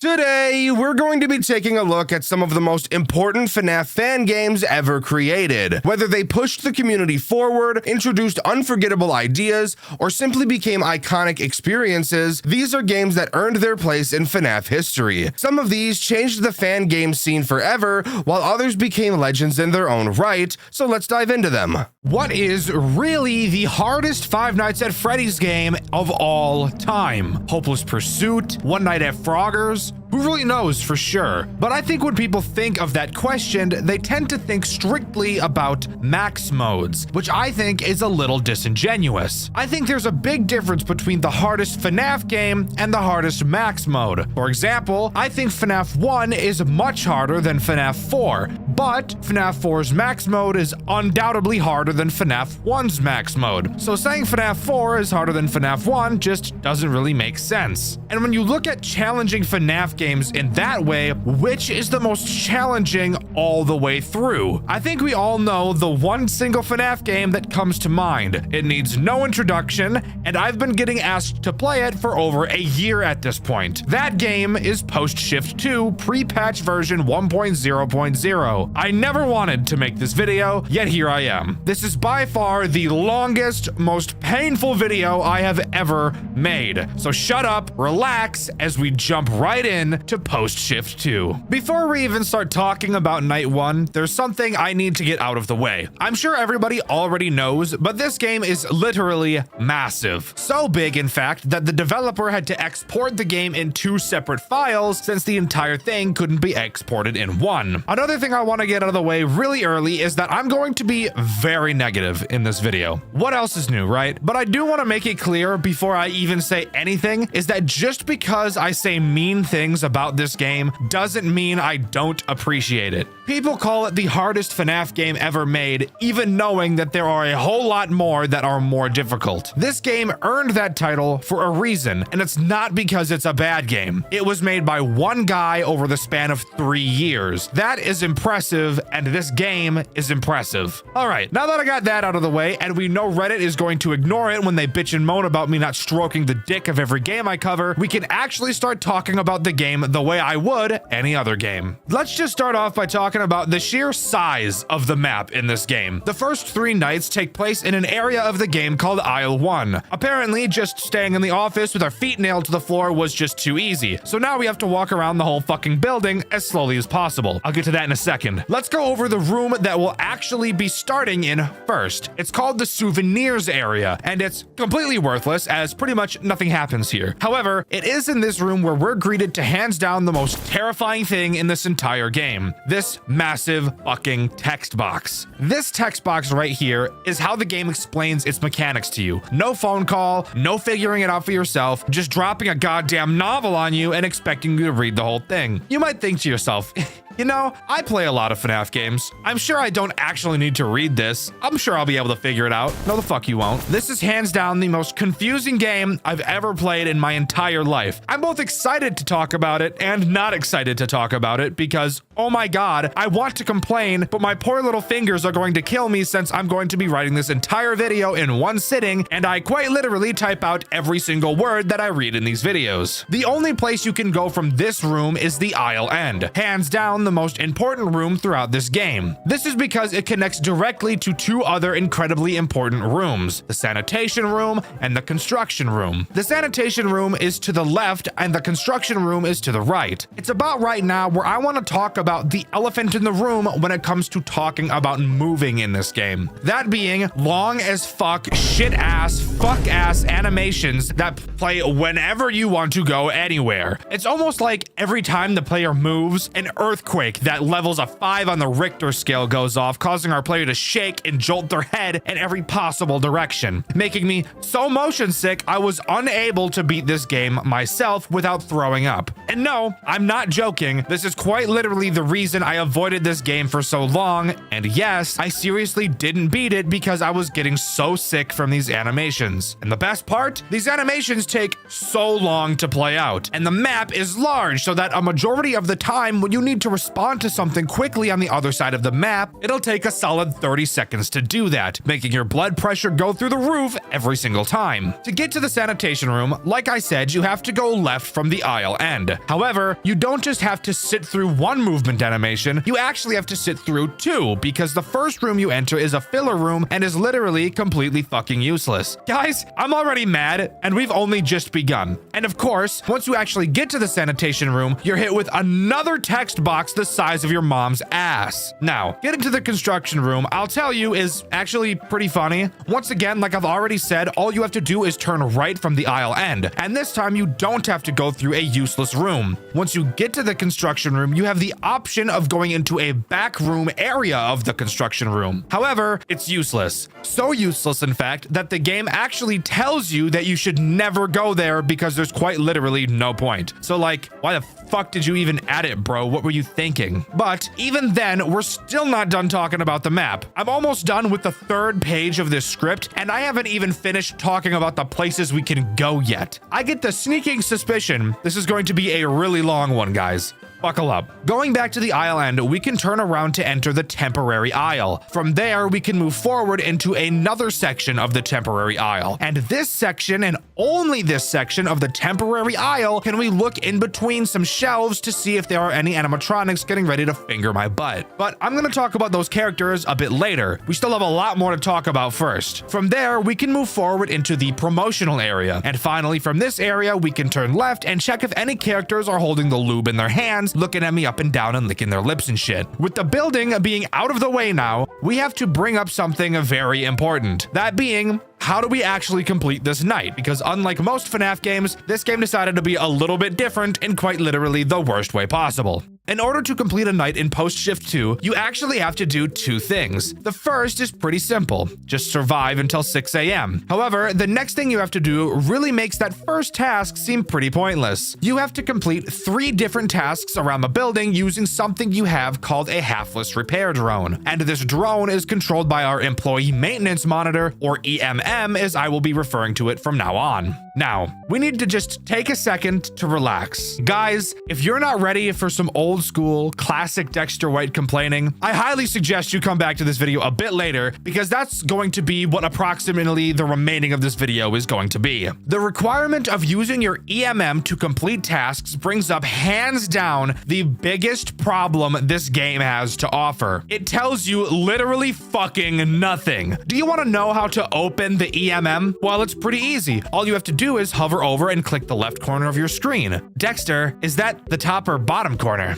Today, we're going to be taking a look at some of the most important FNAF fan games ever created. Whether they pushed the community forward, introduced unforgettable ideas, or simply became iconic experiences, these are games that earned their place in FNAF history. Some of these changed the fan game scene forever, while others became legends in their own right, so let's dive into them. What is really the hardest Five Nights at Freddy's game of all time? Hopeless Pursuit? One Night at Frogger's? Who really knows for sure? But I think when people think of that question, they tend to think strictly about max modes, which I think is a little disingenuous. I think there's a big difference between the hardest FNAF game and the hardest max mode. For example, I think FNAF 1 is much harder than FNAF 4, but FNAF 4's max mode is undoubtedly harder than FNAF 1's max mode. So saying FNAF 4 is harder than FNAF 1 just doesn't really make sense. And when you look at challenging FNAF games in that way, which is the most challenging all the way through? I think we all know the one single FNAF game that comes to mind. It needs no introduction, and I've been getting asked to play it for over a year at this point. That game is Post Shift 2 pre-patch version 1.0.0. I never wanted to make this video, yet here I am. This is by far the longest, most painful video I have ever made. So shut up, relax, as we jump right in to Post Shift 2. Before we even start talking about Night 1, there's something I need to get out of the way. I'm sure everybody already knows, but this game is literally massive. So big, in fact, that the developer had to export the game in 2 separate files since the entire thing couldn't be exported in one. Another thing I want to get out of the way really early is that I'm going to be very negative in this video. What else is new, right? But I do want to make it clear before I even say anything is that just because I say mean things about this game doesn't mean I don't appreciate it. People call it the hardest FNAF game ever made, even knowing that there are a whole lot more that are more difficult. This game earned that title for a reason, and it's not because it's a bad game. It was made by one guy over the span of 3 years. That is impressive, and this game is impressive. All right, now that I got that out of the way, and we know Reddit is going to ignore it when they bitch and moan about me not stroking the dick of every game I cover, we can actually start talking about the game the way I would any other game. Let's just start off by talking about the sheer size of the map in this game. The first 3 nights take place in an area of the game called Aisle 1. Apparently, just staying in the office with our feet nailed to the floor was just too easy. So now we have to walk around the whole fucking building as slowly as possible. I'll get to that in a second. Let's go over the room that we'll actually be starting in first. It's called the souvenirs area, and it's completely worthless as pretty much nothing happens here. However, it is in this room where we're greeted to hands down the most terrifying thing in this entire game. This massive fucking text box. This text box right here is how the game explains its mechanics to you. No phone call, no figuring it out for yourself, just dropping a goddamn novel on you and expecting you to read the whole thing. You might think to yourself, you know, I play a lot of FNAF games. I'm sure I don't actually need to read this. I'm sure I'll be able to figure it out. No, the fuck you won't. This is hands down the most confusing game I've ever played in my entire life. I'm both excited to talk about it and not excited to talk about it because, oh my god, I want to complain, but my poor little fingers are going to kill me since I'm going to be writing this entire video in one sitting, and I quite literally type out every single word that I read in these videos. The only place you can go from this room is the aisle end. Hands down, the most important room throughout this game. This is because it connects directly to 2 other incredibly important rooms, the sanitation room and the construction room. The sanitation room is to the left and the construction room is to the right. It's about right now where I want to talk about the elephant in the room when it comes to talking about moving in this game. That being long as fuck, shit ass, fuck ass animations that play whenever you want to go anywhere. It's almost like every time the player moves, an earthquake that levels a 5 on the Richter scale goes off, causing our player to shake and jolt their head in every possible direction, making me so motion sick I was unable to beat this game myself without throwing up. And no, I'm not joking. This is quite literally the reason I avoided this game for so long, and yes, I seriously didn't beat it because I was getting so sick from these animations. And the best part? These animations take so long to play out, and the map is large so that a majority of the time when you need to respond to something quickly on the other side of the map, it'll take a solid 30 seconds to do that, making your blood pressure go through the roof every single time. To get to the sanitation room, like I said, you have to go left from the aisle end. However, you don't just have to sit through one movement animation, you actually have to sit through two, because the first room you enter is a filler room and is literally completely fucking useless. Guys, I'm already mad, and we've only just begun. And of course, once you actually get to the sanitation room, you're hit with another text box the size of your mom's ass. Now, getting to the construction room, I'll tell you, is actually pretty funny. Once again, like I've already said, all you have to do is turn right from the aisle end, and this time you don't have to go through a useless room. Once you get to the construction room, you have the option of going into a back room area of the construction room. However, it's useless. So useless, in fact, that the game actually tells you that you should never go there because there's quite literally no point. So like, why the fuck did you even add it, bro? What were you thinking? But even then, we're still not done talking about the map. I'm almost done with the third page of this script, and I haven't even finished talking about the places we can go yet. I get the sneaking suspicion this is going to be a really long one, guys. Buckle up. Going back to the aisle end, we can turn around to enter the temporary aisle. From there, we can move forward into another section of the temporary aisle. And this section, and only this section of the temporary aisle, can we look in between some shelves to see if there are any animatronics getting ready to finger my butt. But I'm going to talk about those characters a bit later. We still have a lot more to talk about first. From there, we can move forward into the promotional area. And finally, from this area, we can turn left and check if any characters are holding the lube in their hands, looking at me up and down and licking their lips and shit. With the building being out of the way now, we have to bring up something very important. That being, how do we actually complete this night? Because unlike most FNAF games, this game decided to be a little bit different in quite literally the worst way possible. In order to complete a night in Post Shift 2, you actually have to do two things. The first is pretty simple, just survive until 6 a.m. However, the next thing you have to do really makes that first task seem pretty pointless. You have to complete 3 different tasks around the building using something you have called a halfless repair drone. And this drone is controlled by our employee maintenance monitor, or EMM as I will be referring to it from now on. Now, we need to just take a second to relax. Guys, if you're not ready for some old school, classic Dexter White complaining, I highly suggest you come back to this video a bit later because that's going to be what approximately the remaining of this video is going to be. The requirement of using your EMM to complete tasks brings up hands down the biggest problem this game has to offer. It tells you literally fucking nothing. Do you want to know how to open the EMM? Well, it's pretty easy. All you have to do is hover over and click the left corner of your screen. Dexter, is that the top or bottom corner?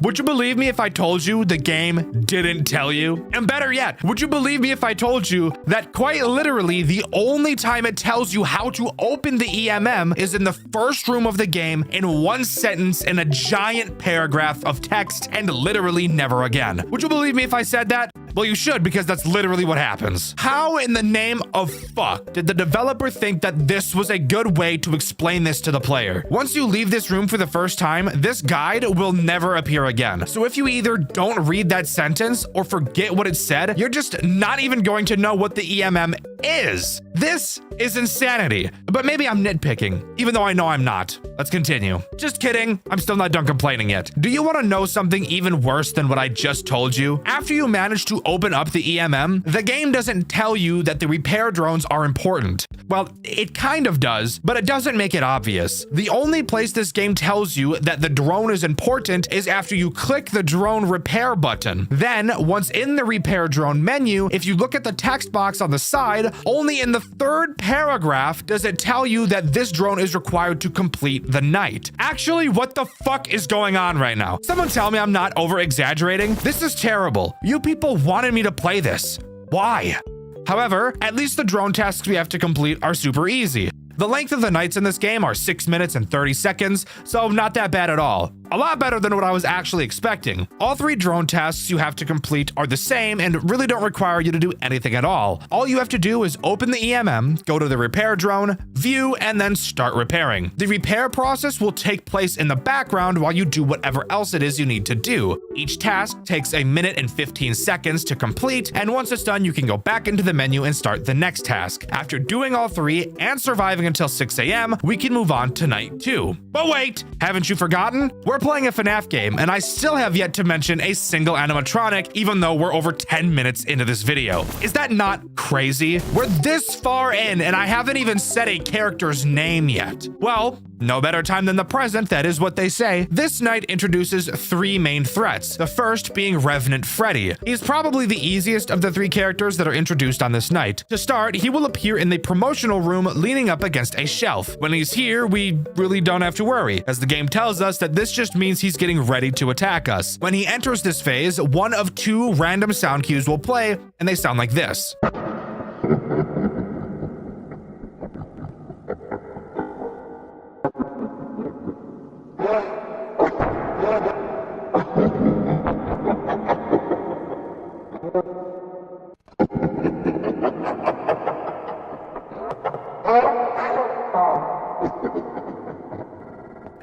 Would you believe me if I told you the game didn't tell you? And better yet, would you believe me if I told you that quite literally the only time it tells you how to open the EMM is in the first room of the game in one sentence in a giant paragraph of text and literally never again? Would you believe me if I said that? Well, you should, because that's literally what happens. How in the name of fuck did the developer think that this was a good way to explain this to the player? Once you leave this room for the first time, this guide will never appear again. So if you either don't read that sentence or forget what it said, you're just not even going to know what the EMM is. This is insanity. But maybe I'm nitpicking, even though I know I'm not. Let's continue. Just kidding. I'm still not done complaining yet. Do you want to know something even worse than what I just told you? After you manage to open up the EMM, the game doesn't tell you that the repair drones are important. Well, it kind of does, but it doesn't make it obvious. The only place this game tells you that the drone is important is after you click the drone repair button. Then, once in the repair drone menu, if you look at the text box on the side, only in the third paragraph does it tell you that this drone is required to complete the night. Actually, what the fuck is going on right now? Someone tell me I'm not over-exaggerating. This is terrible. You people wanted me to play this. Why? However, at least the drone tasks we have to complete are super easy. The length of the nights in this game are 6 minutes and 30 seconds, so not that bad at all. A lot better than what I was actually expecting. All 3 drone tasks you have to complete are the same and really don't require you to do anything at all. All you have to do is open the EMM, go to the repair drone, view, and then start repairing. The repair process will take place in the background while you do whatever else it is you need to do. Each task takes 1 minute and 15 seconds to complete, and once it's done, you can go back into the menu and start the next task. After doing all 3 and surviving until 6 a.m., we can move on to night 2. But wait, haven't you forgotten? We're We're playing a FNAF game, and I still have yet to mention a single animatronic, even though we're over 10 minutes into this video. Is that not crazy? We're this far in, and I haven't even said a character's name yet. Well, no better time than the present, that is what they say. This night introduces 3 main threats, the first being Revenant Freddy. He's probably the easiest of the 3 characters that are introduced on this night. To start, he will appear in the promotional room leaning up against a shelf. When he's here, we really don't have to worry, as the game tells us that this just means he's getting ready to attack us. When he enters this phase, one of 2 random sound cues will play, and they sound like this.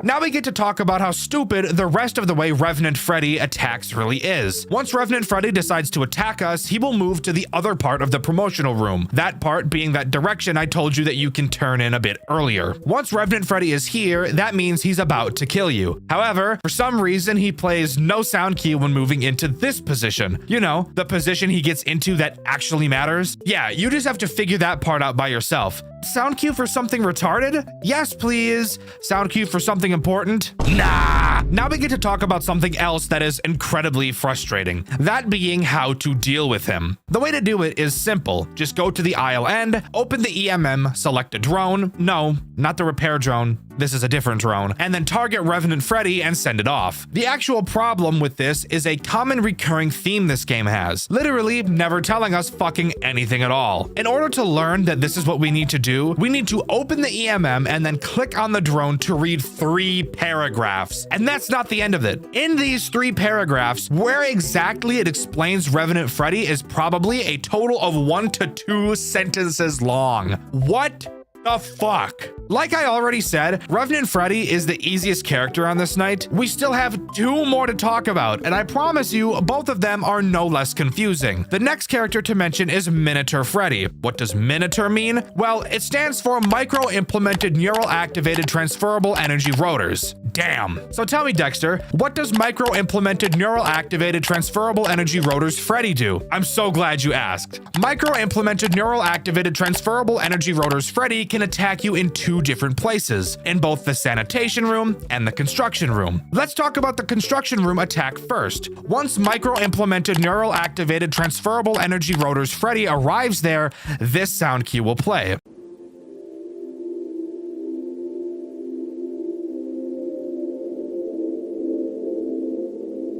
Now we get to talk about how stupid the rest of the way Revenant Freddy attacks really is. Once Revenant Freddy decides to attack us, he will move to the other part of the promotional room, that part being that direction I told you that you can turn in a bit earlier. Once Revenant Freddy is here, that means he's about to kill you. However, for some reason, he plays no sound cue when moving into this position. You know, the position he gets into that actually matters. Yeah, you just have to figure that part out by yourself. Sound cue for something retarded? Yes, please. Sound cue for something important? Nah. Now we get to talk about something else that is incredibly frustrating. That being how to deal with him. The way to do it is simple. Just go to the aisle end, open the EMM, select a drone. No, not the repair drone. This is a different drone. And then target Revenant Freddy and send it off. The actual problem with this is a common recurring theme this game has. Literally never telling us fucking anything at all. In order to learn that this is what we need to do, we need to open the EMM and then click on the drone to read 3 paragraphs. And that's not the end of it. In these 3 paragraphs, where exactly it explains Revenant Freddy is probably a total of 1 to 2 sentences long. What the fuck? Like I already said, Revenant Freddy is the easiest character on this night. We still have 2 more to talk about, and I promise you, both of them are no less confusing. The next character to mention is Miniature Freddy. What does Miniature mean? Well, it stands for Micro-Implemented Neural Activated Transferable Energy Rotors. Damn. So tell me, Dexter, what does Micro-Implemented Neural Activated Transferable Energy Rotors Freddy do? I'm so glad you asked. Micro-Implemented Neural Activated Transferable Energy Rotors Freddy can attack you in 2 different places, in both the sanitation room and the construction room. Let's talk about the construction room attack first. Once Micro-Implemented Neural Activated Transferable Energy Rotors Freddy arrives there, this sound cue will play.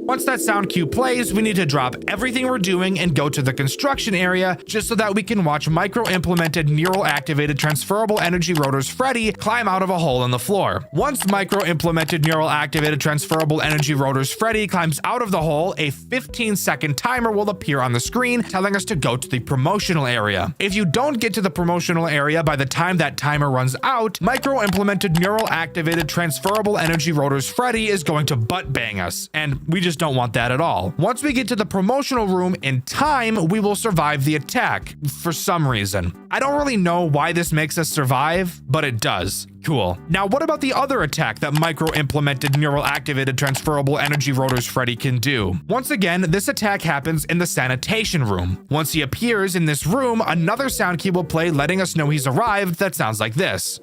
Once that sound cue plays, we need to drop everything we're doing and go to the construction area just so that we can watch Micro-Implemented Neural Activated Transferable Energy Rotors Freddy climb out of a hole in the floor. Once Micro-Implemented Neural Activated Transferable Energy Rotors Freddy climbs out of the hole, a 15-second timer will appear on the screen telling us to go to the promotional area. If you don't get to the promotional area by the time that timer runs out, Micro-Implemented Neural Activated Transferable Energy Rotors Freddy is going to butt bang us, and we just don't want that at all. Once we get to the promotional room in time, we will survive the attack for some reason. I don't really know why this makes us survive, but it does. Cool. Now, what about the other attack that Micro-Implemented Neural Activated Transferable Energy Rotors Freddy can do? Once again, this attack happens in the sanitation room. Once he appears in this room, another sound cue will play letting us know he's arrived that sounds like this.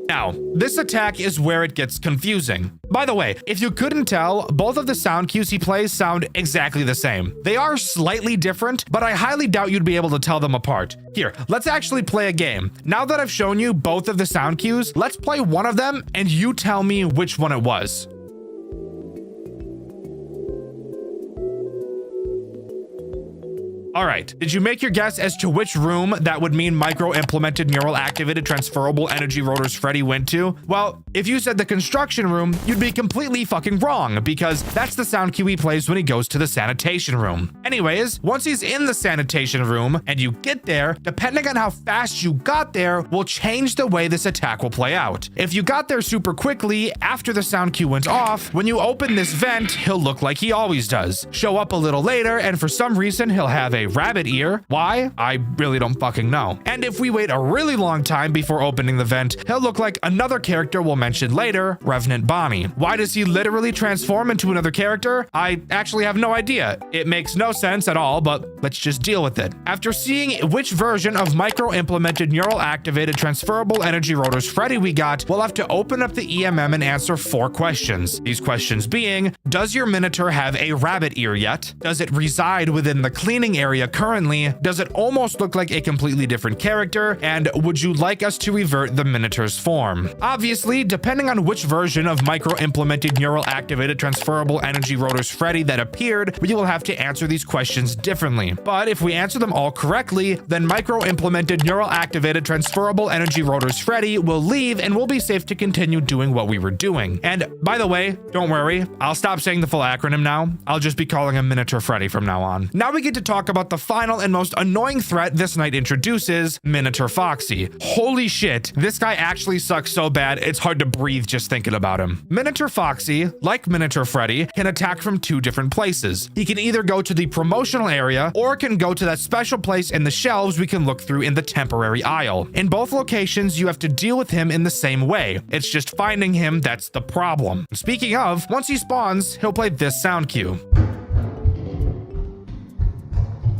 Now, this attack is where it gets confusing. By the way, if you couldn't tell, both of the sound cues he plays sound exactly the same. They are slightly different, but I highly doubt you'd be able to tell them apart. Here, let's actually play a game. Now that I've shown you both of the sound cues, let's play one of them and you tell me which one it was. All right, did you make your guess as to which room that would mean Micro-Implemented Neural Activated Transferable Energy Rotors Freddy went to? Well, if you said the construction room, you'd be completely fucking wrong, because that's the sound cue he plays when he goes to the sanitation room. Anyways, once he's in the sanitation room and you get there, depending on how fast you got there will change the way this attack will play out. If you got there super quickly after the sound cue went off, when you open this vent, he'll look like he always does. Show up a little later, and for some reason, he'll have a rabbit ear. Why? I really don't fucking know. And if we wait a really long time before opening the vent, he'll look like another character we'll mention later, Revenant Bonnie. Why does he literally transform into another character? I actually have no idea. It makes no sense at all, but let's just deal with it. After seeing which version of micro-implemented neural activated transferable energy rotors Freddy we got, we'll have to open up the EMM and answer 4 questions. These questions being, does your Minotaur have a rabbit ear yet? Does it reside within the cleaning area currently? Does it almost look like a completely different character? And would you like us to revert the Minotaur's form? Obviously, depending on which version of micro-implemented neural activated transferable energy rotors Freddy that appeared, we will have to answer these questions differently. But if we answer them all correctly, then micro-implemented neural activated transferable energy rotors Freddy will leave and we'll be safe to continue doing what we were doing. And by the way, don't worry, I'll stop saying the full acronym now. I'll just be calling him Minotaur Freddy from now on. Now we get to talk about the final and most annoying threat this night introduces, Minotaur Foxy. Holy shit, this guy actually sucks so bad it's hard to breathe just thinking about him. Minotaur Foxy, like Minotaur Freddy, can attack from 2 different places. He can either go to the promotional area or can go to that special place in the shelves we can look through in the temporary aisle. In both locations, you have to deal with him in the same way. It's just finding him that's the problem. Speaking of, once he spawns, he'll play this sound cue.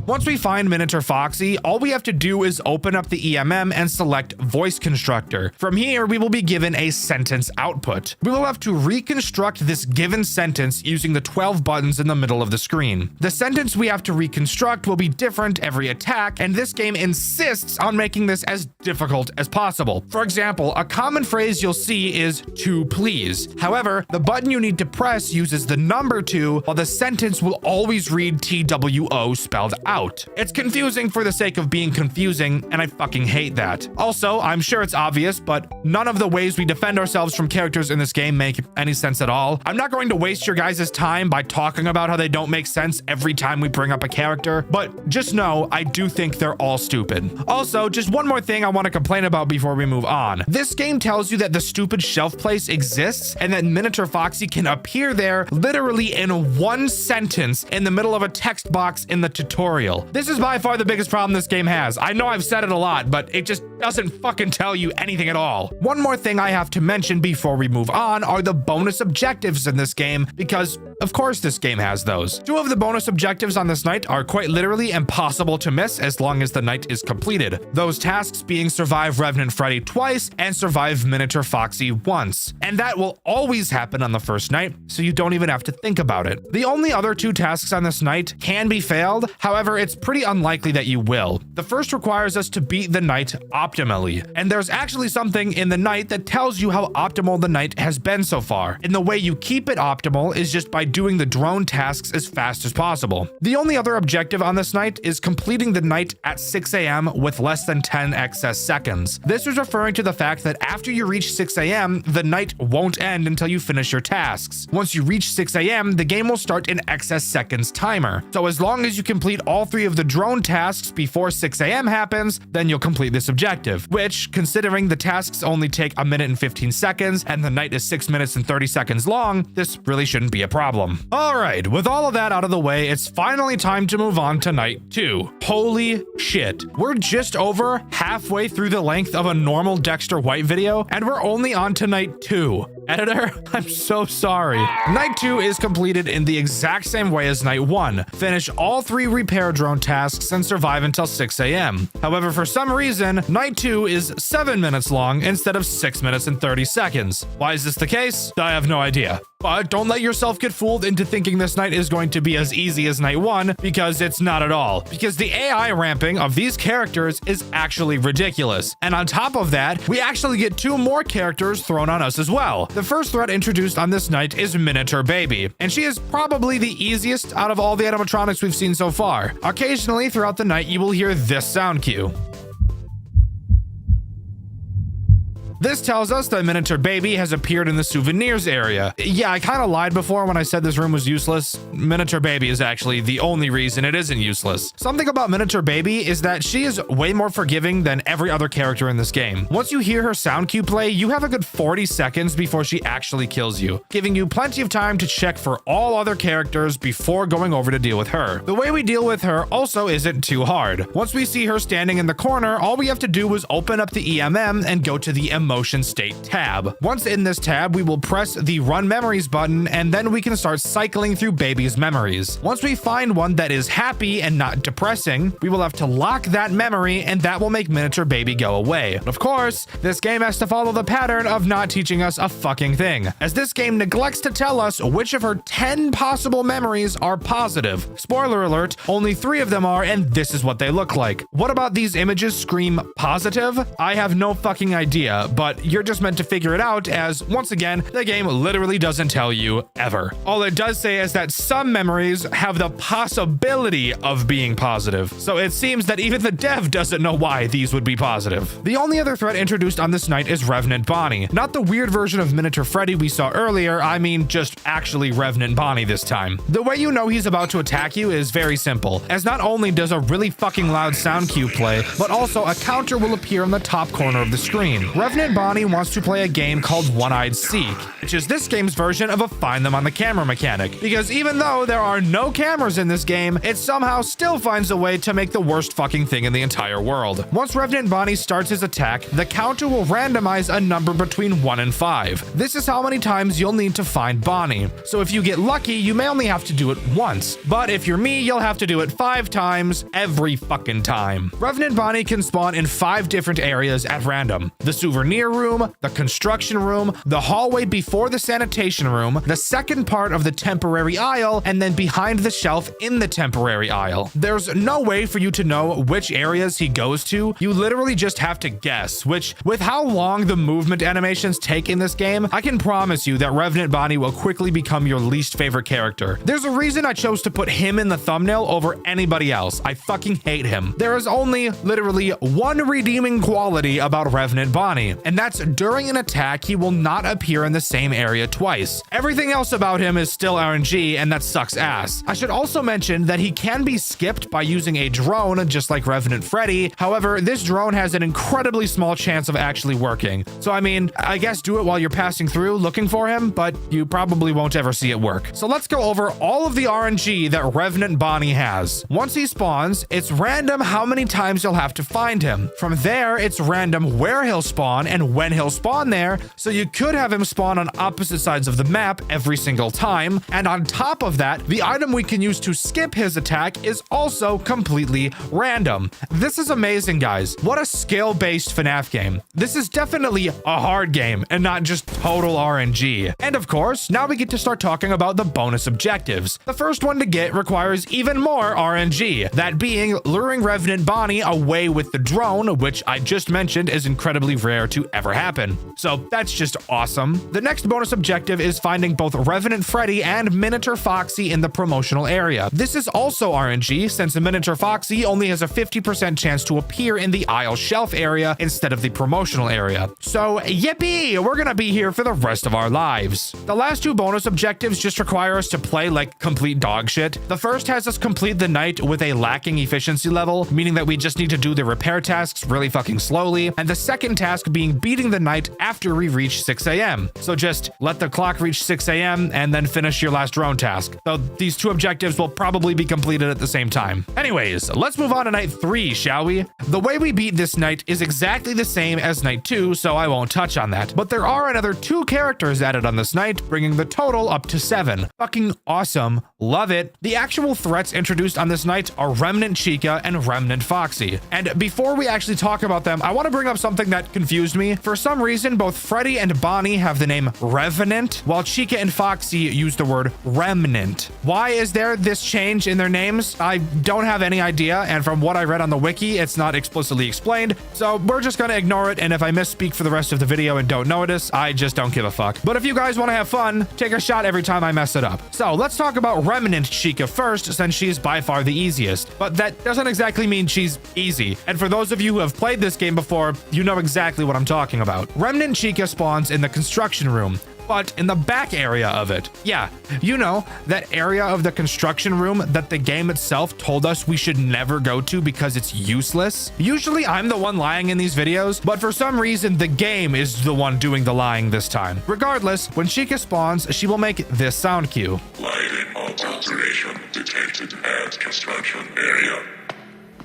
Once we find Minotaur Foxy, all we have to do is open up the EMM and select Voice Constructor. From here, we will be given a sentence output. We will have to reconstruct this given sentence using the 12 buttons in the middle of the screen. The sentence we have to reconstruct will be different every attack, and this game insists on making this as difficult as possible. For example, a common phrase you'll see is "to please." However, the button you need to press uses the number 2, while the sentence will always read TWO spelled out. It's confusing for the sake of being confusing, and I fucking hate that. Also, I'm sure it's obvious, but none of the ways we defend ourselves from characters in this game make any sense at all. I'm not going to waste your guys' time by talking about how they don't make sense every time we bring up a character, but just know I do think they're all stupid. Also, just one more thing I want to complain about before we move on. This game tells you that the stupid shelf place exists and that Minotaur Foxy can appear there literally in 1 sentence in the middle of a text box in the tutorial. This is by far the biggest problem this game has. I know I've said it a lot, but it just doesn't fucking tell you anything at all. One more thing I have to mention before we move on are the bonus objectives in this game, because of course this game has those. 2 of the bonus objectives on this night are quite literally impossible to miss as long as the night is completed. Those tasks being survive Revenant Freddy twice and survive Minotaur Foxy once. And that will always happen on the first night, so you don't even have to think about it. The only other 2 tasks on this night can be failed, however, it's pretty unlikely that you will. The first requires us to beat the night optimally, and there's actually something in the night that tells you how optimal the night has been so far. And the way you keep it optimal is just by doing the drone tasks as fast as possible. The only other objective on this night is completing the night at 6 a.m. with less than 10 excess seconds. This is referring to the fact that after you reach 6 a.m., the night won't end until you finish your tasks. Once you reach 6 a.m., the game will start an excess seconds timer. So as long as you complete all 3 of the drone tasks before 6 a.m. happens, then you'll complete this objective, which, considering the tasks only take 1 minute and 15 seconds and the night is 6 minutes and 30 seconds long, this really shouldn't be a problem. All right, with all of that out of the way, it's finally time to move on to night 2. Holy shit. We're just over halfway through the length of a normal Dxtr White video, and we're only on to night 2. Editor, I'm so sorry. Night 2 is completed in the exact same way as night 1. Finish all 3 repair drone tasks and survive until 6 a.m. However, for some reason, night 2 is 7 minutes long instead of 6 minutes and 30 seconds. Why is this the case? I have no idea. But don't let yourself get fooled into thinking this night is going to be as easy as night 1, because it's not at all. Because the AI ramping of these characters is actually ridiculous. And on top of that, we actually get 2 more characters thrown on us as well. The first threat introduced on this night is Minotaur Baby, and she is probably the easiest out of all the animatronics we've seen so far. Occasionally throughout the night, you will hear this sound cue. This tells us that Miniature Baby has appeared in the souvenirs area. Yeah, I kind of lied before when I said this room was useless. Miniature Baby is actually the only reason it isn't useless. Something about Miniature Baby is that she is way more forgiving than every other character in this game. Once you hear her sound cue play, you have a good 40 seconds before she actually kills you, giving you plenty of time to check for all other characters before going over to deal with her. The way we deal with her also isn't too hard. Once we see her standing in the corner, all we have to do is open up the EMM and go to the Emotion State tab. Once in this tab, we will press the Run Memories button, and then we can start cycling through Baby's memories. Once we find one that is happy and not depressing, we will have to lock that memory, and that will make Miniature Baby go away. Of course, this game has to follow the pattern of not teaching us a fucking thing, as this game neglects to tell us which of her 10 possible memories are positive. Spoiler alert, only 3 of them are, and this is what they look like. What about these images scream positive? I have no fucking idea, but you're just meant to figure it out, as once again, the game literally doesn't tell you ever. All it does say is that some memories have the possibility of being positive, so it seems that even the dev doesn't know why these would be positive. The only other threat introduced on this night is Revenant Bonnie. Not the weird version of Miniature Freddy we saw earlier, I mean just actually Revenant Bonnie this time. The way you know he's about to attack you is very simple, as not only does a really fucking loud sound cue play, but also a counter will appear in the top corner of the screen. Revenant Bonnie wants to play a game called One-Eyed Seek, which is this game's version of a find them on the camera mechanic, because even though there are no cameras in this game, it somehow still finds a way to make the worst fucking thing in the entire world. Once Revenant Bonnie starts his attack, the counter will randomize a number between 1 and 5. This is how many times you'll need to find Bonnie. So if you get lucky, you may only have to do it once, but if you're me, you'll have to do it 5 times every fucking time. Revenant Bonnie can spawn in 5 different areas at random: the souvenir room, the construction room, the hallway before the sanitation room, the second part of the temporary aisle, and then behind the shelf in the temporary aisle. There's no way for you to know which areas he goes to. You literally just have to guess, which, with how long the movement animations take in this game, I can promise you that Revenant Bonnie will quickly become your least favorite character. There's a reason I chose to put him in the thumbnail over anybody else. I fucking hate him. There is only literally one redeeming quality about Revenant Bonnie, and that's during an attack, he will not appear in the same area twice. Everything else about him is still RNG, and that sucks ass. I should also mention that he can be skipped by using a drone, just like Revenant Freddy. However, this drone has an incredibly small chance of actually working. So I mean, I guess do it while you're passing through looking for him, but you probably won't ever see it work. So let's go over all of the RNG that Revenant Bonnie has. Once he spawns, it's random how many times you'll have to find him. From there, it's random where he'll spawn and when he'll spawn there, so you could have him spawn on opposite sides of the map every single time. And on top of that, the item we can use to skip his attack is also completely random. This is amazing, guys. What a skill-based FNAF game. This is definitely a hard game and not just total RNG. And of course, now we get to start talking about the bonus objectives. The first one to get requires even more RNG, that being luring Revenant Bonnie away with the drone, which I just mentioned is incredibly rare to ever happen. So that's just awesome. The next bonus objective is finding both Revenant Freddy and Miniature Foxy in the promotional area. This is also RNG, since the Miniature Foxy only has a 50% chance to appear in the aisle shelf area instead of the promotional area. So yippee, we're gonna be here for the rest of our lives. The last 2 bonus objectives just require us to play like complete dog shit. The first has us complete the night with a lacking efficiency level, meaning that we just need to do the repair tasks really fucking slowly, and the second task being beating the night after we reach 6 a.m. So just let the clock reach 6 a.m. and then finish your last drone task. Though these 2 objectives will probably be completed at the same time. Anyways, let's move on to night 3, shall we? The way we beat this night is exactly the same as night 2, so I won't touch on that. But there are another 2 characters added on this night, bringing the total up to 7. Fucking awesome. Love it. The actual threats introduced on this night are Remnant Chica and Remnant Foxy. And before we actually talk about them, I want to bring up something that confused me. For some reason, both Freddy and Bonnie have the name Revenant, while Chica and Foxy use the word Remnant. Why is there this change in their names? I don't have any idea, and from what I read on the wiki, it's not explicitly explained, so we're just gonna ignore it, and if I misspeak for the rest of the video and don't notice, I just don't give a fuck. But if you guys want to have fun, take a shot every time I mess it up. So let's talk about Remnant Chica first, since she's by far the easiest, but that doesn't exactly mean she's easy. And for those of you who have played this game before, you know exactly what I'm talking about. Remnant Chica spawns in the construction room, but in the back area of it. Yeah, you know, that area of the construction room that the game itself told us we should never go to because it's useless. Usually I'm the one lying in these videos, but for some reason the game is the one doing the lying this time. Regardless, when Chica spawns, she will make this sound cue. Lighting alteration detected at construction area.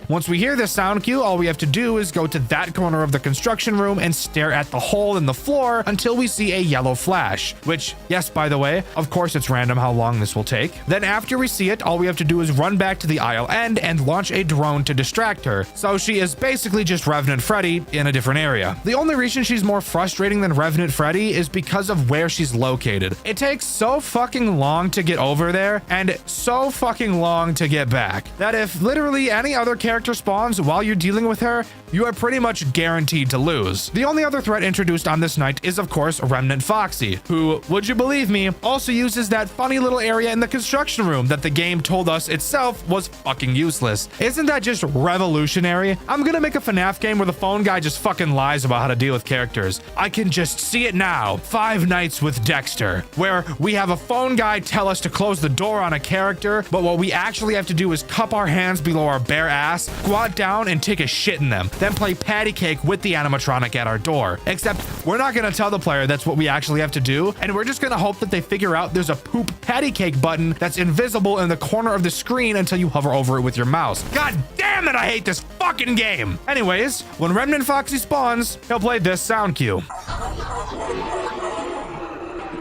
Once we hear this sound cue, all we have to do is go to that corner of the construction room and stare at the hole in the floor until we see a yellow flash, which, yes, by the way, of course it's random how long this will take. Then after we see it, all we have to do is run back to the aisle end and launch a drone to distract her. So she is basically just Revenant Freddy in a different area. The only reason she's more frustrating than Revenant Freddy is because of where she's located. It takes so fucking long to get over there and so fucking long to get back that if literally any other character spawns while you're dealing with her, you are pretty much guaranteed to lose. The only other threat introduced on this night is of course Remnant Foxy, who, would you believe me, also uses that funny little area in the construction room that the game told us itself was fucking useless. Isn't that just revolutionary? I'm gonna make a FNAF game where the phone guy just fucking lies about how to deal with characters. I can just see it now. 5 Nights with Dxtr, where we have a phone guy tell us to close the door on a character, but what we actually have to do is cup our hands below our bare ass, squat down and take a shit in them, then play patty cake with the animatronic at our door. Except we're not gonna tell the player that's what we actually have to do, and we're just gonna hope that they figure out there's a poop patty cake button that's invisible in the corner of the screen until you hover over it with your mouse. God damn it, I hate this fucking game! Anyways, when Remnant Foxy spawns, he'll play this sound cue.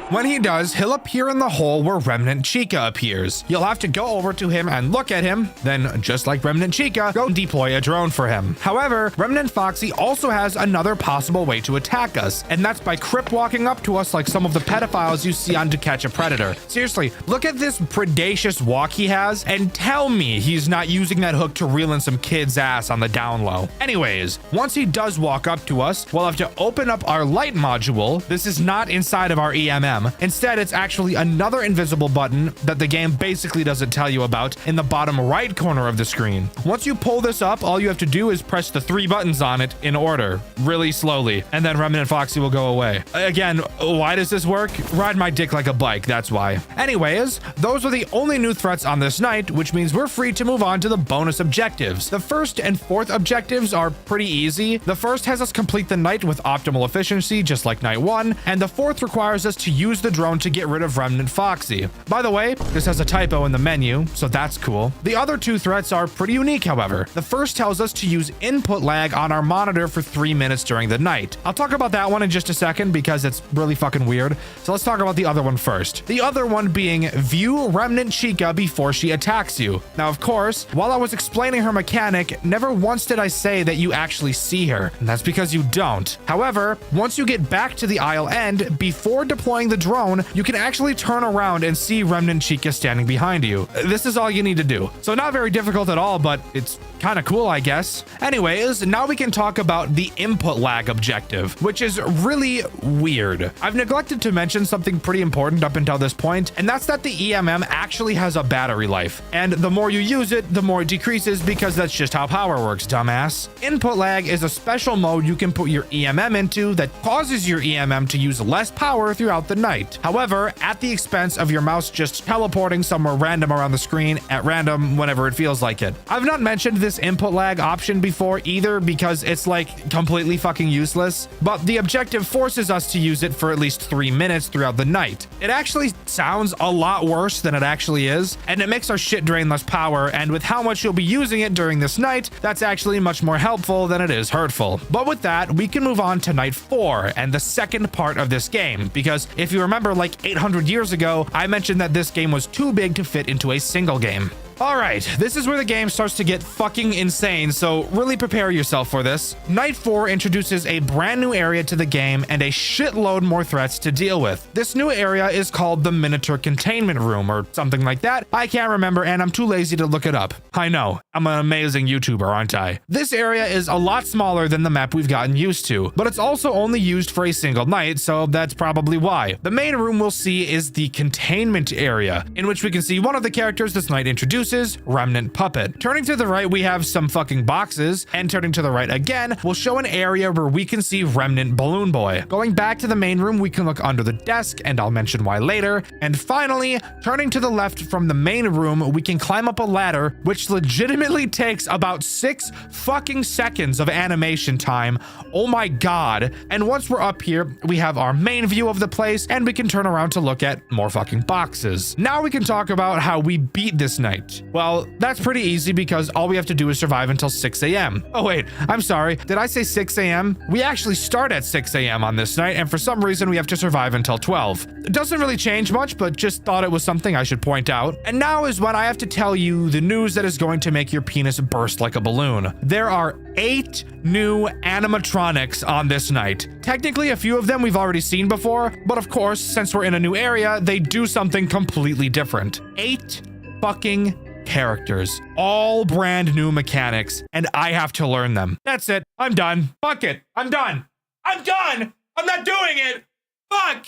When he does, he'll appear in the hole where Remnant Chica appears. You'll have to go over to him and look at him, then just like Remnant Chica, go deploy a drone for him. However, Remnant Foxy also has another possible way to attack us, and that's by crip walking up to us like some of the pedophiles you see on To Catch a Predator. Seriously, look at this predacious walk he has and tell me he's not using that hook to reel in some kid's ass on the down low. Anyways, once he does walk up to us, we'll have to open up our light module. This is not inside of our EMM. Instead, it's actually another invisible button that the game basically doesn't tell you about in the bottom right corner of the screen. Once you pull this up, all you have to do is press the 3 buttons on it in order, really slowly, and then Remnant Foxy will go away. Again, why does this work? Ride my dick like a bike, that's why. Anyways, those are the only new threats on this night, which means we're free to move on to the bonus objectives. The first and fourth objectives are pretty easy. The first has us complete the night with optimal efficiency, just like night 1, and the fourth requires us to use the drone to get rid of Remnant Foxy. By the way, this has a typo in the menu, so that's cool. The other 2 threats are pretty unique, however. The first tells us to use input lag on our monitor for 3 minutes during the night. I'll talk about that one in just a second because it's really fucking weird. So let's talk about the other one first. The other one being view Remnant Chica before she attacks you. Now, of course, while I was explaining her mechanic, never once did I say that you actually see her, and that's because you don't. However, once you get back to the aisle end, before deploying the drone, you can actually turn around and see Remnant Chica standing behind you. This is all you need to do. So not very difficult at all, but it's kind of cool, I guess. Anyways, now we can talk about the input lag objective, which is really weird. I've neglected to mention something pretty important up until this point, and that's that the EMM actually has a battery life. And the more you use it, the more it decreases because that's just how power works, dumbass. Input lag is a special mode you can put your EMM into that causes your EMM to use less power throughout the night. However, at the expense of your mouse just teleporting somewhere random around the screen at random whenever it feels like it. I've not mentioned this input lag option before either because it's like completely fucking useless, but the objective forces us to use it for at least 3 minutes throughout the night. It actually sounds a lot worse than it actually is, and it makes our shit drain less power, and with how much you'll be using it during this night, that's actually much more helpful than it is hurtful. But with that, we can move on to night 4 and the second part of this game, because if you remember like 800 years ago, I mentioned that this game was too big to fit into a single game. Alright, this is where the game starts to get fucking insane, so really prepare yourself for this. Night 4 introduces a brand new area to the game and a shitload more threats to deal with. This new area is called the Miniature Containment Room or something like that. I can't remember and I'm too lazy to look it up. I know, I'm an amazing YouTuber, aren't I? This area is a lot smaller than the map we've gotten used to, but it's also only used for a single night, so that's probably why. The main room we'll see is the Containment Area, in which we can see one of the characters this night introduced introduces Remnant Puppet. Turning to the right, we have some fucking boxes, and turning to the right again, we'll show an area where we can see Remnant Balloon Boy. Going back to the main room, we can look under the desk, and I'll mention why later. And finally, turning to the left from the main room, we can climb up a ladder, which legitimately takes about 6 fucking seconds of animation time. Oh my god. And once we're up here, we have our main view of the place, and we can turn around to look at more fucking boxes. Now we can talk about how we beat this night. Well, that's pretty easy because all we have to do is survive until 6 a.m. Oh wait, I'm sorry. Did I say 6 a.m.? We actually start at 6 a.m. on this night, and for some reason we have to survive until 12. It doesn't really change much, but just thought it was something I should point out. And now is when I have to tell you the news that is going to make your penis burst like a balloon. There are 8 new animatronics on this night. Technically, a few of them we've already seen before, but of course, since we're in a new area, they do something completely different. 8 fucking characters, all brand new mechanics, and I have to learn them. That's it. I'm done. Fuck it. I'm done. I'm done. I'm not doing it. Fuck.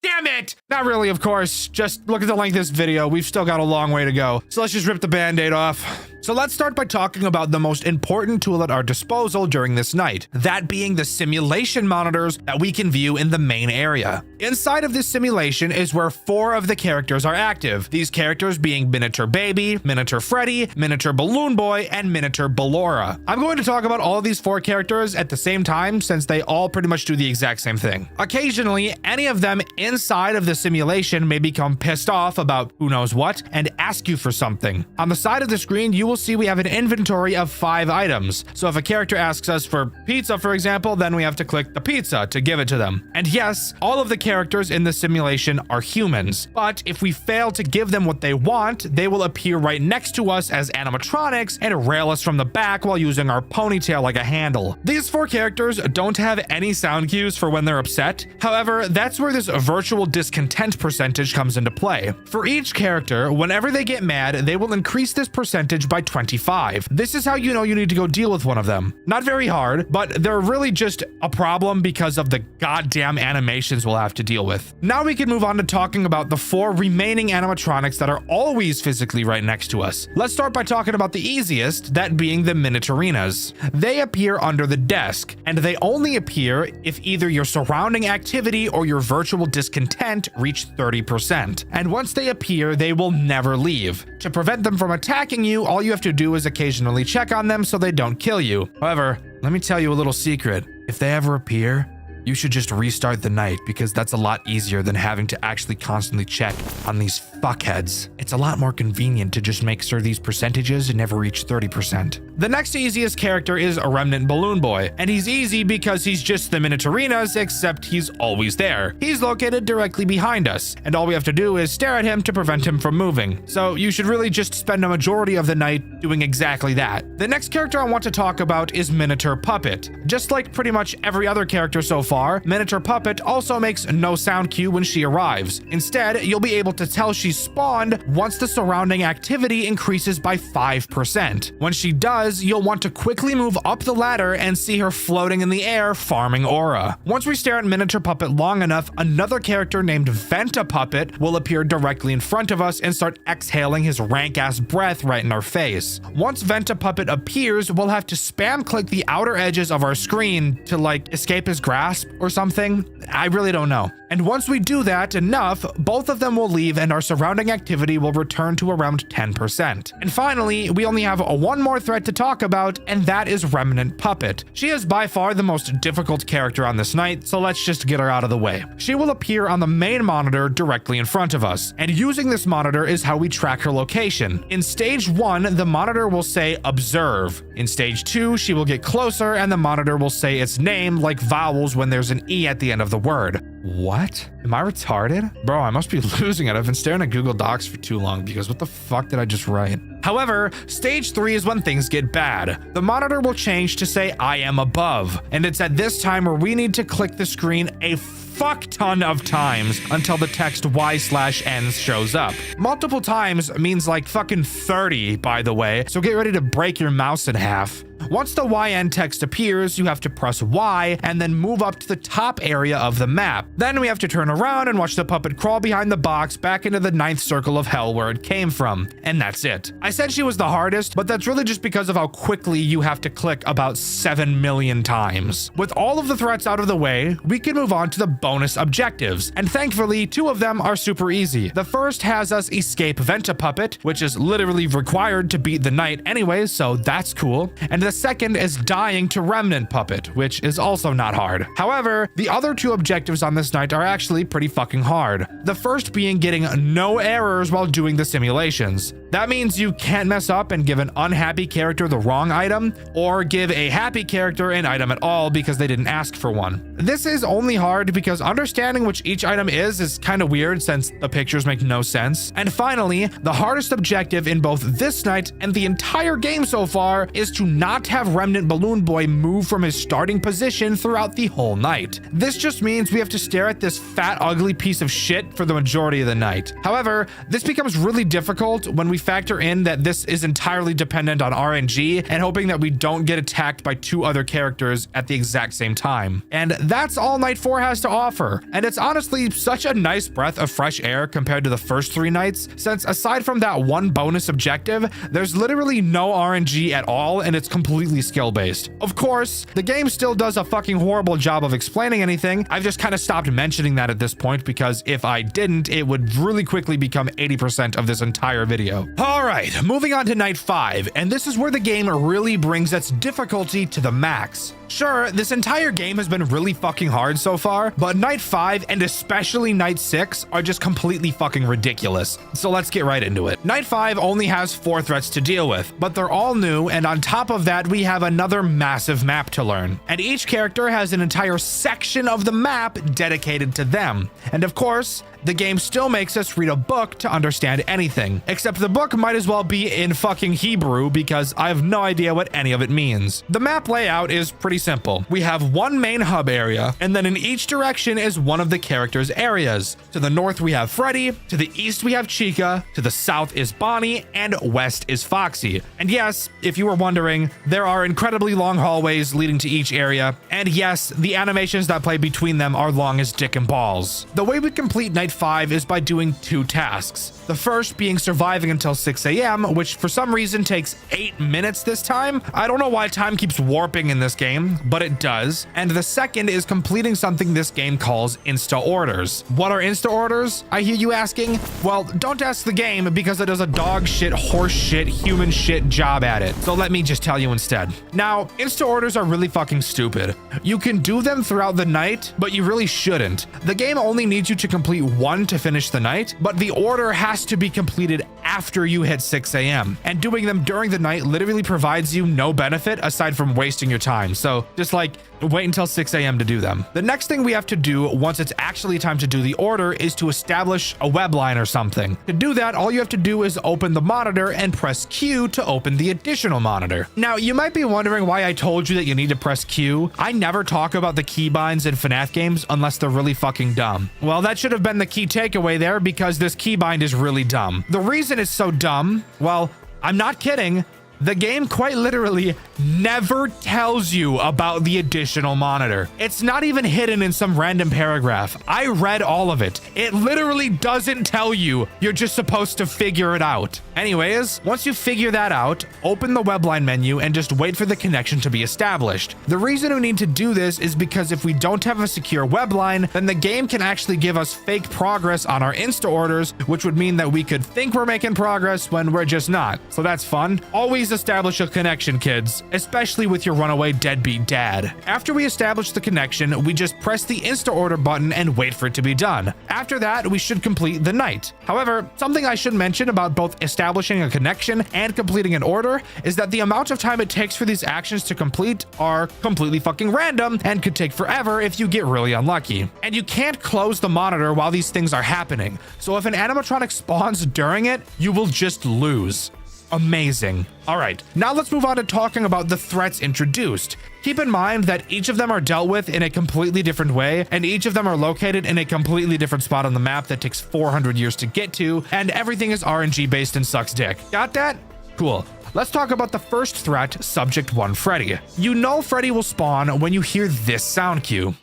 Damn it. Not really, of course. Just look at the length of this video. We've still got a long way to go. So let's just rip the band-aid off. So let's start by talking about the most important tool at our disposal during this night, that being the simulation monitors that we can view in the main area. Inside of this simulation is where 4 of the characters are active, these characters being Miniature Baby, Miniature Freddy, Miniature Balloon Boy, and Miniature Ballora. I'm going to talk about all of these 4 characters at the same time since they all pretty much do the exact same thing. Occasionally, any of them inside of the simulation may become pissed off about who knows what and ask you for something. On the side of the screen, you will see we have an inventory of 5 items. So if a character asks us for pizza, for example, then we have to click the pizza to give it to them. And yes, all of the characters in the simulation are humans, but if we fail to give them what they want, they will appear right next to us as animatronics and rail us from the back while using our ponytail like a handle. These 4 characters don't have any sound cues for when they're upset. However, that's where this virtual discontent percentage comes into play. For each character, whenever they get mad, they will increase this percentage by 25. This is how you know you need to go deal with one of them. Not very hard, but they're really just a problem because of the goddamn animations we'll have to deal with. Now we can move on to talking about the 4 remaining animatronics that are always physically right next to us. Let's start by talking about the easiest, that being the Miniaturinas. They appear under the desk, and they only appear if either your surrounding activity or your virtual discontent reach 30%. And once they appear, they will never leave. To prevent them from attacking you, all you have to do is occasionally check on them so they don't kill you. However, let me tell you a little secret. If they ever appear, you should just restart the night because that's a lot easier than having to actually constantly check on these fuckheads. It's a lot more convenient to just make sure these percentages never reach 30%. The next easiest character is a Remnant Balloon Boy, and he's easy because he's just the Miniaturinas, except he's always there. He's located directly behind us, and all we have to do is stare at him to prevent him from moving. So you should really just spend a majority of the night doing exactly that. The next character I want to talk about is Miniature Puppet. Just like pretty much every other character so far, Miniature Puppet also makes no sound cue when she arrives. Instead, you'll be able to tell she's spawned once the surrounding activity increases by 5%. When she does, you'll want to quickly move up the ladder and see her floating in the air, farming aura. Once we stare at Miniature Puppet long enough, another character named Venta Puppet will appear directly in front of us and start exhaling his rank-ass breath right in our face. Once Venta Puppet appears, we'll have to spam click the outer edges of our screen to like escape his grasp or something. I really don't know. And once we do that enough, both of them will leave and our surrounding activity will return to around 10%. And finally, we only have one more threat to talk about, and that is Remnant Puppet. She is by far the most difficult character on this night, so let's just get her out of the way. She will appear on the main monitor directly in front of us, and using this monitor is how we track her location. In stage 1, the monitor will say observe. In stage 2, she will get closer and the monitor will say its name like vowels when there's an E at the end of the word. What? Am I retarded? Bro, I must be losing it. I've been staring at Google Docs for too long because what the fuck did I just write? However, stage 3 is when things get bad. The monitor will change to say I am above, and it's at this time where we need to click the screen a fuck ton of times until the text Y/N shows up. Multiple times means like fucking 30, by the way, so get ready to break your mouse in half. Once the YN text appears, you have to press Y and then move up to the top area of the map. Then we have to turn around and watch the puppet crawl behind the box back into the 9th circle of hell where it came from. And that's it. I said she was the hardest, but that's really just because of how quickly you have to click about 7 million times. With all of the threats out of the way, we can move on to the bonus objectives. And thankfully, 2 of them are super easy. The first has us escape Venta Puppet, which is literally required to beat the night anyways, so that's cool. And the second is dying to Remnant Puppet, which is also not hard. However, the other 2 objectives on this night are actually pretty fucking hard. The first being getting no errors while doing the simulations. That means you can't mess up and give an unhappy character the wrong item, or give a happy character an item at all because they didn't ask for one. This is only hard because understanding which each item is kind of weird since the pictures make no sense. And finally, the hardest objective in both this night and the entire game so far is to not have Remnant Balloon Boy move from his starting position throughout the whole night. This just means we have to stare at this fat, ugly piece of shit for the majority of the night. However, this becomes really difficult when we factor in that this is entirely dependent on RNG and hoping that we don't get attacked by 2 other characters at the exact same time. And that's all Night 4 has to offer. And it's honestly such a nice breath of fresh air compared to the first 3 nights, since aside from that one bonus objective, there's literally no RNG at all and it's completely skill-based. Of course, the game still does a fucking horrible job of explaining anything. I've just kind of stopped mentioning that at this point because if I didn't, it would really quickly become 80% of this entire video. All right, moving on to Night 5, and this is where the game really brings its difficulty to the max. Sure, this entire game has been really fucking hard so far, but Night 5 and especially Night 6 are just completely fucking ridiculous. So let's get right into it. Night 5 only has 4 threats to deal with, but they're all new, and on top of that, we have another massive map to learn. And each character has an entire section of the map dedicated to them. And of course, the game still makes us read a book to understand anything, except the book might as well be in fucking Hebrew because I have no idea what any of it means. The map layout is pretty simple. We have one main hub area, and then in each direction is one of the characters' areas. To the north we have Freddy, to the east we have Chica, to the south is Bonnie, and west is Foxy. And yes, if you were wondering, there are incredibly long hallways leading to each area, and yes, the animations that play between them are long as dick and balls. The way we complete Night 5 is by doing 2 tasks. The first being surviving until 6 a.m., which for some reason takes 8 minutes this time. I don't know why time keeps warping in this game, but it does. And the second is completing something this game calls Insta Orders. What are Insta Orders, I hear you asking? Well, don't ask the game because it does a dog shit, horse shit, human shit job at it. So let me just tell you instead. Now, Insta Orders are really fucking stupid. You can do them throughout the night, but you really shouldn't. The game only needs you to complete 1 to finish the night, but the order has to be completed after you hit 6 a.m. And doing them during the night literally provides you no benefit aside from wasting your time. So just like wait until 6 a.m. to do them. The next thing we have to do once it's actually time to do the order is to establish a web line or something. To do that, all you have to do is open the monitor and press Q to open the additional monitor. Now, you might be wondering why I told you that you need to press Q. I never talk about the keybinds in FNAF games unless they're really fucking dumb. Well, that should have been the key takeaway there because this keybind is really dumb. The reason it's so dumb, well, I'm not kidding. The game quite literally never tells you about the additional monitor. It's not even hidden in some random paragraph. I read all of it. It literally doesn't tell you. You're just supposed to figure it out. Anyways, once you figure that out, open the webline menu and just wait for the connection to be established. The reason we need to do this is because if we don't have a secure webline, then the game can actually give us fake progress on our Insta orders, which would mean that we could think we're making progress when we're just not. So that's fun. Always establish a connection, kids, especially with your runaway deadbeat dad. After we establish the connection, we just press the Insta order button and wait for it to be done. After that, we should complete the night. However, something I should mention about both establishing a connection and completing an order is that the amount of time it takes for these actions to complete are completely fucking random and could take forever if you get really unlucky. And you can't close the monitor while these things are happening. So if an animatronic spawns during it, you will just lose. Amazing. All right, now let's move on to talking about the threats introduced. Keep in mind that each of them are dealt with in a completely different way, and each of them are located in a completely different spot on the map that takes 400 years to get to, and everything is RNG based and sucks dick. Got that? Cool. Let's talk about the first threat, Subject 1 Freddy. You know Freddy will spawn when you hear this sound cue.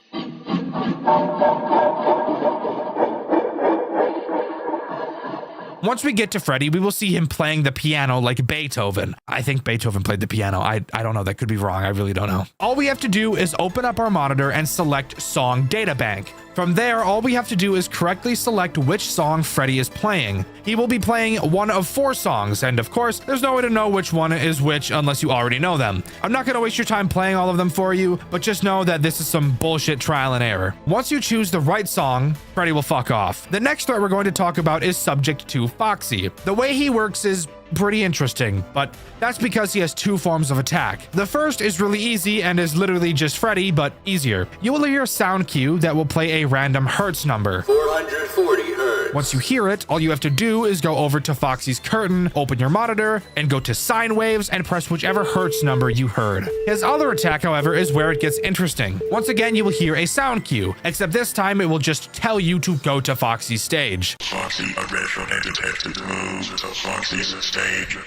Once we get to Freddy, we will see him playing the piano like Beethoven. I think Beethoven played the piano. I don't know. That could be wrong. I really don't know. All we have to do is open up our monitor and select Song Data Bank. From there, all we have to do is correctly select which song Freddy is playing. He will be playing one of 4 songs, and of course, there's no way to know which one is which unless you already know them. I'm not gonna waste your time playing all of them for you, but just know that this is some bullshit trial and error. Once you choose the right song, Freddy will fuck off. The next threat we're going to talk about is Subject 2 Foxy. The way he works is pretty interesting, but that's because he has 2 forms of attack. The first is really easy and is literally just Freddy, but easier. You will hear a sound cue that will play a random hertz number. 440 hertz. Once you hear it, all you have to do is go over to Foxy's curtain, open your monitor, and go to sine waves and press whichever hertz number you heard. His other attack, however, is where it gets interesting. Once again, you will hear a sound cue, except this time it will just tell you to go to Foxy's stage. Foxy aggression detected. Move to Foxy's stage.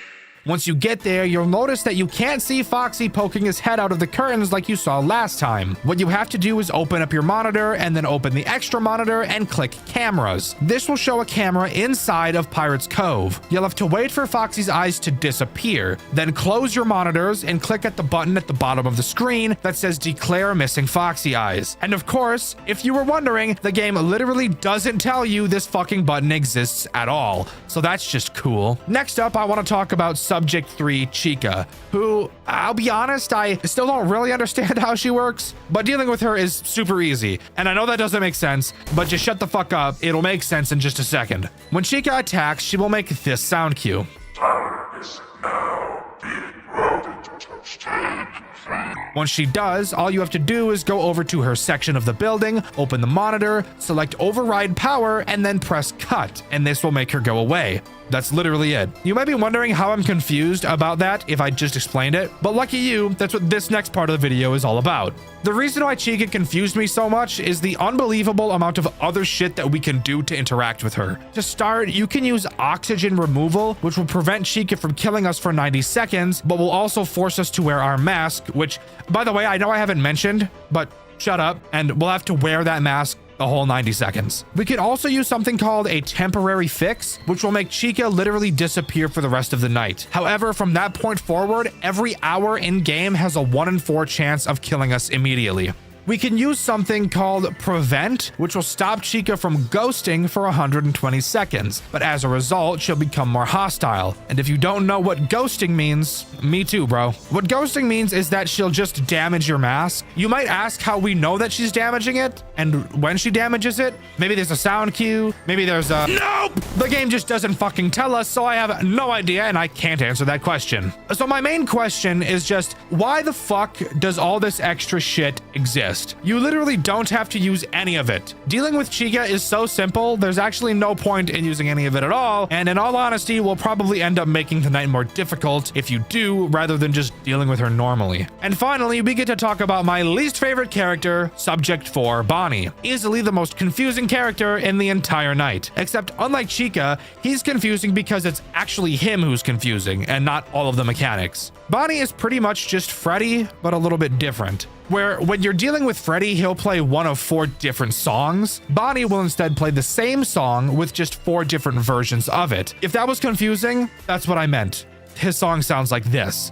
Once you get there, you'll notice that you can't see Foxy poking his head out of the curtains like you saw last time. What you have to do is open up your monitor and then open the extra monitor and click cameras. This will show a camera inside of Pirate's Cove. You'll have to wait for Foxy's eyes to disappear, then close your monitors and click at the button at the bottom of the screen that says declare missing Foxy eyes. And of course, if you were wondering, the game literally doesn't tell you this fucking button exists at all. So that's just cool. Next up, I want to talk about Subject 3 Chica, who, I'll be honest, I still don't really understand how she works, but dealing with her is super easy. And I know that doesn't make sense, but just shut the fuck up. It'll make sense in just a second. When Chica attacks, she will make this sound cue. Power is now being routed to stage 3. Once she does, all you have to do is go over to her section of the building, open the monitor, select override power, and then press cut, and this will make her go away. That's literally it. You might be wondering how I'm confused about that if I just explained it, but lucky you, that's what this next part of the video is all about. The reason why Chica confused me so much is the unbelievable amount of other shit that we can do to interact with her. To start, you can use oxygen removal, which will prevent Chica from killing us for 90 seconds, but will also force us to wear our mask, which, by the way, I know I haven't mentioned, but shut up, and we'll have to wear that mask the whole 90 seconds. We can also use something called a temporary fix, which will make Chica literally disappear for the rest of the night. However, from that point forward, every hour in game has a 1 in 4 chance of killing us immediately. We can use something called Prevent, which will stop Chica from ghosting for 120 seconds, but as a result, she'll become more hostile. And if you don't know what ghosting means, me too, bro. What ghosting means is that she'll just damage your mask. You might ask how we know that she's damaging it, and when she damages it. Maybe there's a sound cue, maybe there's a... Nope! The game just doesn't fucking tell us, so I have no idea, and I can't answer that question. So my main question is just, why the fuck does all this extra shit exist? You literally don't have to use any of it. Dealing with Chica is so simple, there's actually no point in using any of it at all, and in all honesty, we'll probably end up making the night more difficult if you do, rather than just dealing with her normally. And finally, we get to talk about my least favorite character, Subject 4 Bonnie. Easily the most confusing character in the entire night. Except unlike Chica, he's confusing because it's actually him who's confusing, and not all of the mechanics. Bonnie is pretty much just Freddy, but a little bit different. Where when you're dealing with Freddy, he'll play one of 4 different songs. Bonnie will instead play the same song with just 4 different versions of it. If that was confusing, that's what I meant. His song sounds like this.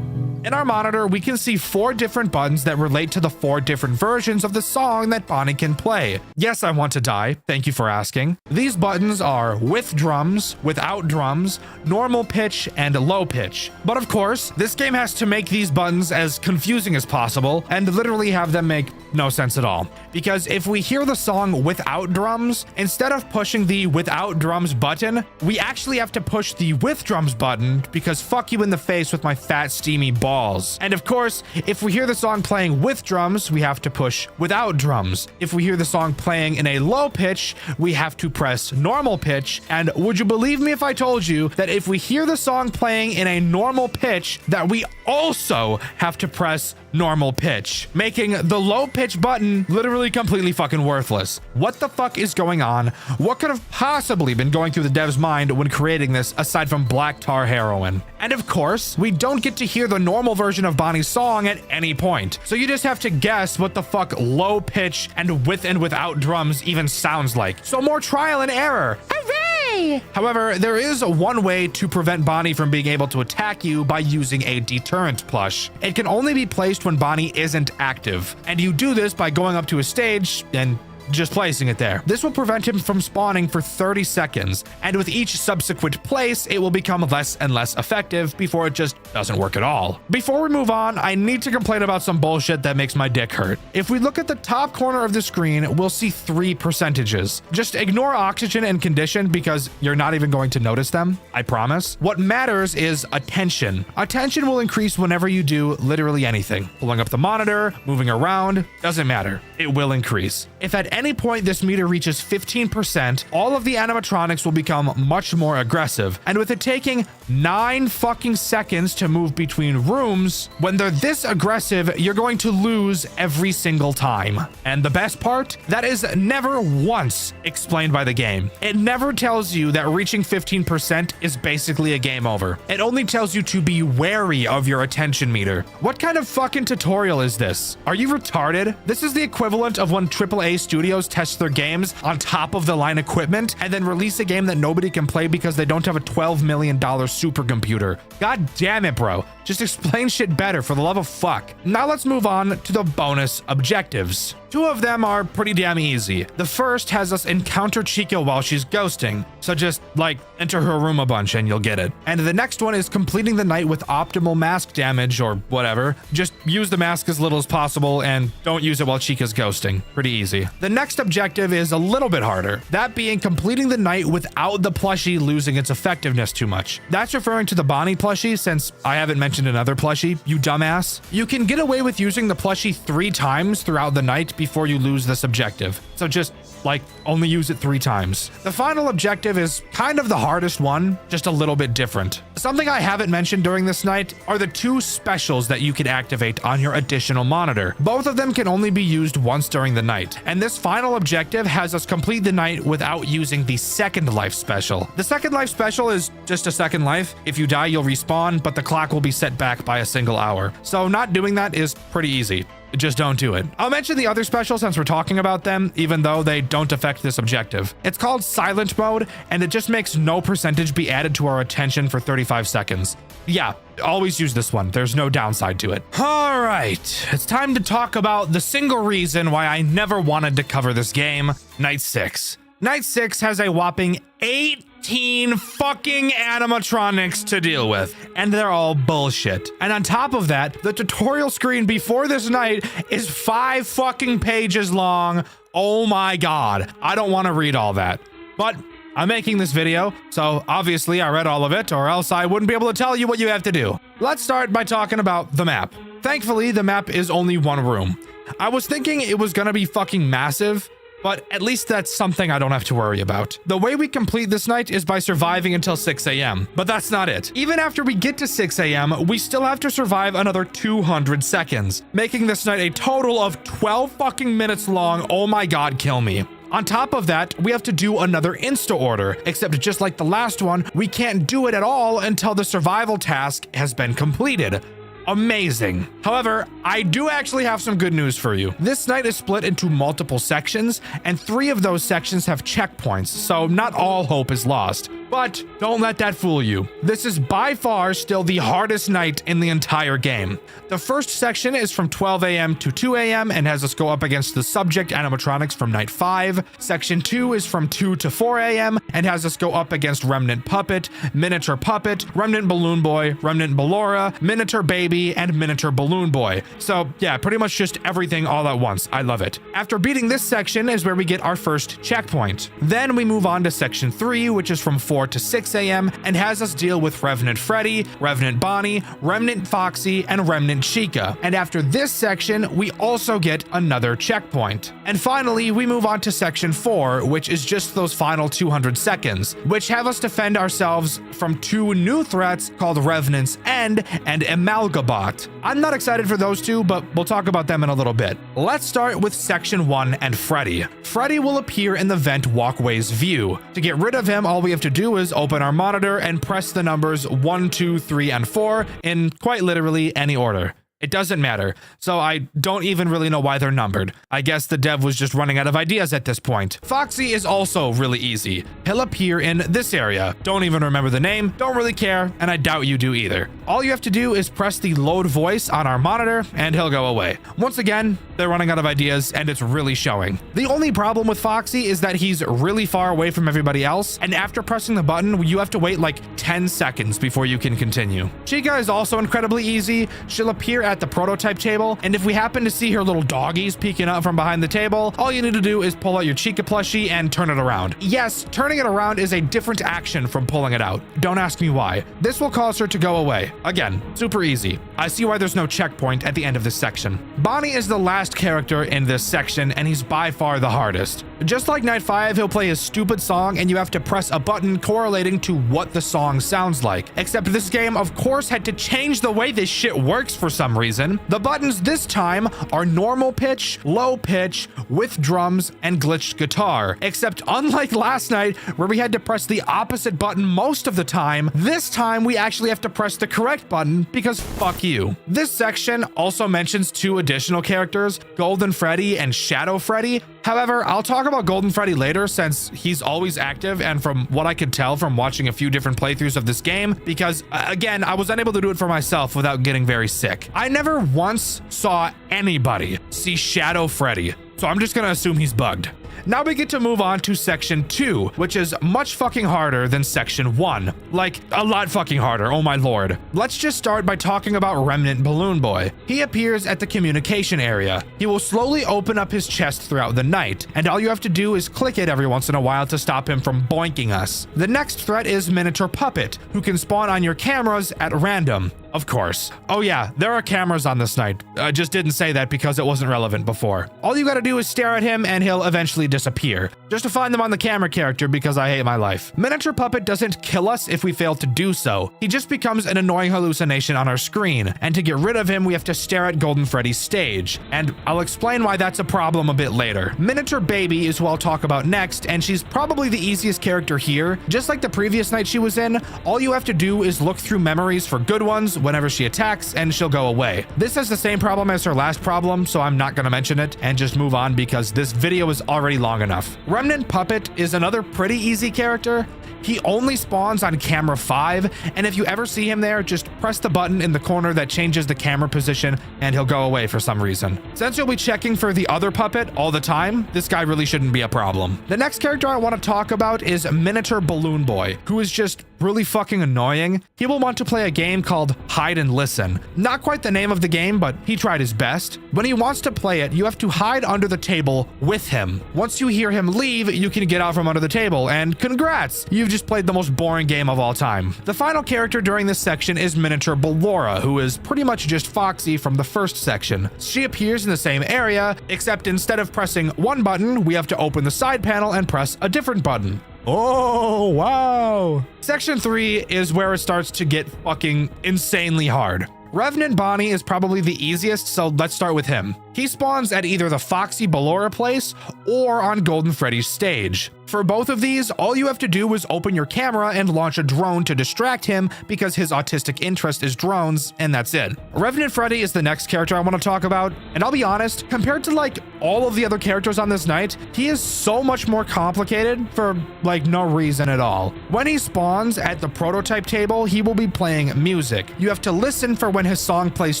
In our monitor, we can see 4 different buttons that relate to the 4 different versions of the song that Bonnie can play. Yes, I want to die. Thank you for asking. These buttons are with drums, without drums, normal pitch, and low pitch. But of course, this game has to make these buttons as confusing as possible and literally have them make no sense at all. Because if we hear the song without drums, instead of pushing the without drums button, we actually have to push the with drums button because fuck you in the face with my fat steamy balls. And of course, if we hear the song playing with drums, we have to push without drums. If we hear the song playing in a low pitch, we have to press normal pitch. And would you believe me if I told you that if we hear the song playing in a normal pitch, that we also have to press normal pitch, making the low pitch button literally completely fucking worthless. What the fuck is going on? What could have possibly been going through the dev's mind when creating this aside from black tar heroin? And of course, we don't get to hear the normal version of Bonnie's song at any point. So you just have to guess what the fuck low pitch and with and without drums even sounds like. So more trial and error. Hooray! However, there is one way to prevent Bonnie from being able to attack you by using a deterrent plush. It can only be placed when Bonnie isn't active, and you do this by going up to a stage and just placing it there. This will prevent him from spawning for 30 seconds, and with each subsequent place, it will become less and less effective before it just doesn't work at all. Before we move on, I need to complain about some bullshit that makes my dick hurt. If we look at the top corner of the screen, we'll see 3 percentages. Just ignore oxygen and condition because you're not even going to notice them, I promise. What matters is attention. Attention will increase whenever you do literally anything. Pulling up the monitor, moving around, doesn't matter. It will increase. If at any point this meter reaches 15%, all of the animatronics will become much more aggressive. And with it taking 9 fucking seconds to move between rooms, when they're this aggressive, you're going to lose every single time. And the best part? That is never once explained by the game. It never tells you that reaching 15% is basically a game over. It only tells you to be wary of your attention meter. What kind of fucking tutorial is this? Are you retarded? This is the equivalent of when AAA studios test their games on top of the line equipment and then release a game that nobody can play because they don't have a $12 million supercomputer. God damn it, bro. Just explain shit better, for the love of fuck. Now let's move on to the bonus objectives. 2 of them are pretty damn easy. The first has us encounter Chica while she's ghosting. So just like enter her room a bunch and you'll get it. And the next one is completing the night with optimal mask damage or whatever. Just use the mask as little as possible and don't use it while Chica's ghosting. Pretty easy. The next objective is a little bit harder. That being completing the night without the plushie losing its effectiveness too much. That's referring to the Bonnie plushie, since I haven't mentioned another plushie, you dumbass. You can get away with using the plushie 3 times throughout the night before you lose this objective. So just like only use it 3 times. The final objective is kind of the hardest one, just a little bit different. Something I haven't mentioned during this night are the 2 specials that you can activate on your additional monitor. Both of them can only be used once during the night, and this final objective has us complete the night without using the second life special. The second life special is just a second life. If you die, you'll respawn, but the clock will be set back by a single hour. So not doing that is pretty easy. Just don't do it. I'll mention the other special since we're talking about them, even though they don't affect this objective. It's called silent mode, and it just makes no percentage be added to our attention for 35 seconds. Yeah, always use this one. There's no downside to it. All right, it's time to talk about the single reason why I never wanted to cover this game, Night 6. Night 6 has a whopping 18 fucking animatronics to deal with, and they're all bullshit. And on top of that, the tutorial screen before this night is 5 fucking pages long. Oh my god, I don't want to read all that. But I'm making this video, so obviously I read all of it, or else I wouldn't be able to tell you what you have to do. Let's start by talking about the map. Thankfully, the map is only 1 room. I was thinking it was gonna be fucking massive, but at least that's something I don't have to worry about. The way we complete this night is by surviving until 6 a.m., but that's not it. Even after we get to 6 a.m., we still have to survive another 200 seconds, making this night a total of 12 fucking minutes long. Oh my god, kill me. On top of that, we have to do another insta order, except just like the last one, we can't do it at all until the survival task has been completed. Amazing. However, I do actually have some good news for you. This night is split into multiple sections, and 3 of those sections have checkpoints, so not all hope is lost. But don't let that fool you. This is by far still the hardest night in the entire game. The first section is from 12 a.m. to 2 a.m. and has us go up against the subject animatronics from night 5. Section 2 is from 2 to 4 a.m. and has us go up against Remnant Puppet, Miniature Puppet, Remnant Balloon Boy, Remnant Ballora, Miniature Baby, and Miniature Balloon Boy. So yeah, pretty much just everything all at once. I love it. After beating this section is where we get our first checkpoint. Then we move on to section 3, which is from 4 4 to 6 a.m. and has us deal with Revenant Freddy, Revenant Bonnie, Remnant Foxy, and Remnant Chica. And after this section, we also get another checkpoint. And finally, we move on to section 4, which is just those final 200 seconds, which have us defend ourselves from 2 new threats called Revenant's End and Amalgabot. I'm not excited for those two, but we'll talk about them in a little bit. Let's start with section 1 and Freddy. Freddy will appear in the vent walkway's view. To get rid of him, all we have to do is open our monitor and press the numbers 1, 2, 3, and 4 in quite literally any order. It doesn't matter, so I don't even really know why they're numbered. I guess the dev was just running out of ideas at this point. Foxy is also really easy. He'll appear in this area. Don't even remember the name, don't really care, and I doubt you do either. All you have to do is press the load voice on our monitor and he'll go away. Once again, they're running out of ideas and it's really showing. The only problem with Foxy is that he's really far away from everybody else, and after pressing the button, you have to wait like 10 seconds before you can continue. Chica is also incredibly easy. She'll appear at the prototype table, and if we happen to see her little doggies peeking out from behind the table, all you need to do is pull out your Chica plushie and turn it around. Yes, turning it around is a different action from pulling it out. Don't ask me why. This will cause her to go away. Again, super easy. I see why there's no checkpoint at the end of this section. Bonnie is the last character in this section, and he's by far the hardest. Just like Night 5, he'll play his stupid song and you have to press a button correlating to what the song sounds like. Except this game, of course, had to change the way this shit works for some reason. The buttons this time are normal pitch, low pitch, with drums, and glitched guitar. Except unlike last night, where we had to press the opposite button most of the time, this time we actually have to press the correct button because fuck you. This section also mentions 2 additional characters, Golden Freddy and Shadow Freddy. However, I'll talk about Golden Freddy later since he's always active, and from what I could tell from watching a few different playthroughs of this game, because again, I was unable to do it for myself without getting very sick. I never once saw anybody see Shadow Freddy, so I'm just gonna assume he's bugged. Now we get to move on to section 2, which is much fucking harder than section 1. Like, a lot fucking harder, oh my lord. Let's just start by talking about Remnant Balloon Boy. He appears at the communication area. He will slowly open up his chest throughout the night, and all you have to do is click it every once in a while to stop him from boinking us. The next threat is Miniature Puppet, who can spawn on your cameras at random. Of course. Oh yeah, there are cameras on this night. I just didn't say that because it wasn't relevant before. All you gotta do is stare at him and he'll eventually disappear. Just to find them on the camera character because I hate my life. Miniature Puppet doesn't kill us if we fail to do so. He just becomes an annoying hallucination on our screen. And to get rid of him, we have to stare at Golden Freddy's stage. And I'll explain why that's a problem a bit later. Miniature Baby is who I'll talk about next, and she's probably the easiest character here. Just like the previous night she was in, all you have to do is look through memories for good ones whenever she attacks and she'll go away. This has the same problem as her last problem, so I'm not gonna mention it and just move on because this video is already long enough. Remnant Puppet is another pretty easy character. He only spawns on camera 5, and if you ever see him there, just press the button in the corner that changes the camera position and he'll go away for some reason. Since you'll be checking for the other puppet all the time, this guy really shouldn't be a problem. The next character I want to talk about is Miniature Balloon Boy, who is just really fucking annoying. He will want to play a game called Hide and Listen. Not quite the name of the game, but he tried his best. When he wants to play it, you have to hide under the table with him. Once you hear him leave, you can get out from under the table, and congrats! You've just played the most boring game of all time. The final character during this section is Miniature Ballora, who is pretty much just Foxy from the first section. She appears in the same area, except instead of pressing one button, we have to open the side panel and press a different button. Oh, wow. Section 3 is where it starts to get fucking insanely hard. Revenant Bonnie is probably the easiest, so let's start with him. He spawns at either the Foxy Ballora place or on Golden Freddy's stage. For both of these, all you have to do is open your camera and launch a drone to distract him because his autistic interest is drones, and that's it. Revenant Freddy is the next character I want to talk about, and I'll be honest, compared to like all of the other characters on this night, he is so much more complicated for like no reason at all. When he spawns at the prototype table, he will be playing music. You have to listen for when his song plays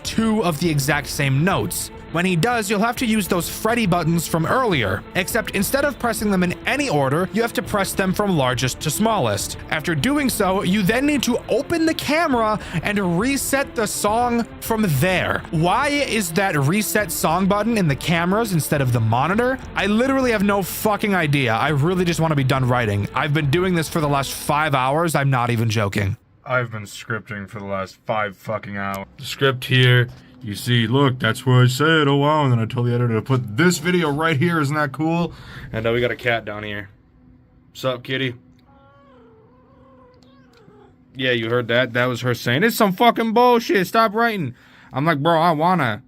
2 of the exact same notes. When he does, you'll have to use those Freddy buttons from earlier, except instead of pressing them in any order, you have to press them from largest to smallest. After doing so, you then need to open the camera and reset the song from there. Why is that reset song button in the cameras instead of the monitor? I literally have no fucking idea. I really just want to be done writing. I've been doing this for the last 5 hours. I'm not even joking. I've been scripting for the last 5 fucking hours. The script here, you see, look, that's what I said, oh wow, and then I told the editor to put this video right here, isn't that cool? And we got a cat down here. Sup, kitty? Yeah, you heard that? That was her saying, it's some fucking bullshit, stop writing. I'm like, bro, I wanna.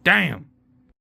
Damn.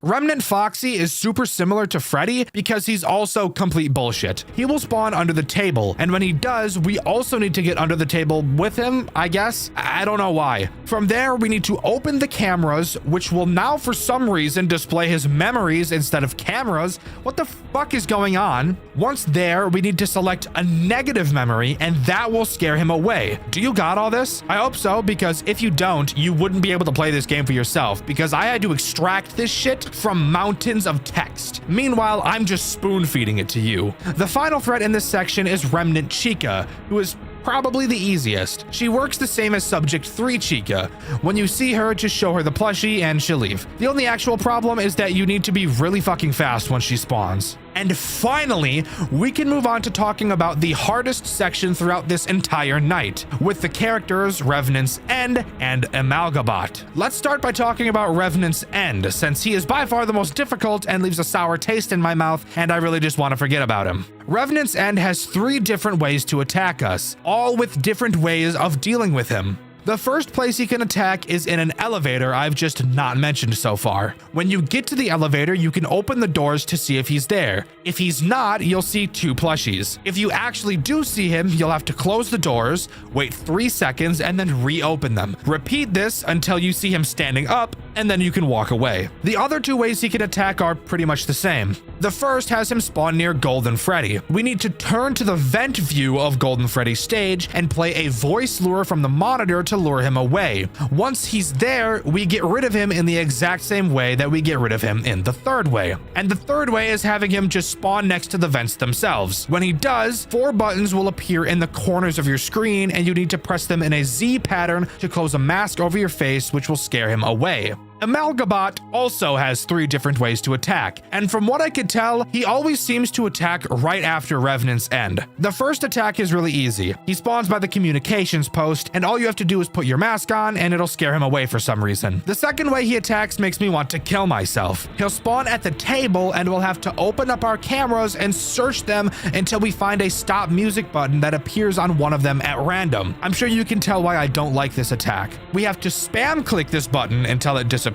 Remnant Foxy is super similar to Freddy because he's also complete bullshit. He will spawn under the table, and when he does, we also need to get under the table with him, I guess. I don't know why. From there, we need to open the cameras, which will now for some reason display his memories instead of cameras. What the fuck is going on? Once there, we need to select a negative memory, and that will scare him away. Do you got all this? I hope so, because if you don't, you wouldn't be able to play this game for yourself, because I had to extract this shit from mountains of text. Meanwhile, I'm just spoon feeding it to you. The final threat in this section is Remnant Chica, who is probably the easiest. She works the same as Subject 3 Chica. When you see her, just show her the plushie and she'll leave. The only actual problem is that you need to be really fucking fast when she spawns. And finally, we can move on to talking about the hardest section throughout this entire night, with the characters Revenant's End and Amalgabot. Let's start by talking about Revenant's End, since he is by far the most difficult and leaves a sour taste in my mouth, and I really just want to forget about him. Revenant's End has 3 different ways to attack us, all with different ways of dealing with him. The first place he can attack is in an elevator I've just not mentioned so far. When you get to the elevator, you can open the doors to see if he's there. If he's not, you'll see 2 plushies. If you actually do see him, you'll have to close the doors, wait 3 seconds, and then reopen them. Repeat this until you see him standing up, and then you can walk away. The other 2 ways he can attack are pretty much the same. The first has him spawn near Golden Freddy. We need to turn to the vent view of Golden Freddy's stage and play a voice lure from the monitor to lure him away. Once he's there, we get rid of him in the exact same way that we get rid of him in the third way. And the third way is having him just spawn next to the vents themselves. When he does, 4 buttons will appear in the corners of your screen, and you need to press them in a Z pattern to close a mask over your face, which will scare him away. Amalgabot also has 3 different ways to attack, and from what I could tell, he always seems to attack right after Revenant's End. The first attack is really easy. He spawns by the communications post, and all you have to do is put your mask on, and it'll scare him away for some reason. The second way he attacks makes me want to kill myself. He'll spawn at the table, and we'll have to open up our cameras and search them until we find a stop music button that appears on one of them at random. I'm sure you can tell why I don't like this attack. We have to spam click this button until it disappears,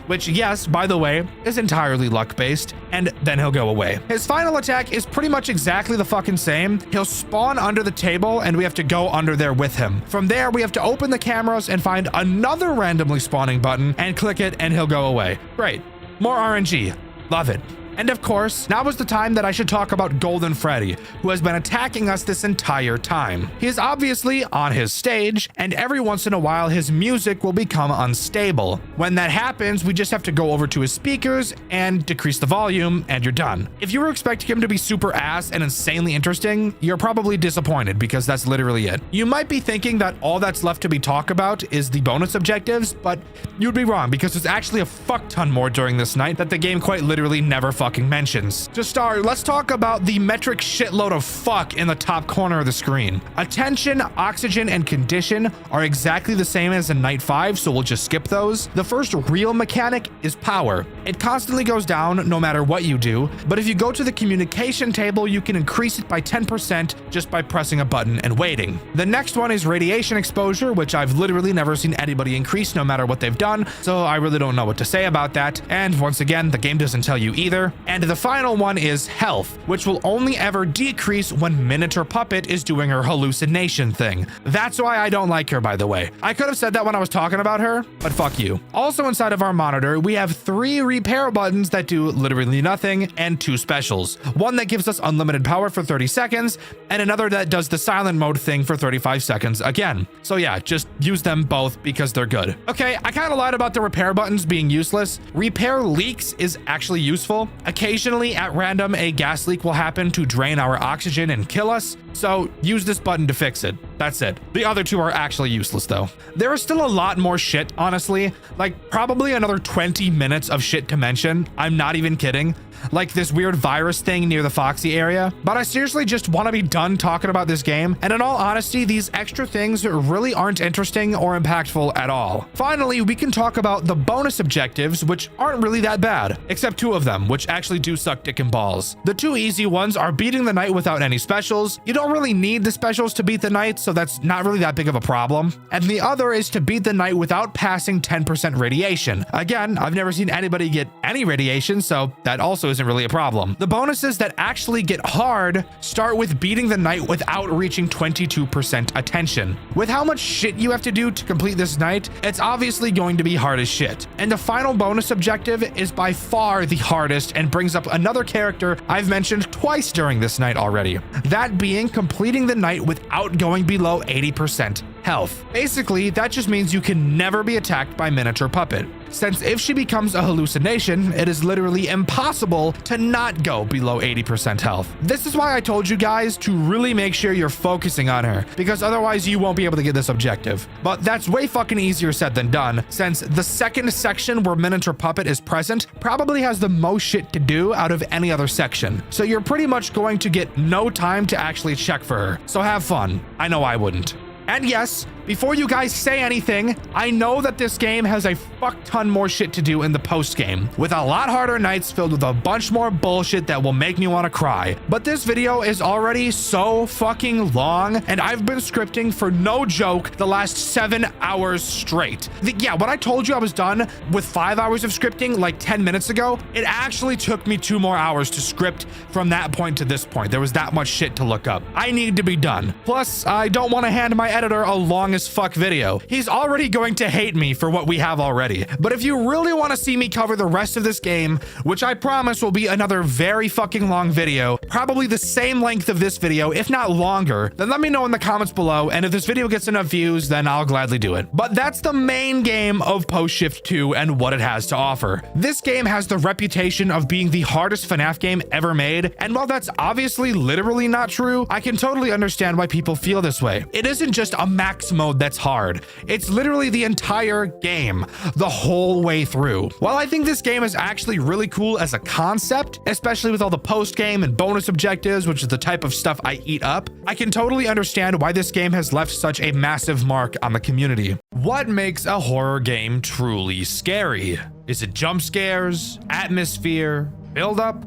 which, yes, by the way, is entirely luck-based, and then he'll go away. His final attack is pretty much exactly the fucking same. He'll spawn under the table, and we have to go under there with him. From there, we have to open the cameras and find another randomly spawning button and click it, and he'll go away. Great. More RNG. Love it. And of course, now is the time that I should talk about Golden Freddy, who has been attacking us this entire time. He is obviously on his stage, and every once in a while his music will become unstable. When that happens, we just have to go over to his speakers and decrease the volume, and you're done. If you were expecting him to be super ass and insanely interesting, you're probably disappointed, because that's literally it. You might be thinking that all that's left to be talked about is the bonus objectives, but you'd be wrong, because there's actually a fuck ton more during this night that the game quite literally never fucking mentions. To start, let's talk about the metric shitload of fuck in the top corner of the screen. Attention, oxygen, and condition are exactly the same as in Night 5, so we'll just skip those. The first real mechanic is power. It constantly goes down no matter what you do, but if you go to the communication table, you can increase it by 10% just by pressing a button and waiting. The next one is radiation exposure, which I've literally never seen anybody increase no matter what they've done, so I really don't know what to say about that. And once again, the game doesn't tell you either. And the final one is health, which will only ever decrease when Minotaur Puppet is doing her hallucination thing. That's why I don't like her, by the way. I could have said that when I was talking about her, but fuck you. Also inside of our monitor, we have 3 repair buttons that do literally nothing and 2 specials. One that gives us unlimited power for 30 seconds, and another that does the silent mode thing for 35 seconds again. So yeah, just use them both because they're good. Okay, I kind of lied about the repair buttons being useless. Repair leaks is actually useful. Occasionally at random, a gas leak will happen to drain our oxygen and kill us. So use this button to fix it. That's it. The other two are actually useless though. There is still a lot more shit, honestly. Like probably another 20 minutes of shit to mention. I'm not even kidding. Like this weird virus thing near the Foxy area. But I seriously just want to be done talking about this game. And in all honesty, these extra things really aren't interesting or impactful at all. Finally, we can talk about the bonus objectives, which aren't really that bad, except 2 of them, which actually do suck dick and balls. The 2 easy ones are beating the night without any specials. You don't really need the specials to beat the night, so that's not really that big of a problem. And the other is to beat the night without passing 10% radiation. Again, I've never seen anybody get any radiation, so that also isn't really a problem. The bonuses that actually get hard start with beating the night without reaching 22% attention. With how much shit you have to do to complete this night, it's obviously going to be hard as shit. And the final bonus objective is by far the hardest and brings up another character I've mentioned twice during this night already. That being completing the night without going below 80% health. Basically, that just means you can never be attacked by Miniature Puppet, since if she becomes a hallucination, it is literally impossible to not go below 80% health. This is why I told you guys to really make sure you're focusing on her, because otherwise you won't be able to get this objective. But that's way fucking easier said than done, since the second section where Miniature Puppet is present probably has the most shit to do out of any other section. So you're pretty much going to get no time to actually check for her. So have fun. I know I wouldn't. And yes, before you guys say anything, I know that this game has a fuck ton more shit to do in the post game, with a lot harder nights filled with a bunch more bullshit that will make me want to cry. But this video is already so fucking long, and I've been scripting for no joke the last 7 hours straight. Yeah, when I told you I was done with 5 hours of scripting like 10 minutes ago, it actually took me 2 more hours to script from that point to this point. There was that much shit to look up. I need to be done. Plus, I don't want to hand my editor a long as fuck video. He's already going to hate me for what we have already. But if you really want to see me cover the rest of this game, which I promise will be another very fucking long video, probably the same length of this video, if not longer, then let me know in the comments below, and if this video gets enough views, then I'll gladly do it. But that's the main game of Post Shift 2 and what it has to offer. This game has the reputation of being the hardest FNAF game ever made, and while that's obviously literally not true, I can totally understand why people feel this way. It isn't just a max mode that's hard. It's literally the entire game, the whole way through. While I think this game is actually really cool as a concept, especially with all the post game and bonus objectives, which is the type of stuff I eat up, I can totally understand why this game has left such a massive mark on the community. What makes a horror game truly scary? Is it jump scares, atmosphere, build up?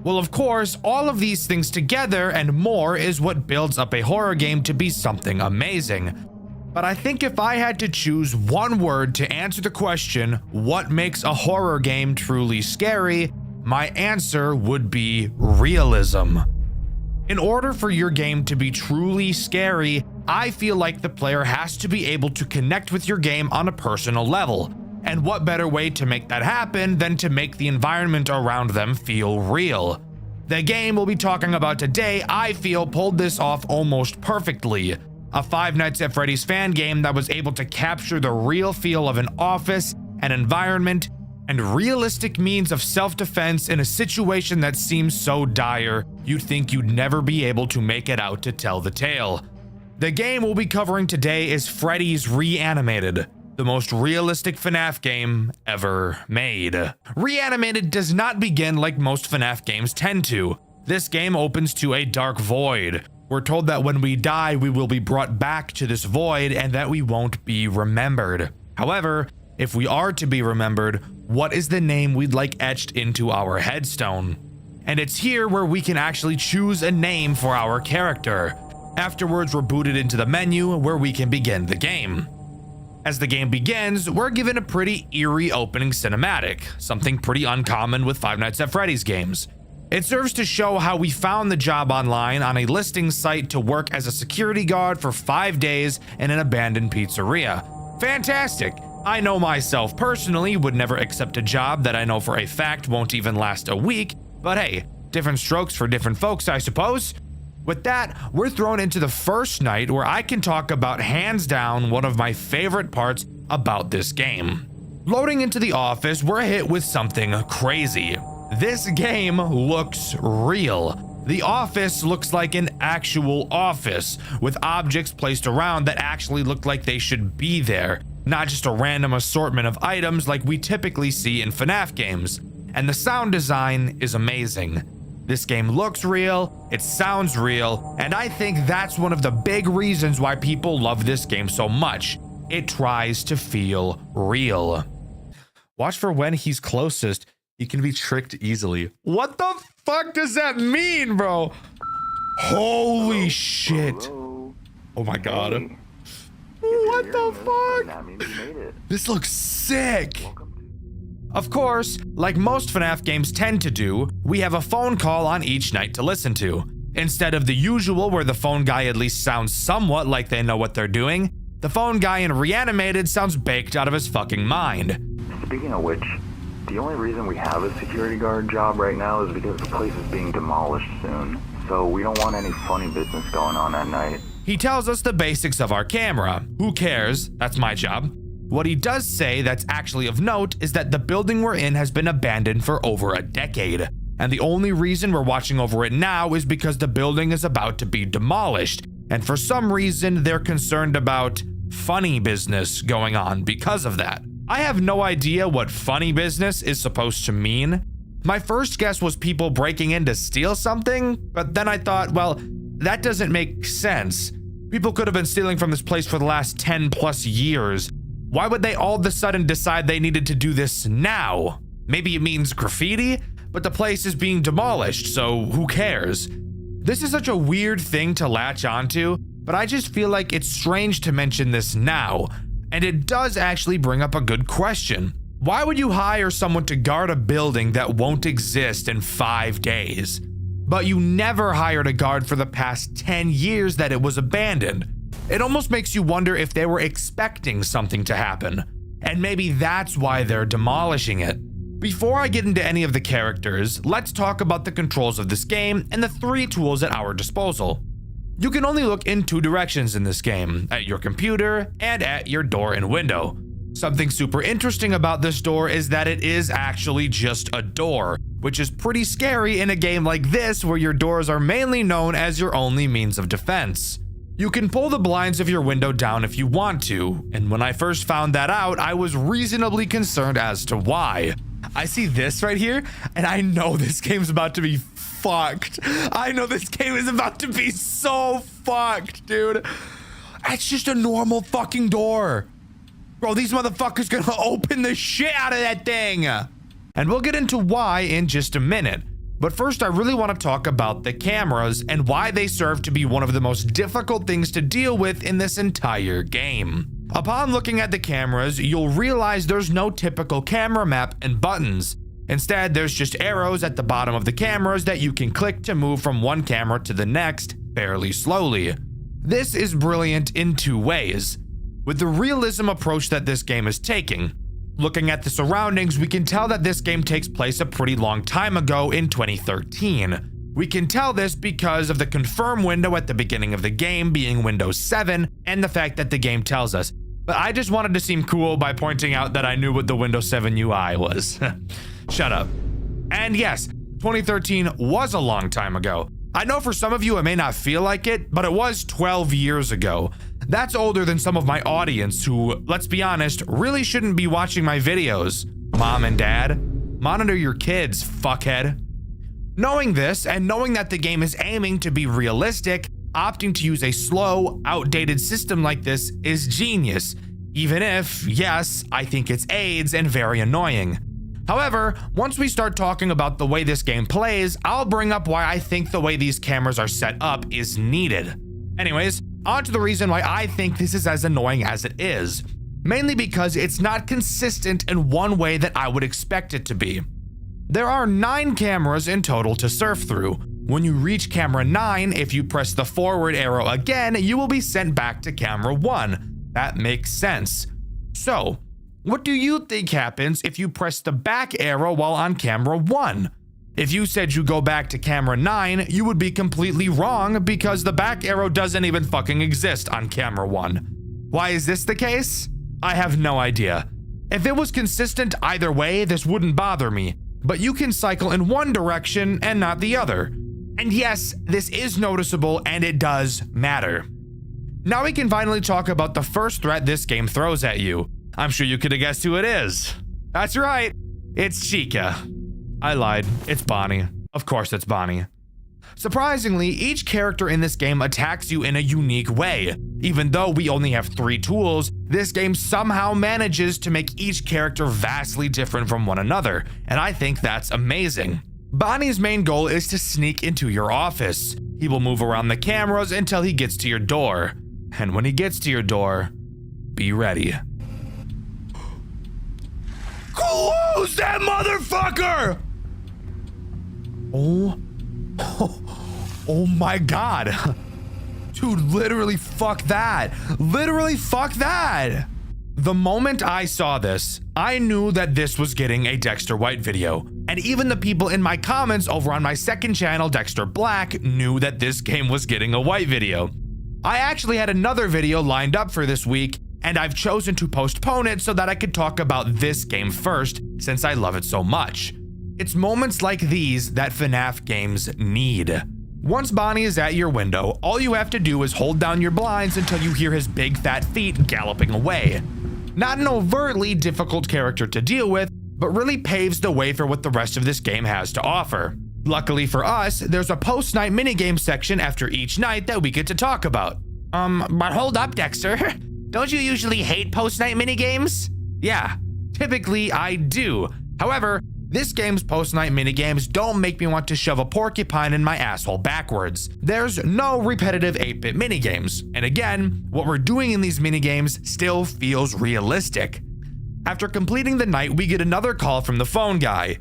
Well, of course, all of these things together and more is what builds up a horror game to be something amazing. But I think if I had to choose one word to answer the question, what makes a horror game truly scary, my answer would be realism. In order for your game to be truly scary, I feel like the player has to be able to connect with your game on a personal level. And what better way to make that happen than to make the environment around them feel real? The game we'll be talking about today, I feel, pulled this off almost perfectly. A Five Nights at Freddy's fan game that was able to capture the real feel of an office, an environment, and realistic means of self-defense in a situation that seems so dire you'd think you'd never be able to make it out to tell the tale. The game we'll be covering today is Freddy's Reanimated, the most realistic FNAF game ever made. Reanimated does not begin like most FNAF games tend to. This game opens to a dark void. We're told that when we die, we will be brought back to this void and that we won't be remembered. However, if we are to be remembered, what is the name we'd like etched into our headstone? And it's here where we can actually choose a name for our character. Afterwards, we're booted into the menu where we can begin the game. As the game begins, we're given a pretty eerie opening cinematic, something pretty uncommon with Five Nights at Freddy's games. It serves to show how we found the job online on a listing site to work as a security guard for 5 days in an abandoned pizzeria. Fantastic! I know myself personally would never accept a job that I know for a fact won't even last a week, but hey, different strokes for different folks, I suppose. With that, we're thrown into the first night where I can talk about hands down one of my favorite parts about this game. Loading into the office, we're hit with something crazy. This game looks real. The office looks like an actual office, with objects placed around that actually look like they should be there, not just a random assortment of items like we typically see in FNAF games. And the sound design is amazing. This game looks real, it sounds real, and I think that's one of the big reasons why people love this game so much. It tries to feel real. Watch for when he's closest. He can be tricked easily. What the fuck does that mean, bro? Holy shit. Oh my god. What the fuck? This looks sick. Of course, like most FNAF games tend to do, we have a phone call on each night to listen to. Instead of the usual where the phone guy at least sounds somewhat like they know what they're doing, the phone guy in Reanimated sounds baked out of his fucking mind. Speaking of which, the only reason we have a security guard job right now is because the place is being demolished soon. So we don't want any funny business going on at night. He tells us the basics of our camera. Who cares? That's my job. What he does say that's actually of note is that the building we're in has been abandoned for over a decade. And the only reason we're watching over it now is because the building is about to be demolished. And for some reason, they're concerned about funny business going on because of that. I have no idea what funny business is supposed to mean. My first guess was people breaking in to steal something, but then I thought, well, that doesn't make sense. People could have been stealing from this place for the last 10 plus years. Why would they all of a sudden decide they needed to do this now? Maybe it means graffiti, but the place is being demolished, so who cares? This is such a weird thing to latch onto, but I just feel like it's strange to mention this now. And it does actually bring up a good question. Why would you hire someone to guard a building that won't exist in 5 days? But you never hired a guard for the past 10 years that it was abandoned. It almost makes you wonder if they were expecting something to happen. And maybe that's why they're demolishing it. Before I get into any of the characters, let's talk about the controls of this game and the 3 tools at our disposal. You can only look in 2 directions in this game, at your computer and at your door and window. Something super interesting about this door is that it is actually just a door, which is pretty scary in a game like this where your doors are mainly known as your only means of defense. You can pull the blinds of your window down if you want to, and when I first found that out, I was reasonably concerned as to why. I see this right here, and I know this game's about to be fucked. I know this game is about to be so fucked, dude. It's just a normal fucking door. Bro, these motherfuckers gonna open the shit out of that thing. And we'll get into why in just a minute. But first, I really want to talk about the cameras and why they serve to be one of the most difficult things to deal with in this entire game. Upon looking at the cameras, you'll realize there's no typical camera map and buttons. Instead, there's just arrows at the bottom of the cameras that you can click to move from one camera to the next, fairly slowly. This is brilliant in 2 ways. With the realism approach that this game is taking. Looking at the surroundings, we can tell that this game takes place a pretty long time ago in 2013. We can tell this because of the confirm window at the beginning of the game being Windows 7 and the fact that the game tells us. But I just wanted to seem cool by pointing out that I knew what the Windows 7 UI was. Shut up. And yes, 2013 was a long time ago. I know for some of you it may not feel like it, but it was 12 years ago. That's older than some of my audience who, let's be honest, really shouldn't be watching my videos. Mom and dad, monitor your kids, fuckhead. Knowing this and knowing that the game is aiming to be realistic, opting to use a slow, outdated system like this is genius. Even if, yes, I think it's AIDS and very annoying. However, once we start talking about the way this game plays, I'll bring up why I think the way these cameras are set up is needed. Anyways, on to the reason why I think this is as annoying as it is. Mainly because it's not consistent in one way that I would expect it to be. There are 9 cameras in total to surf through. When you reach camera 9, if you press the forward arrow again, you will be sent back to camera 1. That makes sense. So, what do you think happens if you press the back arrow while on camera 1? If you said you go back to camera 9, you would be completely wrong because the back arrow doesn't even fucking exist on camera 1. Why is this the case? I have no idea. If it was consistent either way, this wouldn't bother me, but you can cycle in one direction and not the other. And yes, this is noticeable and it does matter. Now we can finally talk about the first threat this game throws at you. I'm sure you could have guessed who it is. That's right, it's Chica. I lied, it's Bonnie. Of course it's Bonnie. Surprisingly, each character in this game attacks you in a unique way. Even though we only have 3 tools, this game somehow manages to make each character vastly different from one another, and I think that's amazing. Bonnie's main goal is to sneak into your office. He will move around the cameras until he gets to your door. And when he gets to your door, be ready. Close that motherfucker! Oh my god. Dude, literally fuck that. Literally fuck that. The moment I saw this, I knew that this was getting a Dxtr White video. And even the people in my comments over on my second channel, Dxtr Black, knew that this game was getting a white video. I actually had another video lined up for this week, and I've chosen to postpone it so that I could talk about this game first, since I love it so much. It's moments like these that FNAF games need. Once Bonnie is at your window, all you have to do is hold down your blinds until you hear his big fat feet galloping away. Not an overtly difficult character to deal with, but really paves the way for what the rest of this game has to offer. Luckily for us, there's a post-night minigame section after each night that we get to talk about. But hold up, Dxtr. Don't you usually hate post-night minigames? Yeah, typically I do. However, this game's post-night minigames don't make me want to shove a porcupine in my asshole backwards. There's no repetitive 8-bit minigames, and again, what we're doing in these minigames still feels realistic. After completing the night, we get another call from the phone guy.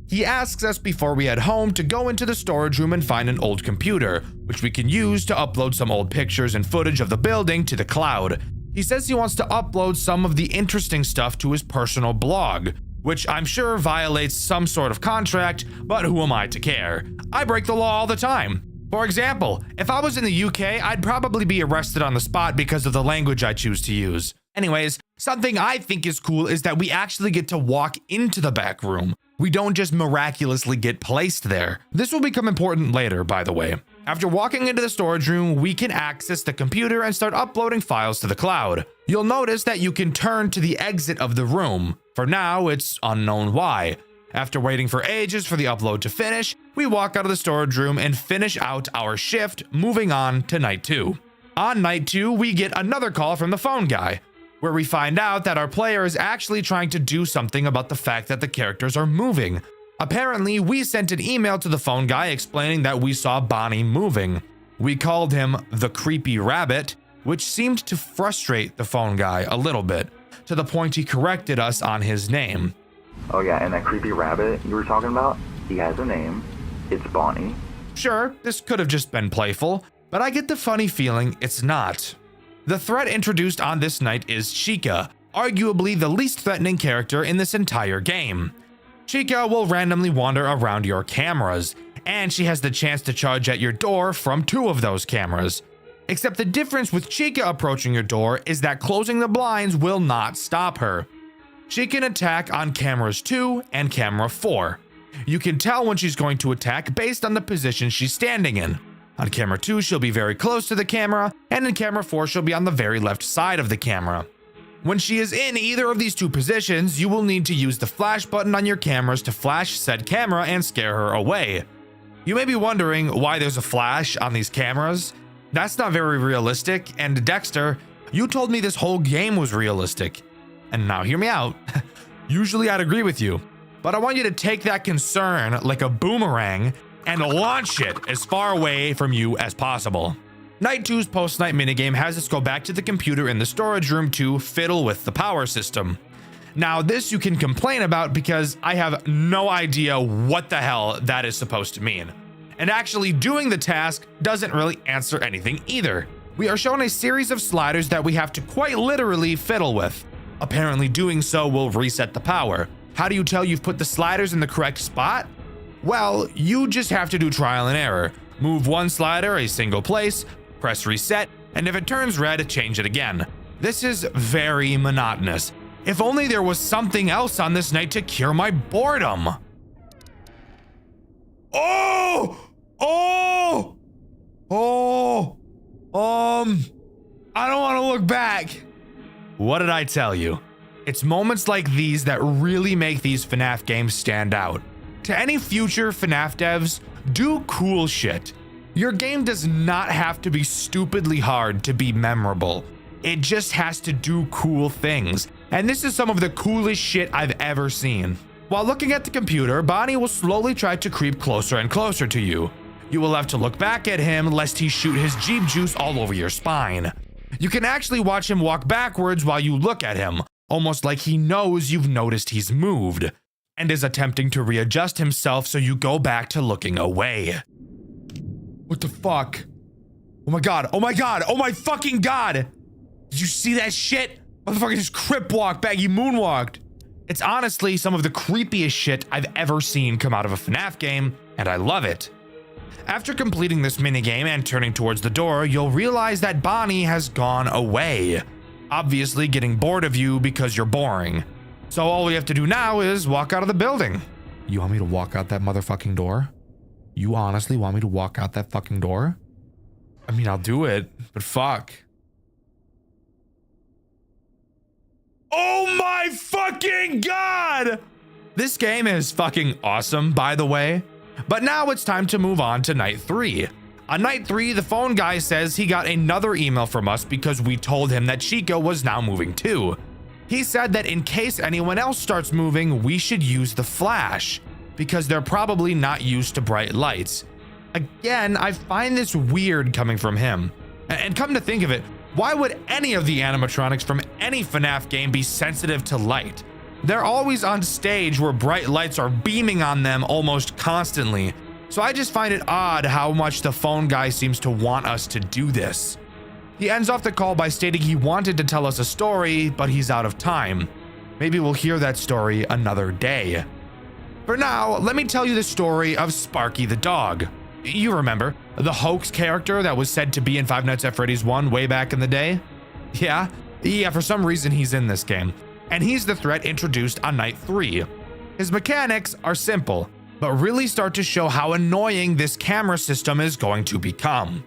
He asks us before we head home to go into the storage room and find an old computer, which we can use to upload some old pictures and footage of the building to the cloud. He says he wants to upload some of the interesting stuff to his personal blog, which I'm sure violates some sort of contract, but who am I to care? I break the law all the time. For example, if I was in the UK, I'd probably be arrested on the spot because of the language I choose to use. Anyways, something I think is cool is that we actually get to walk into the back room. We don't just miraculously get placed there. This will become important later, by the way. After walking into the storage room, we can access the computer and start uploading files to the cloud. You'll notice that you can turn to the exit of the room. For now, it's unknown why. After waiting for ages for the upload to finish, we walk out of the storage room and finish out our shift, moving on to night 2. On night 2, we get another call from the phone guy, where we find out that our player is actually trying to do something about the fact that the characters are moving. Apparently, we sent an email to the phone guy explaining that we saw Bonnie moving. We called him the creepy rabbit, which seemed to frustrate the phone guy a little bit, to the point he corrected us on his name. Oh yeah, and that creepy rabbit you were talking about, he has a name. It's Bonnie. Sure, this could have just been playful, but I get the funny feeling it's not. The threat introduced on this night is Chica, arguably the least threatening character in this entire game. Chica will randomly wander around your cameras, and she has the chance to charge at your door from 2 of those cameras. Except the difference with Chica approaching your door is that closing the blinds will not stop her. She can attack on cameras 2 and camera 4. You can tell when she's going to attack based on the position she's standing in. On camera 2, she'll be very close to the camera, and in camera 4, she'll be on the very left side of the camera. When she is in either of these 2 positions, you will need to use the flash button on your cameras to flash said camera and scare her away. You may be wondering why there's a flash on these cameras. That's not very realistic, and Dxtr, you told me this whole game was realistic. And now hear me out. Usually I'd agree with you, but I want you to take that concern like a boomerang and launch it as far away from you as possible. Night 2's post-night minigame has us go back to the computer in the storage room to fiddle with the power system. Now this you can complain about because I have no idea what the hell that is supposed to mean. And actually doing the task doesn't really answer anything either. We are shown a series of sliders that we have to quite literally fiddle with. Apparently doing so will reset the power. How do you tell you've put the sliders in the correct spot? Well, you just have to do trial and error. Move one slider a single place, press reset, and if it turns red, change it again. This is very monotonous. If only there was something else on this night to cure my boredom. Oh! Oh! Oh! I don't want to look back. What did I tell you? It's moments like these that really make these FNAF games stand out. To any future FNAF devs, do cool shit. Your game does not have to be stupidly hard to be memorable. It just has to do cool things. And this is some of the coolest shit I've ever seen. While looking at the computer, Bonnie will slowly try to creep closer and closer to you. You will have to look back at him lest he shoot his Jeep juice all over your spine. You can actually watch him walk backwards while you look at him, almost like he knows you've noticed he's moved, and is attempting to readjust himself so you go back to looking away. What the fuck? Oh my god, oh my god, oh my fucking god! Did you see that shit? Motherfucker just crip walked back, he moonwalked. It's honestly some of the creepiest shit I've ever seen come out of a FNAF game, and I love it. After completing this minigame and turning towards the door, you'll realize that Bonnie has gone away, obviously getting bored of you because you're boring. So all we have to do now is walk out of the building. You want me to walk out that motherfucking door? You honestly want me to walk out that fucking door? I mean, I'll do it, but fuck. Oh my fucking god! This game is fucking awesome, by the way. But now it's time to move on to night 3. On night 3, the phone guy says he got another email from us because we told him that Chica was now moving too. He said that in case anyone else starts moving, we should use the flash, because they're probably not used to bright lights. Again, I find this weird coming from him. And come to think of it, why would any of the animatronics from any FNAF game be sensitive to light? They're always on stage where bright lights are beaming on them almost constantly. So I just find it odd how much the phone guy seems to want us to do this. He ends off the call by stating he wanted to tell us a story, but he's out of time. Maybe we'll hear that story another day. For now, let me tell you the story of Sparky the dog. You remember, the hoax character that was said to be in Five Nights at Freddy's 1 way back in the day? Yeah, for some reason he's in this game. And he's the threat introduced on night 3. His mechanics are simple, but really start to show how annoying this camera system is going to become.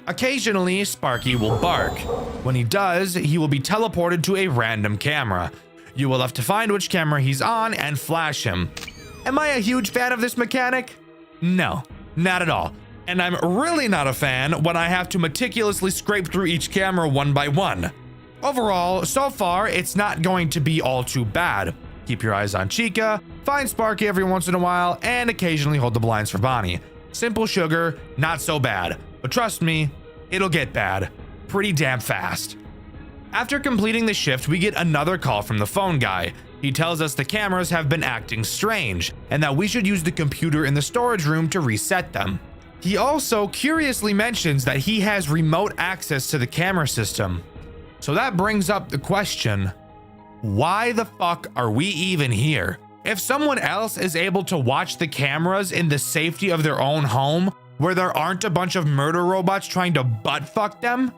Occasionally, Sparky will bark. When he does, he will be teleported to a random camera. You will have to find which camera he's on and flash him. Am I a huge fan of this mechanic? No, not at all. And I'm really not a fan when I have to meticulously scrape through each camera one by one. Overall, so far, it's not going to be all too bad. Keep your eyes on Chica, find Sparky every once in a while, and occasionally hold the blinds for Bonnie. Simple sugar, not so bad. But trust me, it'll get bad. Pretty damn fast. After completing the shift, we get another call from the phone guy. He tells us the cameras have been acting strange, and that we should use the computer in the storage room to reset them. He also curiously mentions that he has remote access to the camera system. So that brings up the question, why the fuck are we even here? If someone else is able to watch the cameras in the safety of their own home, where there aren't a bunch of murder robots trying to butt fuck them,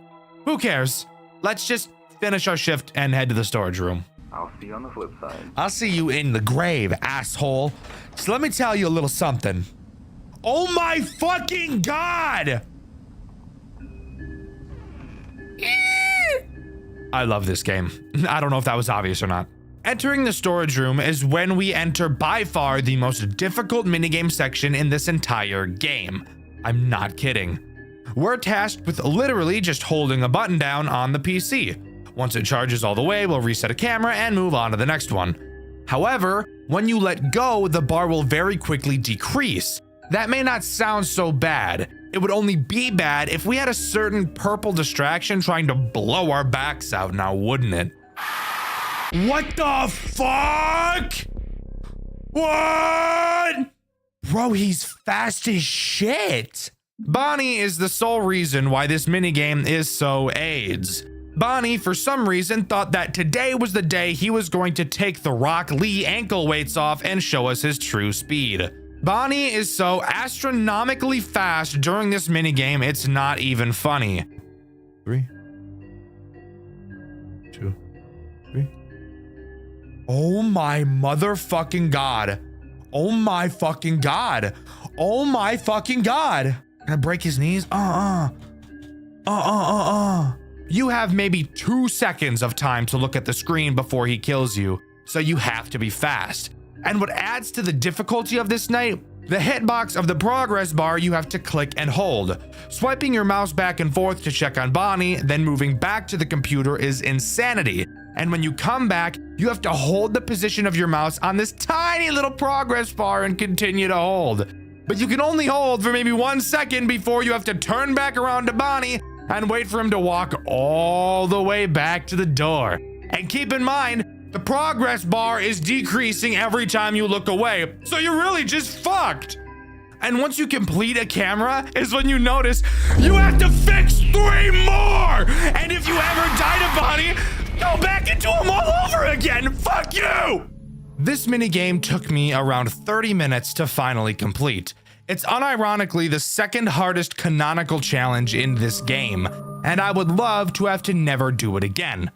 who cares? Let's just finish our shift and head to the storage room. I'll see you on the flip side. I'll see you in the grave, asshole. So let me tell you a little something. Oh my fucking god! I love this game. I don't know if that was obvious or not. Entering the storage room is when we enter by far the most difficult minigame section in this entire game. I'm not kidding. We're tasked with literally just holding a button down on the PC. Once it charges all the way, we'll reset a camera and move on to the next one. However, when you let go, the bar will very quickly decrease. That may not sound so bad. It would only be bad if we had a certain purple distraction trying to blow our backs out now, wouldn't it? What the fuck? What? Bro, he's fast as shit. Bonnie is the sole reason why this minigame is so AIDS. Bonnie, for some reason, thought that today was the day he was going to take the Rock Lee ankle weights off and show us his true speed. Bonnie is so astronomically fast during this minigame, it's not even funny. 3, 2, 3. Oh my motherfucking god. Oh my fucking god. Oh my fucking god. Can I break his knees? You have maybe 2 seconds of time to look at the screen before he kills you, so you have to be fast. And what adds to the difficulty of this night, the hitbox of the progress bar you have to click and hold. Swiping your mouse back and forth to check on Bonnie, then moving back to the computer is insanity. And when you come back, you have to hold the position of your mouse on this tiny little progress bar and continue to hold. But you can only hold for maybe 1 second before you have to turn back around to Bonnie and wait for him to walk all the way back to the door. And keep in mind, the progress bar is decreasing every time you look away, so you're really just fucked. And once you complete a camera is when you notice you have to fix 3 more. And if you ever die to Bonnie, go back into them all over again. Fuck you. This minigame took me around 30 minutes to finally complete. It's unironically the second hardest canonical challenge in this game, and I would love to have to never do it again.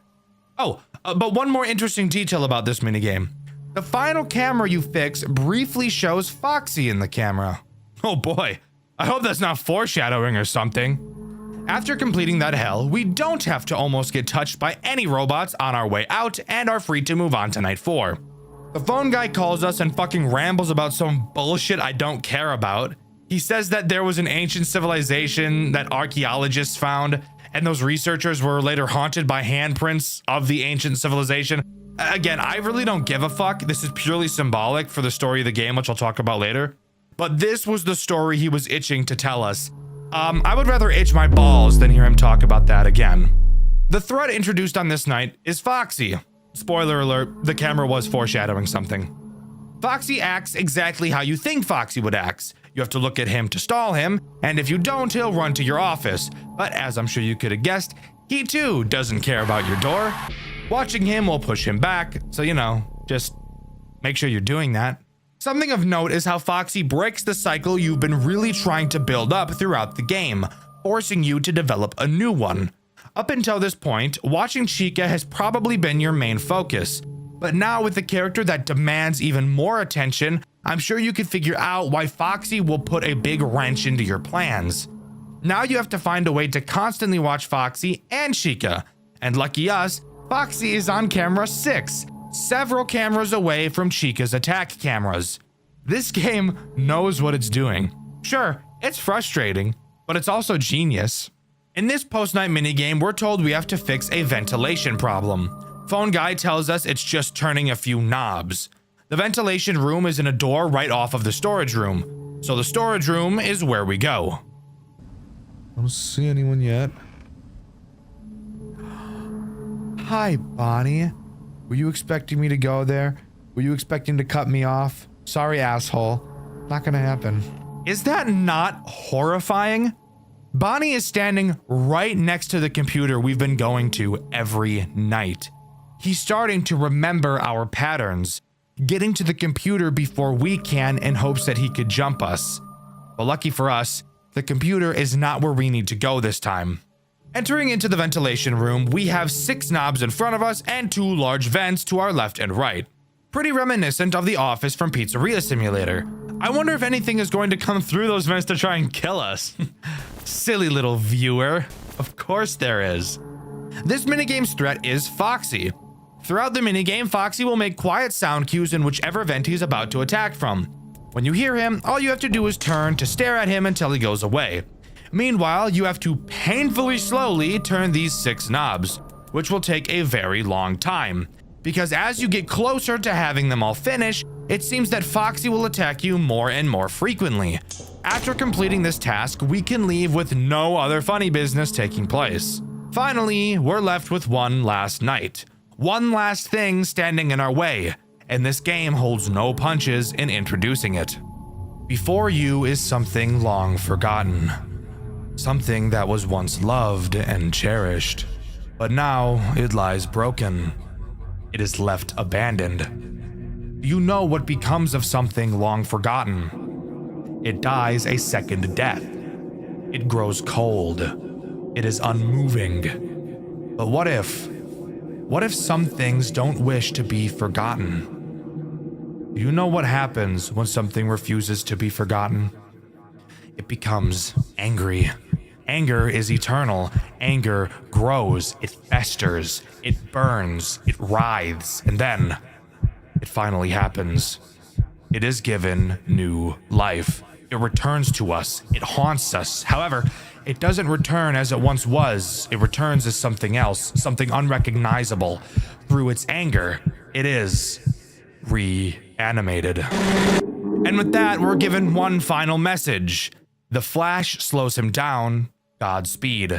Oh, but one more interesting detail about this minigame. The final camera you fix briefly shows Foxy in the camera. Oh boy, I hope that's not foreshadowing or something. After completing that hell, we don't have to almost get touched by any robots on our way out and are free to move on to night 4. The phone guy calls us and fucking rambles about some bullshit I don't care about. He says that there was an ancient civilization that archaeologists found, and those researchers were later haunted by handprints of the ancient civilization. Again, I really don't give a fuck. This is purely symbolic for the story of the game, which I'll talk about later. But this was the story he was itching to tell us. I would rather itch my balls than hear him talk about that again. The threat introduced on this night is Foxy. Spoiler alert, the camera was foreshadowing something. Foxy acts exactly how you think Foxy would act. You have to look at him to stall him, and if you don't, he'll run to your office. But as I'm sure you could have guessed, he too doesn't care about your door. Watching him will push him back, so just make sure you're doing that. Something of note is how Foxy breaks the cycle you've been really trying to build up throughout the game, forcing you to develop a new one. Up until this point, watching Chica has probably been your main focus. But now with a character that demands even more attention, I'm sure you could figure out why Foxy will put a big wrench into your plans. Now you have to find a way to constantly watch Foxy and Chica. And lucky us, Foxy is on camera 6, several cameras away from Chica's attack cameras. This game knows what it's doing. Sure, it's frustrating, but it's also genius. In this post-night minigame, we're told we have to fix a ventilation problem. Phone guy tells us it's just turning a few knobs. The ventilation room is in a door right off of the storage room, so the storage room is where we go. I don't see anyone yet. Hi, Bonnie. Were you expecting me to go there? Were you expecting to cut me off? Sorry, asshole. Not gonna happen. Is that not horrifying? Bonnie is standing right next to the computer we've been going to every night. He's starting to remember our patterns, getting to the computer before we can in hopes that he could jump us. But lucky for us, the computer is not where we need to go this time. Entering into the ventilation room, we have 6 knobs in front of us and 2 large vents to our left and right. Pretty reminiscent of the office from Pizzeria Simulator. I wonder if anything is going to come through those vents to try and kill us. Silly little viewer. Of course there is. This minigame's threat is Foxy. Throughout the minigame, Foxy will make quiet sound cues in whichever vent he's about to attack from. When you hear him, all you have to do is turn to stare at him until he goes away. Meanwhile, you have to painfully slowly turn these 6 knobs, which will take a very long time. Because as you get closer to having them all finish, it seems that Foxy will attack you more and more frequently. After completing this task, we can leave with no other funny business taking place. Finally, we're left with one last night. One last thing standing in our way, and this game holds no punches in introducing it. Before you is something long forgotten. Something that was once loved and cherished, but now it lies broken. It is left abandoned. You know what becomes of something long forgotten. It dies a second death. It grows cold. It is unmoving. But what if some things don't wish to be forgotten? Do you know what happens when something refuses to be forgotten? It becomes angry. Anger is eternal. Anger grows, it festers, it burns, it writhes, and then it finally happens. It is given new life. It returns to us. It haunts us. However, it doesn't return as it once was. It returns as something else, something unrecognizable. Through its anger, it is reanimated. And with that, we're given one final message. The flash slows him down. Godspeed.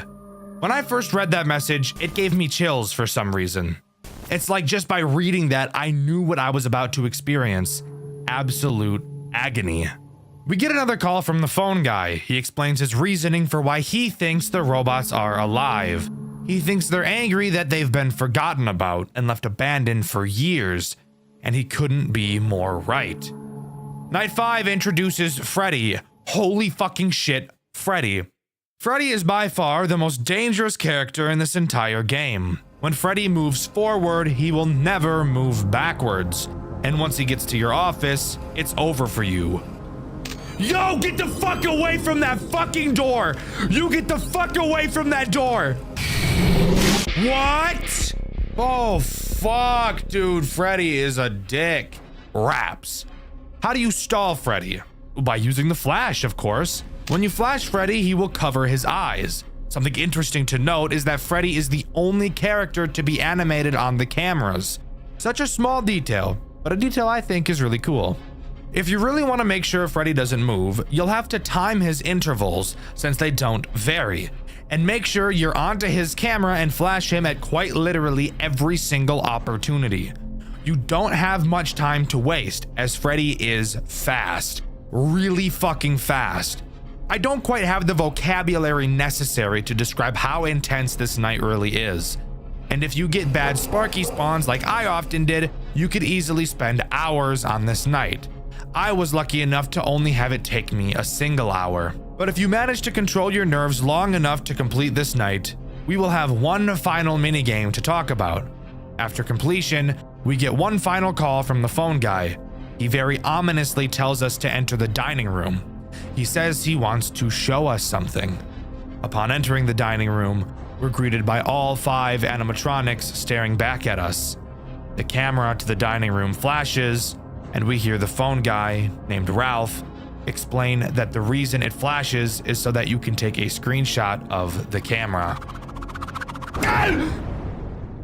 When I first read that message, it gave me chills for some reason. It's like just by reading that, I knew what I was about to experience. Absolute agony. We get another call from the phone guy. He explains his reasoning for why he thinks the robots are alive. He thinks they're angry that they've been forgotten about and left abandoned for years, and he couldn't be more right. Night 5 introduces Freddy. Holy fucking shit, Freddy. Freddy is by far the most dangerous character in this entire game. When Freddy moves forward, he will never move backwards. And once he gets to your office, it's over for you. Yo, get the fuck away from that fucking door! You get the fuck away from that door! What? Oh, fuck, dude. Freddy is a dick. Raps. How do you stall Freddy? By using the flash, of course. When you flash Freddy, he will cover his eyes. Something interesting to note is that Freddy is the only character to be animated on the cameras. Such a small detail, but a detail I think is really cool. If you really want to make sure Freddy doesn't move, you'll have to time his intervals, since they don't vary, and make sure you're onto his camera and flash him at quite literally every single opportunity. You don't have much time to waste, as Freddy is fast. Really fucking fast. I don't quite have the vocabulary necessary to describe how intense this night really is. And if you get bad Sparky spawns like I often did, you could easily spend hours on this night. I was lucky enough to only have it take me a single hour. But if you manage to control your nerves long enough to complete this night, we will have one final minigame to talk about. After completion, we get one final call from the phone guy. He very ominously tells us to enter the dining room. He says he wants to show us something. Upon entering the dining room, we're greeted by all 5 animatronics staring back at us. The camera to the dining room flashes, and we hear the phone guy, named Ralph, explain that the reason it flashes is so that you can take a screenshot of the camera.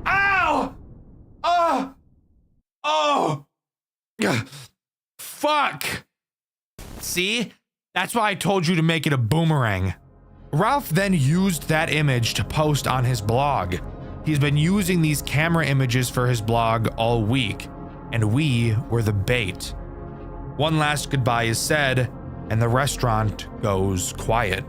Ow! Oh! Fuck! See? That's why I told you to make it a boomerang. Ralph then used that image to post on his blog. He's been using these camera images for his blog all week, and we were the bait. One last goodbye is said, and the restaurant goes quiet.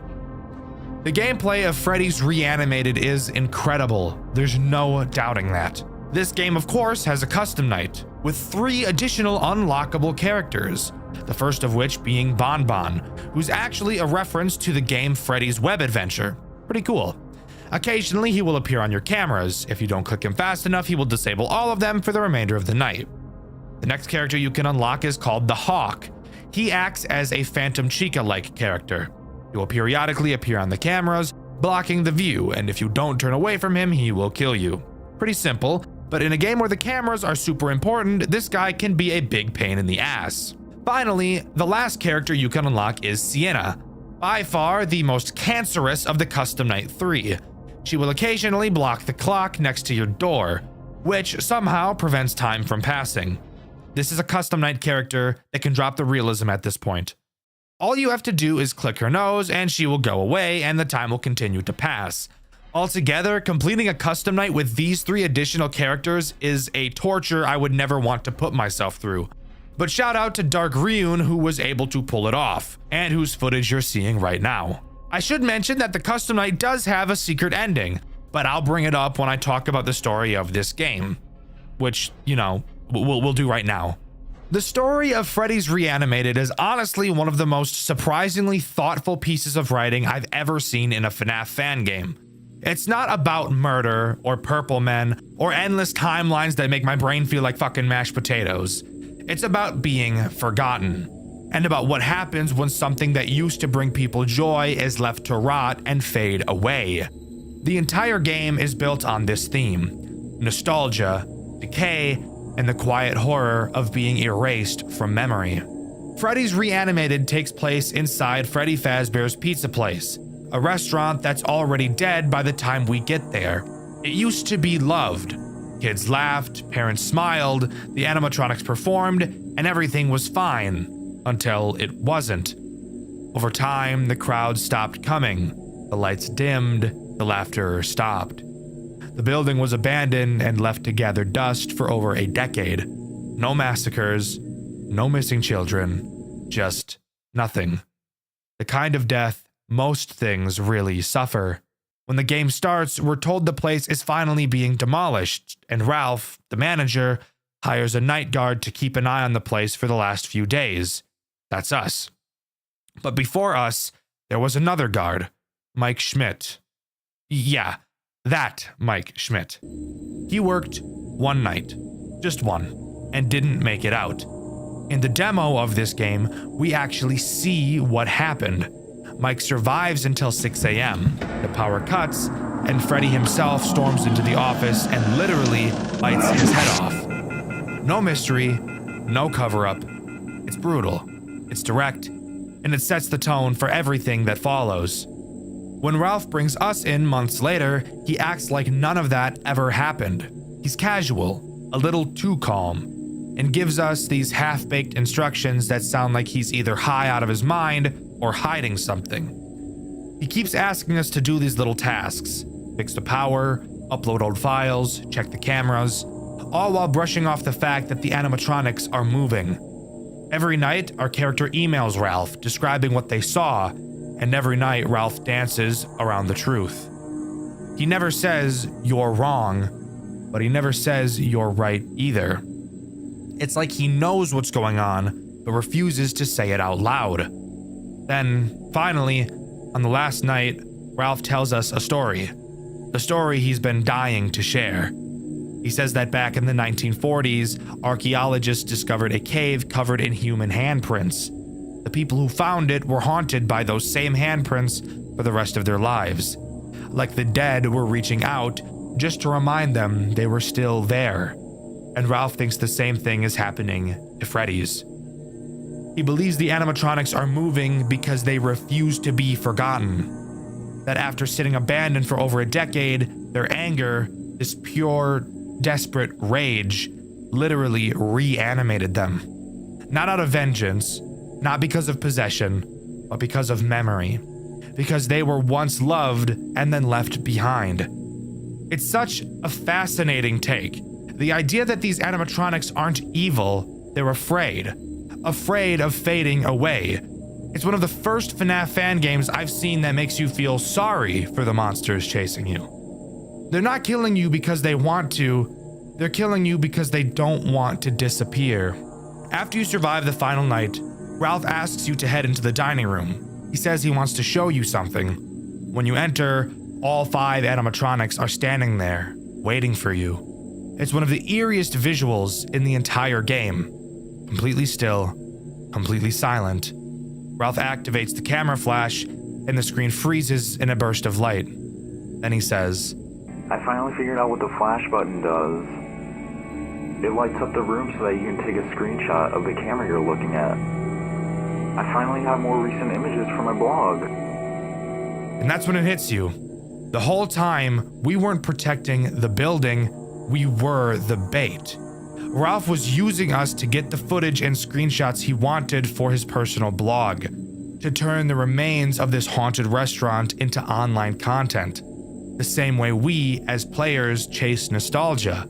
The gameplay of Freddy's Reanimated is incredible. There's no doubting that. This game, of course, has a custom night with 3 additional unlockable characters. The first of which being Bon Bon, who's actually a reference to the game Freddy's Web Adventure. Pretty cool. Occasionally, he will appear on your cameras. If you don't click him fast enough, he will disable all of them for the remainder of the night. The next character you can unlock is called the Hawk. He acts as a Phantom Chica-like character. He will periodically appear on the cameras, blocking the view, and if you don't turn away from him, he will kill you. Pretty simple, but in a game where the cameras are super important, this guy can be a big pain in the ass. Finally, the last character you can unlock is Sienna, by far the most cancerous of the Custom Night 3. She will occasionally block the clock next to your door, which somehow prevents time from passing. This is a Custom Night character that can drop the realism at this point. All you have to do is click her nose and she will go away and the time will continue to pass. Altogether, completing a custom night with these 3 additional characters is a torture I would never want to put myself through. But shout out to Dark Ryun who was able to pull it off, and whose footage you're seeing right now. I should mention that the custom night does have a secret ending, but I'll bring it up when I talk about the story of this game. Which, you know, we'll do right now. The story of Freddy's Reanimated is honestly one of the most surprisingly thoughtful pieces of writing I've ever seen in a FNAF fan game. It's not about murder or purple men or endless timelines that make my brain feel like fucking mashed potatoes. It's about being forgotten, and about what happens when something that used to bring people joy is left to rot and fade away. The entire game is built on this theme: nostalgia, decay, and the quiet horror of being erased from memory. Freddy's Reanimated takes place inside Freddy Fazbear's Pizza Place, a restaurant that's already dead by the time we get there. It used to be loved. Kids laughed, parents smiled, the animatronics performed, and everything was fine, until it wasn't. Over time, the crowd stopped coming, the lights dimmed, the laughter stopped. The building was abandoned and left to gather dust for over a decade. No massacres, no missing children, just nothing. The kind of death most things really suffer. When the game starts, we're told the place is finally being demolished, and Ralph, the manager, hires a night guard to keep an eye on the place for the last few days. That's us. But before us, there was another guard, Mike Schmidt. Yeah, that Mike Schmidt. He worked one night, just one, and didn't make it out. In the demo of this game, we actually see what happened. Mike survives until 6 a.m. The power cuts, and Freddy himself storms into the office and literally bites his head off. No mystery, no cover-up. It's brutal, it's direct, and it sets the tone for everything that follows. When Ralph brings us in months later, he acts like none of that ever happened. He's casual, a little too calm, and gives us these half-baked instructions that sound like he's either high out of his mind or hiding something. He keeps asking us to do these little tasks: fix the power, upload old files, check the cameras, all while brushing off the fact that the animatronics are moving. Every night, our character emails Ralph describing what they saw, and every night Ralph dances around the truth. He never says, "You're wrong," but he never says, "You're right" either. It's like he knows what's going on, but refuses to say it out loud. Then, finally, on the last night, Ralph tells us a story. The story he's been dying to share. He says that back in the 1940s, archaeologists discovered a cave covered in human handprints. The people who found it were haunted by those same handprints for the rest of their lives. Like the dead were reaching out just to remind them they were still there. And Ralph thinks the same thing is happening to Freddy's. He believes the animatronics are moving because they refuse to be forgotten. That after sitting abandoned for over a decade, their anger, this pure, desperate rage, literally reanimated them. Not out of vengeance, not because of possession, but because of memory. Because they were once loved and then left behind. It's such a fascinating take. The idea that these animatronics aren't evil, they're afraid of fading away. It's one of the first FNAF fan games I've seen that makes you feel sorry for the monsters chasing you. They're not killing you because they want to, they're killing you because they don't want to disappear. After you survive the final night, Ralph asks you to head into the dining room. He says he wants to show you something. When you enter, all 5 animatronics are standing there, waiting for you. It's one of the eeriest visuals in the entire game. Completely still, completely silent. Ralph activates the camera flash, and the screen freezes in a burst of light. Then he says, I finally figured out what the flash button does. It lights up the room so that you can take a screenshot of the camera you're looking at. I finally have more recent images for my blog. And that's when it hits you. The whole time, we weren't protecting the building, we were the bait. Ralph was using us to get the footage and screenshots he wanted for his personal blog, to turn the remains of this haunted restaurant into online content, the same way we, as players, chase nostalgia.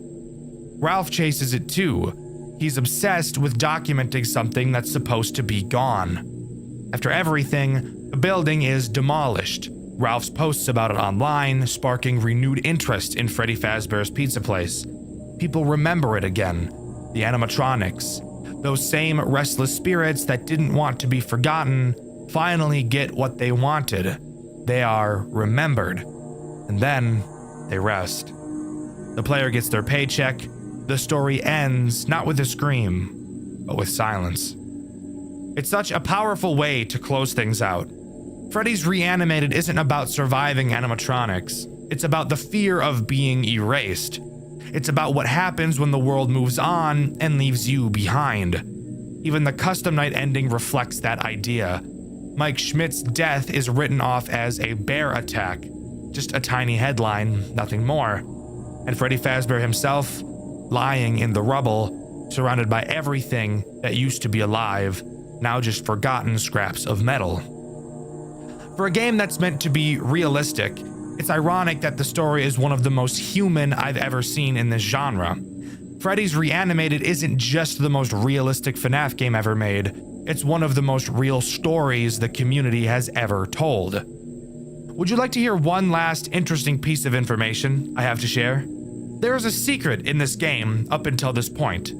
Ralph chases it too. He's obsessed with documenting something that's supposed to be gone. After everything, the building is demolished. Ralph's posts about it online, sparking renewed interest in Freddy Fazbear's Pizza Place. People remember it again. The animatronics, Those same restless spirits that didn't want to be forgotten finally get what they wanted. They are remembered, and then they rest. The player gets their paycheck. The story ends not with a scream, but with silence. It's such a powerful way to close things out. Freddy's Reanimated isn't about surviving animatronics. It's about the fear of being erased. It's about what happens when the world moves on and leaves you behind. Even the custom night ending reflects that idea. Mike Schmidt's death is written off as a bear attack. Just a tiny headline, nothing more. And Freddy Fazbear himself, lying in the rubble, surrounded by everything that used to be alive, now just forgotten scraps of metal. For a game that's meant to be realistic, it's ironic that the story is one of the most human I've ever seen in this genre. Freddy's Reanimated isn't just the most realistic FNAF game ever made, it's one of the most real stories the community has ever told. Would you like to hear one last interesting piece of information I have to share? There is a secret in this game up until this point.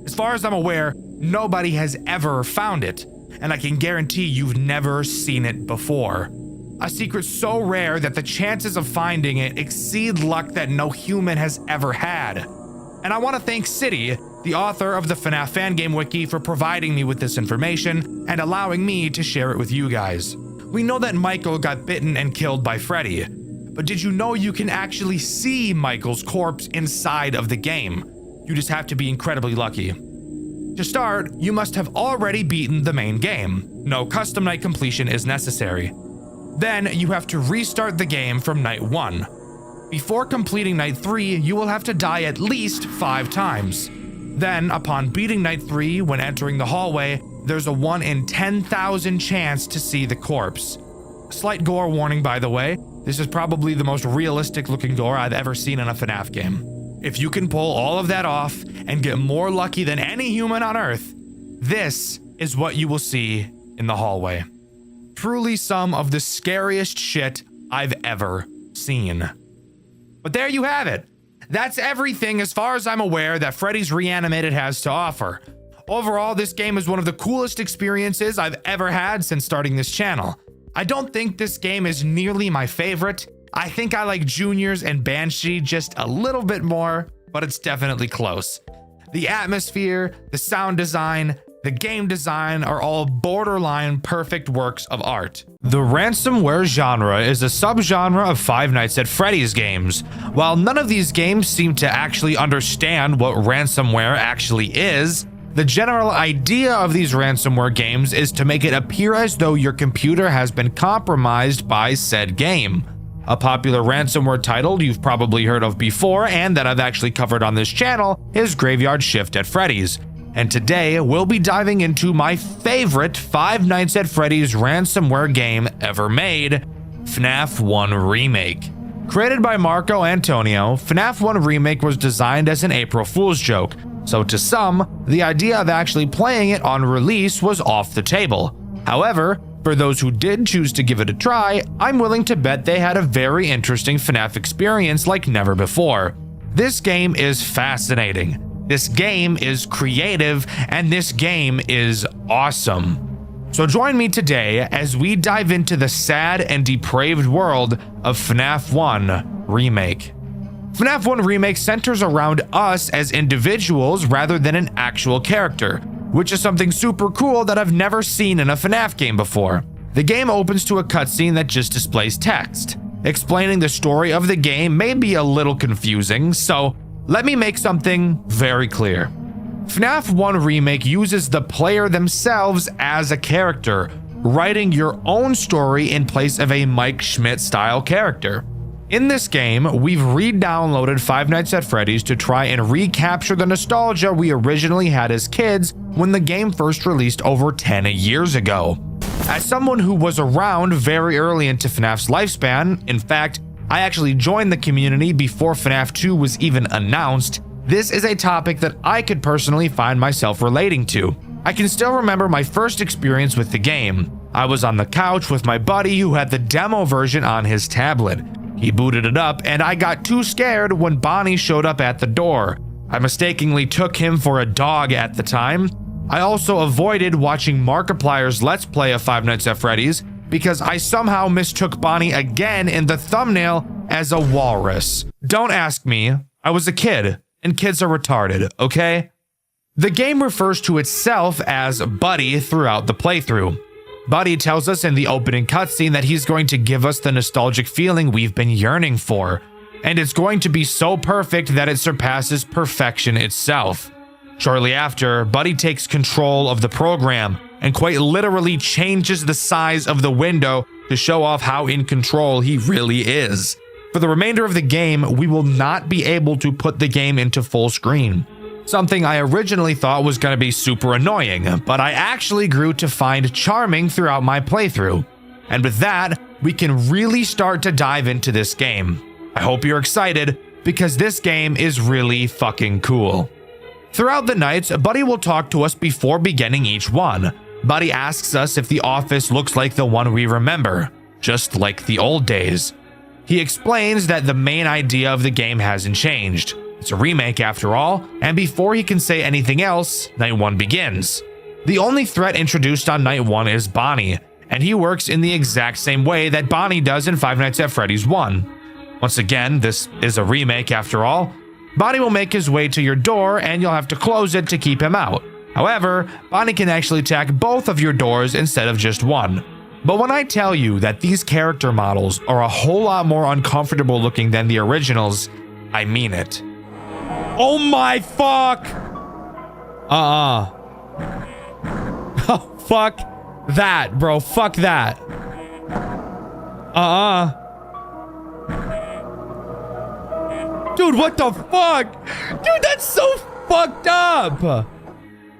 As far as I'm aware, nobody has ever found it, and I can guarantee you've never seen it before. A secret so rare that the chances of finding it exceed luck that no human has ever had. And I want to thank City, the author of the FNAF Fan Game Wiki, for providing me with this information and allowing me to share it with you guys. We know that Michael got bitten and killed by Freddy, but did you know you can actually see Michael's corpse inside of the game? You just have to be incredibly lucky. To start, you must have already beaten the main game. No custom night completion is necessary. Then you have to restart the game from night 1. Before completing night 3, you will have to die at least 5 times. Then, upon beating night 3, when entering the hallway, there's a 1 in 10,000 chance to see the corpse. Slight gore warning, by the way. This is probably the most realistic looking gore I've ever seen in a FNAF game. If you can pull all of that off and get more lucky than any human on Earth, this is what you will see in the hallway. Truly some of the scariest shit I've ever seen. But there you have it. That's everything as far as I'm aware that Freddy's Reanimated has to offer. Overall, this game is one of the coolest experiences I've ever had since starting this channel. I don't think this game is nearly my favorite. I think I like Junior's and Banshee just a little bit more, but it's definitely close. The atmosphere, the sound design, the game design are all borderline perfect works of art. The ransomware genre is a subgenre of Five Nights at Freddy's games. While none of these games seem to actually understand what ransomware actually is, the general idea of these ransomware games is to make it appear as though your computer has been compromised by said game. A popular ransomware title you've probably heard of before and that I've actually covered on this channel is Graveyard Shift at Freddy's. And today, we'll be diving into my favorite Five Nights at Freddy's ransomware game ever made, FNAF 1 Remake. Created by Marco Antonio, FNAF 1 Remake was designed as an April Fool's joke, so to some, the idea of actually playing it on release was off the table. However, for those who did choose to give it a try, I'm willing to bet they had a very interesting FNAF experience like never before. This game is fascinating. This game is creative, and this game is awesome. So join me today as we dive into the sad and depraved world of FNAF 1 Remake. FNAF 1 Remake centers around us as individuals rather than an actual character, which is something super cool that I've never seen in a FNAF game before. The game opens to a cutscene that just displays text. Explaining the story of the game may be a little confusing, so let me make something very clear. FNAF 1 Remake uses the player themselves as a character, writing your own story in place of a Mike Schmidt style character. In this game, we've re-downloaded Five Nights at Freddy's to try and recapture the nostalgia we originally had as kids when the game first released over 10 years ago. As someone who was around very early into FNAF's lifespan, in fact, I actually joined the community before FNAF 2 was even announced, this is a topic that I could personally find myself relating to. I can still remember my first experience with the game. I was on the couch with my buddy who had the demo version on his tablet. He booted it up and I got too scared when Bonnie showed up at the door. I mistakenly took him for a dog at the time. I also avoided watching Markiplier's Let's Play of Five Nights at Freddy's because I somehow mistook Bonnie again in the thumbnail as a walrus. Don't ask me. I was a kid, and kids are retarded, okay? The game refers to itself as Buddy throughout the playthrough. Buddy tells us in the opening cutscene that he's going to give us the nostalgic feeling we've been yearning for, and it's going to be so perfect that it surpasses perfection itself. Shortly after, Buddy takes control of the program and quite literally changes the size of the window to show off how in control he really is. For the remainder of the game, we will not be able to put the game into full screen. Something I originally thought was going to be super annoying, but I actually grew to find charming throughout my playthrough. And with that, we can really start to dive into this game. I hope you're excited, because this game is really fucking cool. Throughout the nights, Buddy will talk to us before beginning each one. Buddy asks us if the office looks like the one we remember, just like the old days. He explains that the main idea of the game hasn't changed. It's a remake after all, and before he can say anything else, Night 1 begins. The only threat introduced on Night 1 is Bonnie, and he works in the exact same way that Bonnie does in Five Nights at Freddy's 1. Once again, this is a remake after all. Bonnie will make his way to your door, and you'll have to close it to keep him out. However, Bonnie can actually attack both of your doors instead of just one. But when I tell you that these character models are a whole lot more uncomfortable looking than the originals, I mean it. Oh my fuck! Oh, fuck that, bro. Fuck that. Dude, what the fuck? Dude, that's so fucked up.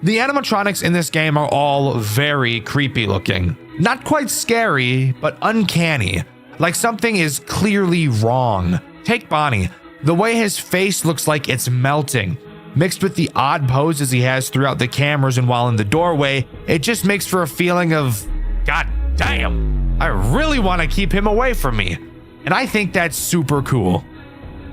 The animatronics in this game are all very creepy looking. Not quite scary, but uncanny. Like something is clearly wrong. Take Bonnie. The way his face looks like it's melting, mixed with the odd poses he has throughout the cameras and while in the doorway, it just makes for a feeling of, God damn, I really want to keep him away from me. And I think that's super cool.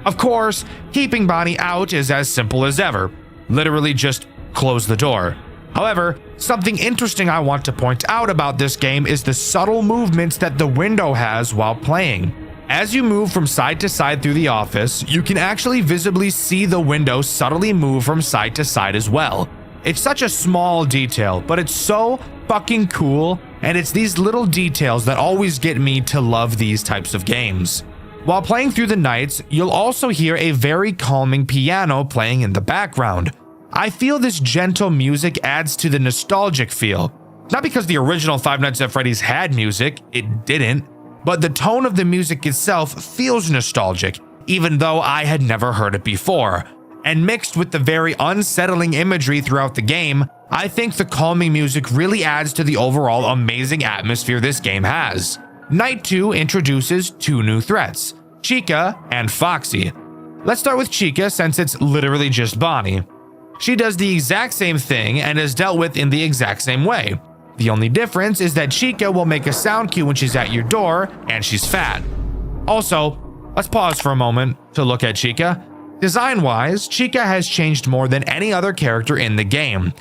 Of course, keeping Bonnie out is as simple as ever. Literally just close the door. However, something interesting I want to point out about this game is the subtle movements that the window has while playing. As you move from side to side through the office, you can actually visibly see the window subtly move from side to side as well. It's such a small detail, but it's so fucking cool, and it's these little details that always get me to love these types of games. While playing through the nights, you'll also hear a very calming piano playing in the background. I feel this gentle music adds to the nostalgic feel. Not because the original Five Nights at Freddy's had music, it didn't, but the tone of the music itself feels nostalgic, even though I had never heard it before. And mixed with the very unsettling imagery throughout the game, I think the calming music really adds to the overall amazing atmosphere this game has. Night 2 introduces two new threats, Chica and Foxy. Let's start with Chica since it's literally just Bonnie. She does the exact same thing and is dealt with in the exact same way. The only difference is that Chica will make a sound cue when she's at your door, and she's fat. Also, let's pause for a moment to look at Chica. Design-wise, Chica has changed more than any other character in the game.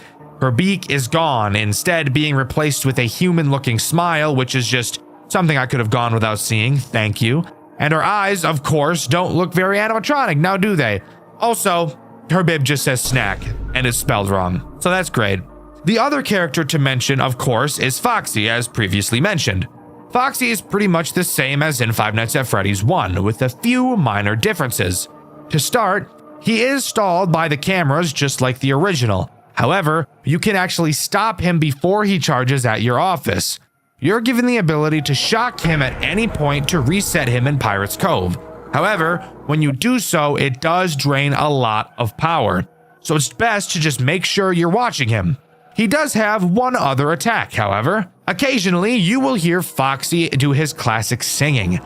Her beak is gone, instead being replaced with a human-looking smile, which is just something I could have gone without seeing, thank you. And her eyes, of course, don't look very animatronic, now do they? Also, her bib just says snack, and it's spelled wrong, so that's great. The other character to mention, of course, is Foxy, as previously mentioned. Foxy is pretty much the same as in Five Nights at Freddy's 1, with a few minor differences. To start, he is stalled by the cameras just like the original. However, you can actually stop him before he charges at your office. You're given the ability to shock him at any point to reset him in Pirate's Cove. However, when you do so, it does drain a lot of power, so it's best to just make sure you're watching him. He does have one other attack, however. Occasionally, you will hear Foxy do his classic singing.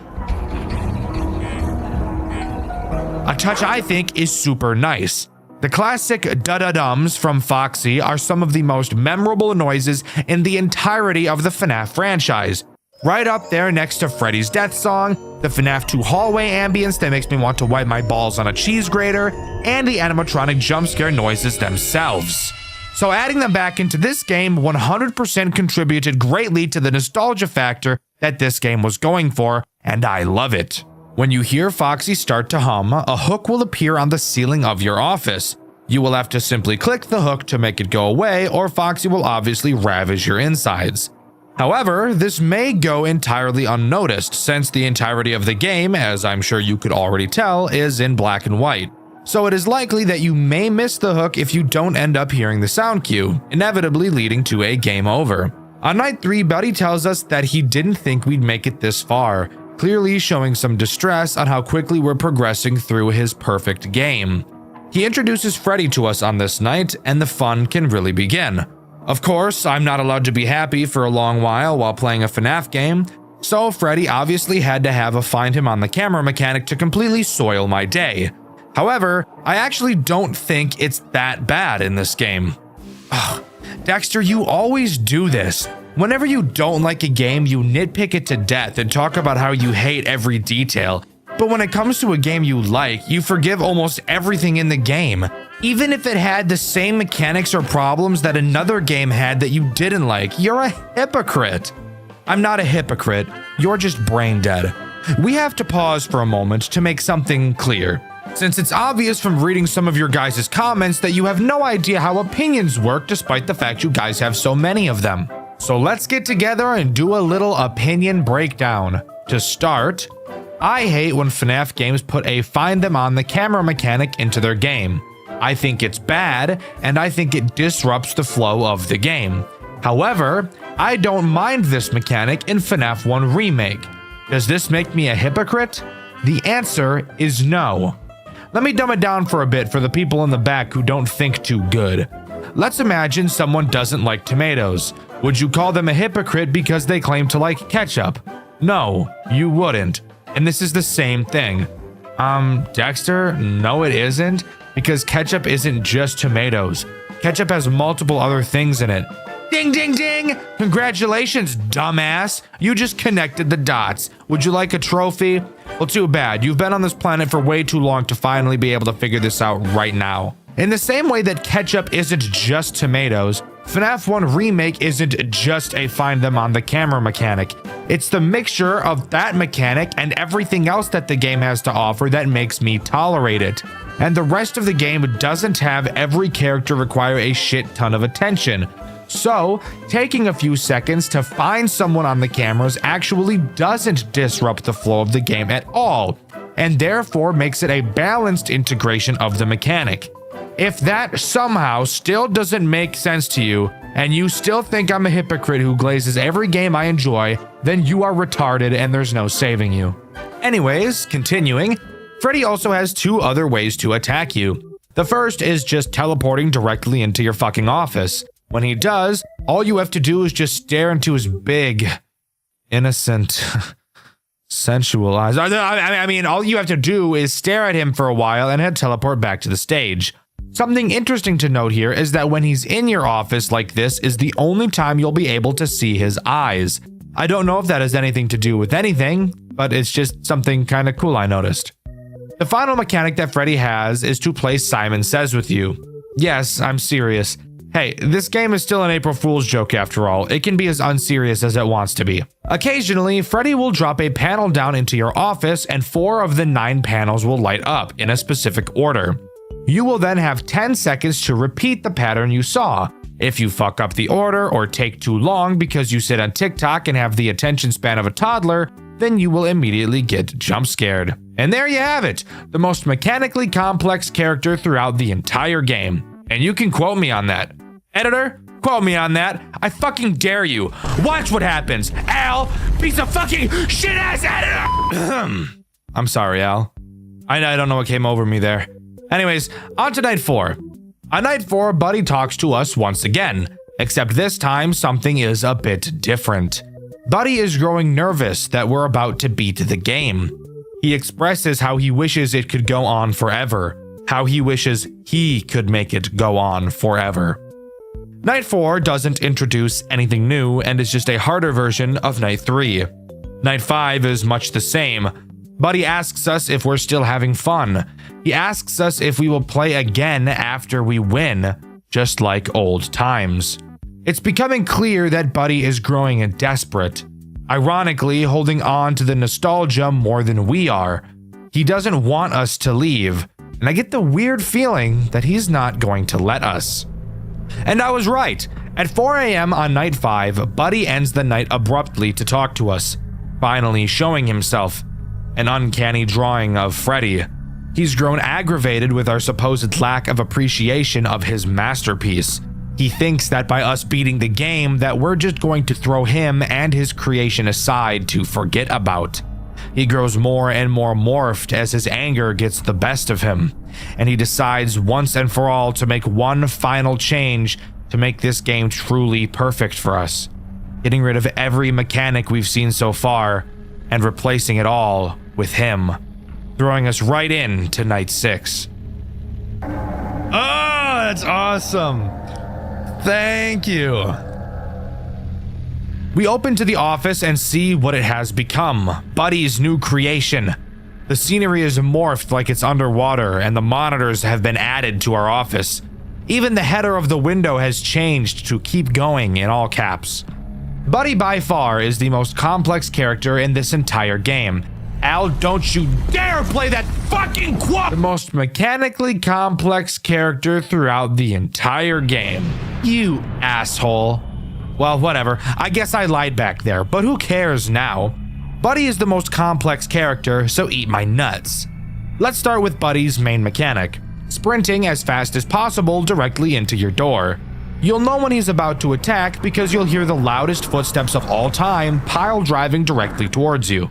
A touch I think is super nice. The classic da-da-dums from Foxy are some of the most memorable noises in the entirety of the FNAF franchise. Right up there next to Freddy's death song, the FNAF 2 hallway ambience that makes me want to wipe my balls on a cheese grater, and the animatronic jump scare noises themselves. So adding them back into this game 100% contributed greatly to the nostalgia factor that this game was going for, and I love it. When you hear Foxy start to hum, a hook will appear on the ceiling of your office. You will have to simply click the hook to make it go away, or Foxy will obviously ravage your insides. However, this may go entirely unnoticed since the entirety of the game, as I'm sure you could already tell, is in black and white. So it is likely that you may miss the hook if you don't end up hearing the sound cue, inevitably leading to a game over. On night 3, Buddy tells us that he didn't think we'd make it this far, clearly showing some distress on how quickly we're progressing through his perfect game. He introduces Freddy to us on this night, and the fun can really begin. Of course, I'm not allowed to be happy for a long while playing a FNAF game, so Freddy obviously had to have a find him on the camera mechanic to completely soil my day. However, I actually don't think it's that bad in this game. Ugh, Dxtr, you always do this. Whenever you don't like a game, you nitpick it to death and talk about how you hate every detail. But when it comes to a game you like, you forgive almost everything in the game, even if it had the same mechanics or problems that another game had that you didn't like. You're a hypocrite. I'm not a hypocrite. You're just brain dead. We have to pause for a moment to make something clear, since it's obvious from reading some of your guys' comments that you have no idea how opinions work despite the fact you guys have so many of them. So let's get together and do a little opinion breakdown. To start, I hate when FNAF games put a find them on the camera mechanic into their game. I think it's bad, and I think it disrupts the flow of the game. However, I don't mind this mechanic in FNAF 1 Remake. Does this make me a hypocrite? The answer is no. Let me dumb it down for a bit for the people in the back who don't think too good. Let's imagine someone doesn't like tomatoes. Would you call them a hypocrite because they claim to like ketchup? No, you wouldn't. And this is the same thing. Dxtr, no it isn't, because ketchup isn't just tomatoes. Ketchup has multiple other things in it. Ding, ding, ding! Congratulations, dumbass! You just connected the dots. Would you like a trophy? Well, too bad. You've been on this planet for way too long to finally be able to figure this out right now. In the same way that ketchup isn't just tomatoes, FNAF 1 Remake isn't just a find them on the camera mechanic. It's the mixture of that mechanic and everything else that the game has to offer that makes me tolerate it. And the rest of the game doesn't have every character require a shit ton of attention. So, taking a few seconds to find someone on the cameras actually doesn't disrupt the flow of the game at all, and therefore makes it a balanced integration of the mechanic. If that somehow still doesn't make sense to you, and you still think I'm a hypocrite who glazes every game I enjoy, then you are retarded and there's no saving you. Anyways, continuing, Freddy also has 2 other ways to attack you. The first is just teleporting directly into your fucking office. When he does, all you have to do is just stare into his big, innocent, sensual eyes. I mean, all you have to do is stare at him for a while and he'll teleport back to the stage. Something interesting to note here is that when he's in your office like this is the only time you'll be able to see his eyes. I don't know if that has anything to do with anything, but it's just something kind of cool I noticed. The final mechanic that Freddy has is to play Simon Says with you. Yes, I'm serious. Hey, this game is still an April Fool's joke after all. It can be as unserious as it wants to be. Occasionally, Freddy will drop a panel down into your office and 4 of the 9 panels will light up in a specific order. You will then have 10 seconds to repeat the pattern you saw. If you fuck up the order or take too long because you sit on TikTok and have the attention span of a toddler, then you will immediately get jump scared. And there you have it, the most mechanically complex character throughout the entire game. And you can quote me on that. Editor, quote me on that. I fucking dare you. Watch what happens. Al, piece of fucking shit-ass editor! I'm sorry, Al. I don't know what came over me there. Anyways, on to night 4. On night 4, Buddy talks to us once again, except this time something is a bit different. Buddy is growing nervous that we're about to beat the game. He expresses how he wishes it could go on forever, how he wishes he could make it go on forever. Night 4 doesn't introduce anything new and is just a harder version of Night 3. Night 5 is much the same. Buddy asks us if we're still having fun. He asks us if we will play again after we win. just like old times. It's becoming clear that Buddy is growing desperate, ironically holding on to the nostalgia more than we are. He doesn't want us to leave, and I get the weird feeling that he's not going to let us. And I was right. At 4 a.m. on night 5, Buddy ends the night abruptly to talk to us, finally showing himself. An uncanny drawing of Freddy. He's grown aggravated with our supposed lack of appreciation of his masterpiece. He thinks that by us beating the game that we're just going to throw him and his creation aside to forget about. He grows more and more morphed as his anger gets the best of him, and he decides once and for all to make one final change to make this game truly perfect for us, getting rid of every mechanic we've seen so far and replacing it all with him, throwing us right into night 6. Oh, that's awesome. Thank you. We open to the office and see what it has become, Buddy's new creation. The scenery is morphed like it's underwater, and the monitors have been added to our office. Even the header of the window has changed to "keep going" in all caps. Buddy by far is the most complex character in this entire game. Al, don't you dare play that fucking quote! The most mechanically complex character throughout the entire game. You asshole. Well, whatever. I guess I lied back there, but who cares now? Buddy is the most complex character, so eat my nuts. Let's start with Buddy's main mechanic, sprinting as fast as possible directly into your door. You'll know when he's about to attack because you'll hear the loudest footsteps of all time pile driving directly towards you.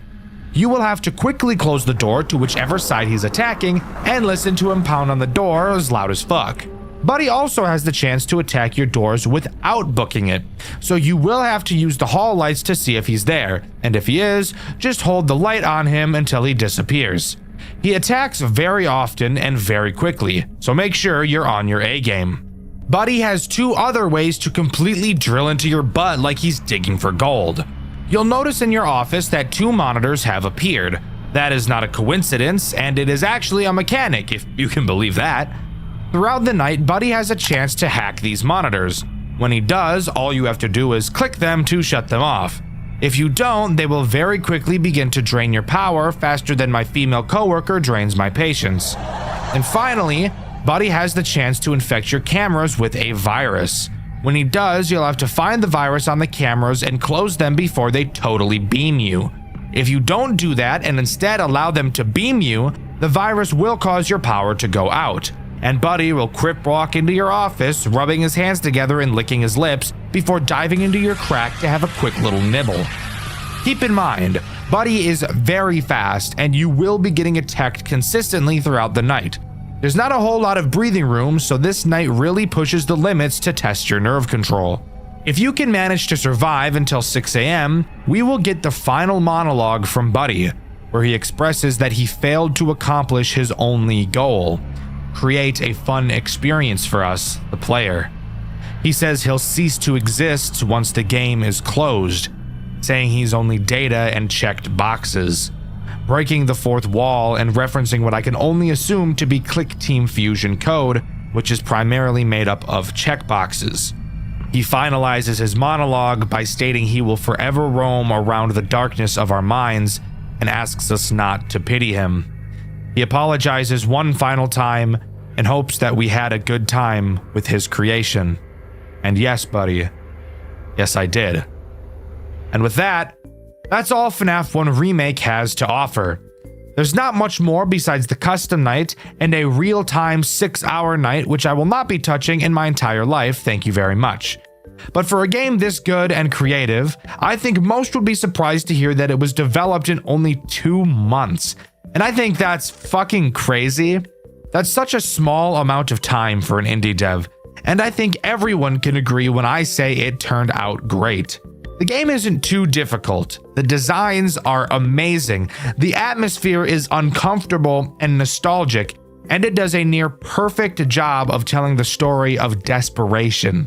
You will have to quickly close the door to whichever side he's attacking and listen to him pound on the door as loud as fuck. Buddy also has the chance to attack your doors without booking it, so you will have to use the hall lights to see if he's there, and if he is, just hold the light on him until he disappears. He attacks very often and very quickly, so make sure you're on your A game. Buddy has 2 other ways to completely drill into your butt like he's digging for gold. You'll notice in your office that 2 monitors have appeared. That is not a coincidence, and it is actually a mechanic, if you can believe that. Throughout the night, Buddy has a chance to hack these monitors. When he does, all you have to do is click them to shut them off. If you don't, they will very quickly begin to drain your power faster than my female coworker drains my patience. And finally, Buddy has the chance to infect your cameras with a virus. When he does, you'll have to find the virus on the cameras and close them before they totally beam you. If you don't do that and instead allow them to beam you, the virus will cause your power to go out. And Buddy will crip walk into your office, rubbing his hands together and licking his lips before diving into your crack to have a quick little nibble. Keep in mind, Buddy is very fast and you will be getting attacked consistently throughout the night. There's not a whole lot of breathing room, so this night really pushes the limits to test your nerve control. If you can manage to survive until 6 a.m., we will get the final monologue from Buddy, where he expresses that he failed to accomplish his only goal: create a fun experience for us, the player. He says he'll cease to exist once the game is closed, saying he's only data and checked boxes, breaking the 4th wall and referencing what I can only assume to be Click Team Fusion code, which is primarily made up of checkboxes. He finalizes his monologue by stating he will forever roam around the darkness of our minds and asks us not to pity him. He apologizes one final time and hopes that we had a good time with his creation. And yes, Buddy. Yes, I did. And with that, that's all FNAF 1 Remake has to offer. There's not much more besides the custom night and a real-time 6-hour night, which I will not be touching in my entire life, thank you very much. But for a game this good and creative, I think most would be surprised to hear that it was developed in only 2 months. And I think that's fucking crazy. That's such a small amount of time for an indie dev, and I think everyone can agree when I say it turned out great. The game isn't too difficult, the designs are amazing, the atmosphere is uncomfortable and nostalgic, and it does a near perfect job of telling the story of desperation.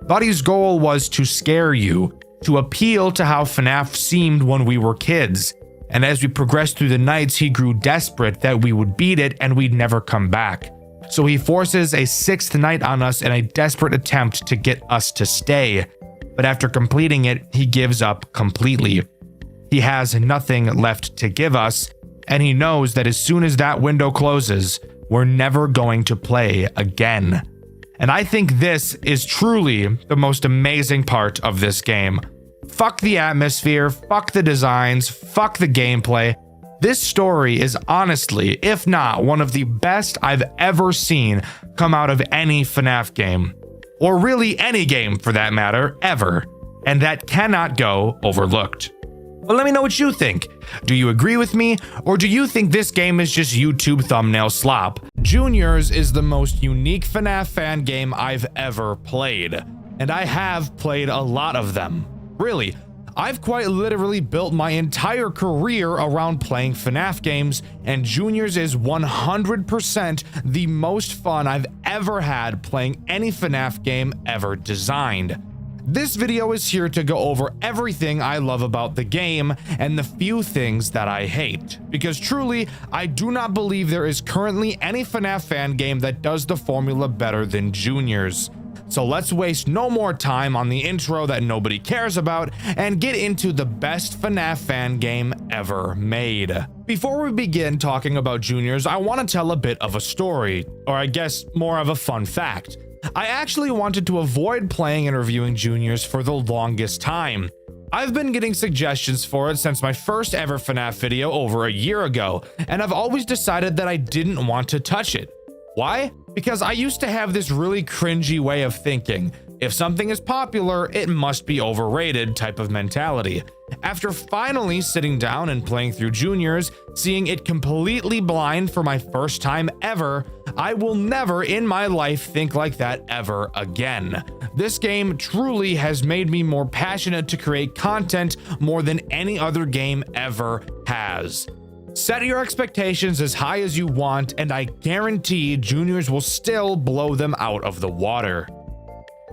Buddy's goal was to scare you, to appeal to how FNAF seemed when we were kids, and as we progressed through the nights he grew desperate that we would beat it and we'd never come back. So he forces a 6th night on us in a desperate attempt to get us to stay. But after completing it, he gives up completely. He has nothing left to give us, and he knows that as soon as that window closes, we're never going to play again. And I think this is truly the most amazing part of this game. Fuck the atmosphere, fuck the designs, fuck the gameplay. This story is honestly, if not one of the best I've ever seen come out of any FNAF game. Or really any game for that matter, ever. And that cannot go overlooked. But let me know what you think. Do you agree with me, or do you think this game is just YouTube thumbnail slop? Juniors is the most unique FNAF fan game I've ever played, and I have played a lot of them. Really, I've quite literally built my entire career around playing FNAF games, and Juniors is 100% the most fun I've ever had playing any FNAF game ever designed. This video is here to go over everything I love about the game and the few things that I hate, because truly, I do not believe there is currently any FNAF fan game that does the formula better than Juniors. So let's waste no more time on the intro that nobody cares about and get into the best FNAF fan game ever made. Before we begin talking about Juniors, I want to tell a bit of a story, or I guess more of a fun fact. I actually wanted to avoid playing and reviewing Juniors for the longest time. I've been getting suggestions for it since my first ever FNAF video over a year ago, and I've always decided that I didn't want to touch it. Why? Because I used to have this really cringy way of thinking. If something is popular, it must be overrated type of mentality. After finally sitting down and playing through Juniors, seeing it completely blind for my first time ever, I will never in my life think like that ever again. This game truly has made me more passionate to create content more than any other game ever has. Set your expectations as high as you want, and I guarantee Juniors will still blow them out of the water.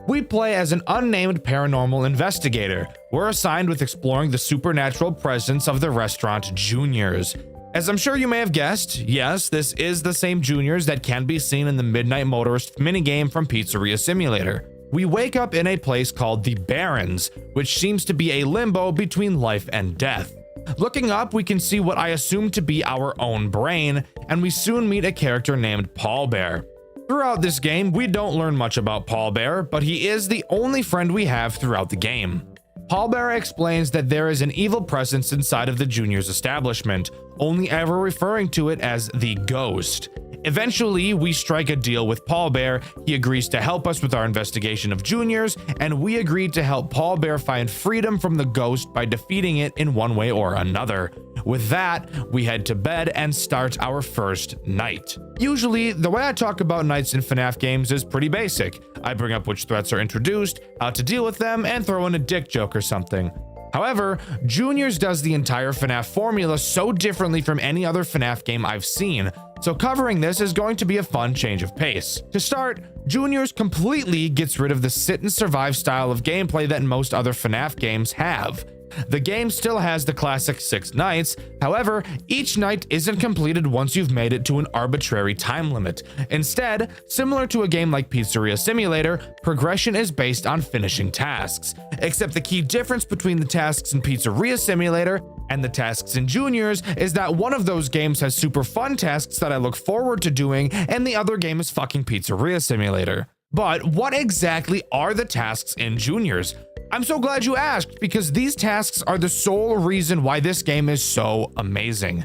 We play as an unnamed paranormal investigator. We're assigned with exploring the supernatural presence of the restaurant Juniors. As I'm sure you may have guessed, yes, this is the same Juniors that can be seen in the Midnight Motorist minigame from Pizzeria Simulator. We wake up in a place called the Barrens, which seems to be a limbo between life and death. Looking up, we can see what I assume to be our own brain, and we soon meet a character named Paul Bear. Throughout this game, we don't learn much about Paul Bear, but he is the only friend we have throughout the game. Paul Bear explains that there is an evil presence inside of the Juniors establishment, only ever referring to it as the Ghost. Eventually, we strike a deal with Paul Bear. He agrees to help us with our investigation of Juniors, and we agreed to help Paul Bear find freedom from the Ghost by defeating it in one way or another. With that, we head to bed and start our first night. Usually, the way I talk about nights in FNAF games is pretty basic. I bring up which threats are introduced, how to deal with them, and throw in a dick joke or something. However, Juniors does the entire FNAF formula so differently from any other FNAF game I've seen, so covering this is going to be a fun change of pace. To start, Juniors completely gets rid of the sit and survive style of gameplay that most other FNAF games have. The game still has the classic 6 nights, however, each night isn't completed once you've made it to an arbitrary time limit. Instead, similar to a game like Pizzeria Simulator, progression is based on finishing tasks. Except the key difference between the tasks in Pizzeria Simulator and the tasks in Juniors is that one of those games has super fun tasks that I look forward to doing, and the other game is fucking Pizzeria Simulator. But what exactly are the tasks in Juniors? I'm so glad you asked, because these tasks are the sole reason why this game is so amazing.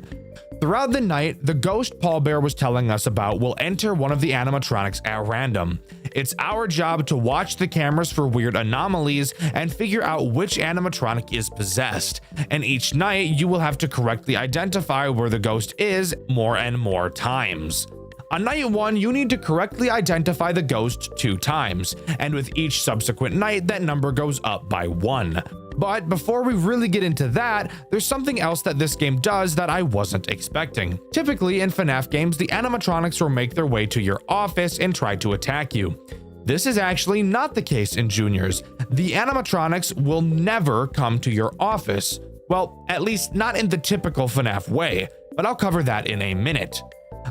Throughout the night, the ghost Paul Bear was telling us about will enter one of the animatronics at random. It's our job to watch the cameras for weird anomalies and figure out which animatronic is possessed. And each night, you will have to correctly identify where the ghost is more and more times. On night 1, you need to correctly identify the ghost 2 times, and with each subsequent night, that number goes up by 1. But before we really get into that, there's something else that this game does that I wasn't expecting. Typically in FNAF games, the animatronics will make their way to your office and try to attack you. This is actually not the case in Juniors. The animatronics will never come to your office. Well, at least not in the typical FNAF way, but I'll cover that in a minute.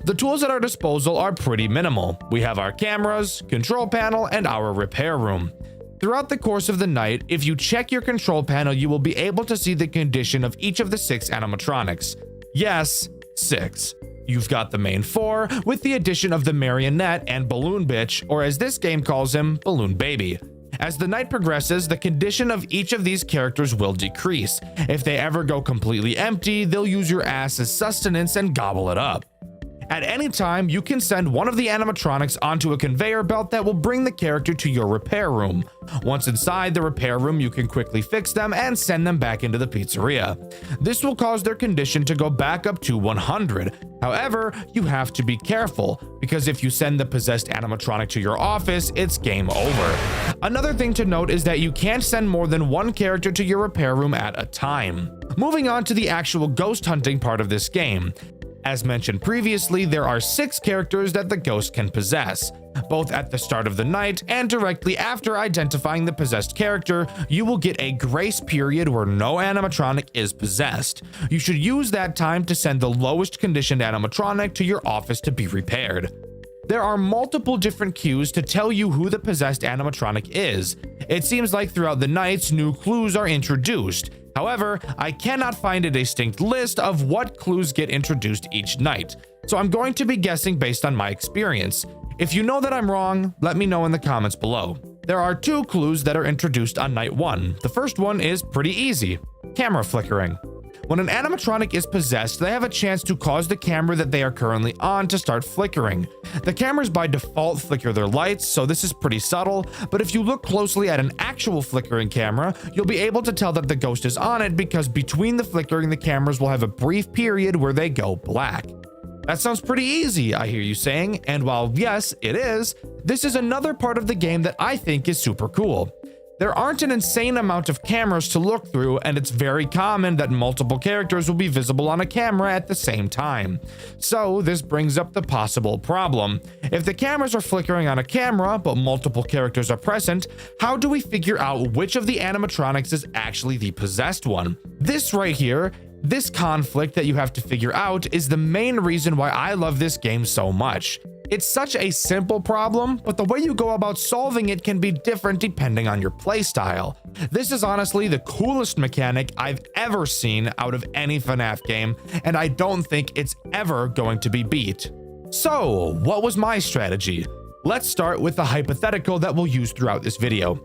The tools at our disposal are pretty minimal. We have our cameras, control panel, and our repair room. Throughout the course of the night, if you check your control panel, you will be able to see the condition of each of the 6 animatronics. Yes, 6. You've got the main 4, with the addition of the marionette and balloon bitch, or as this game calls him, balloon baby. As the night progresses, the condition of each of these characters will decrease. If they ever go completely empty, they'll use your ass as sustenance and gobble it up. At any time, you can send one of the animatronics onto a conveyor belt that will bring the character to your repair room. Once inside the repair room, you can quickly fix them and send them back into the pizzeria. This will cause their condition to go back up to 100. However, you have to be careful, because if you send the possessed animatronic to your office, it's game over. Another thing to note is that you can't send more than one character to your repair room at a time. Moving on to the actual ghost hunting part of this game. As mentioned previously, there are 6 characters that the ghost can possess. Both at the start of the night and directly after identifying the possessed character, you will get a grace period where no animatronic is possessed. You should use that time to send the lowest conditioned animatronic to your office to be repaired. There are multiple different cues to tell you who the possessed animatronic is. It seems like throughout the nights, new clues are introduced. However, I cannot find a distinct list of what clues get introduced each night, so I'm going to be guessing based on my experience. If you know that I'm wrong, let me know in the comments below. There are 2 clues that are introduced on night 1. The first one is pretty easy: camera flickering. When an animatronic is possessed, they have a chance to cause the camera that they are currently on to start flickering. The cameras by default flicker their lights, so this is pretty subtle, but if you look closely at an actual flickering camera, you'll be able to tell that the ghost is on it, because between the flickering, the cameras will have a brief period where they go black. That sounds pretty easy, I hear you saying, and while yes, it is, this is another part of the game that I think is super cool. There aren't an insane amount of cameras to look through, and it's very common that multiple characters will be visible on a camera at the same time. So this brings up the possible problem. If the cameras are flickering on a camera, but multiple characters are present, how do we figure out which of the animatronics is actually the possessed one? This right here, this conflict that you have to figure out, is the main reason why I love this game so much. It's such a simple problem, but the way you go about solving it can be different depending on your playstyle. This is honestly the coolest mechanic I've ever seen out of any FNAF game, and I don't think it's ever going to be beat. So, what was my strategy? Let's start with the hypothetical that we'll use throughout this video.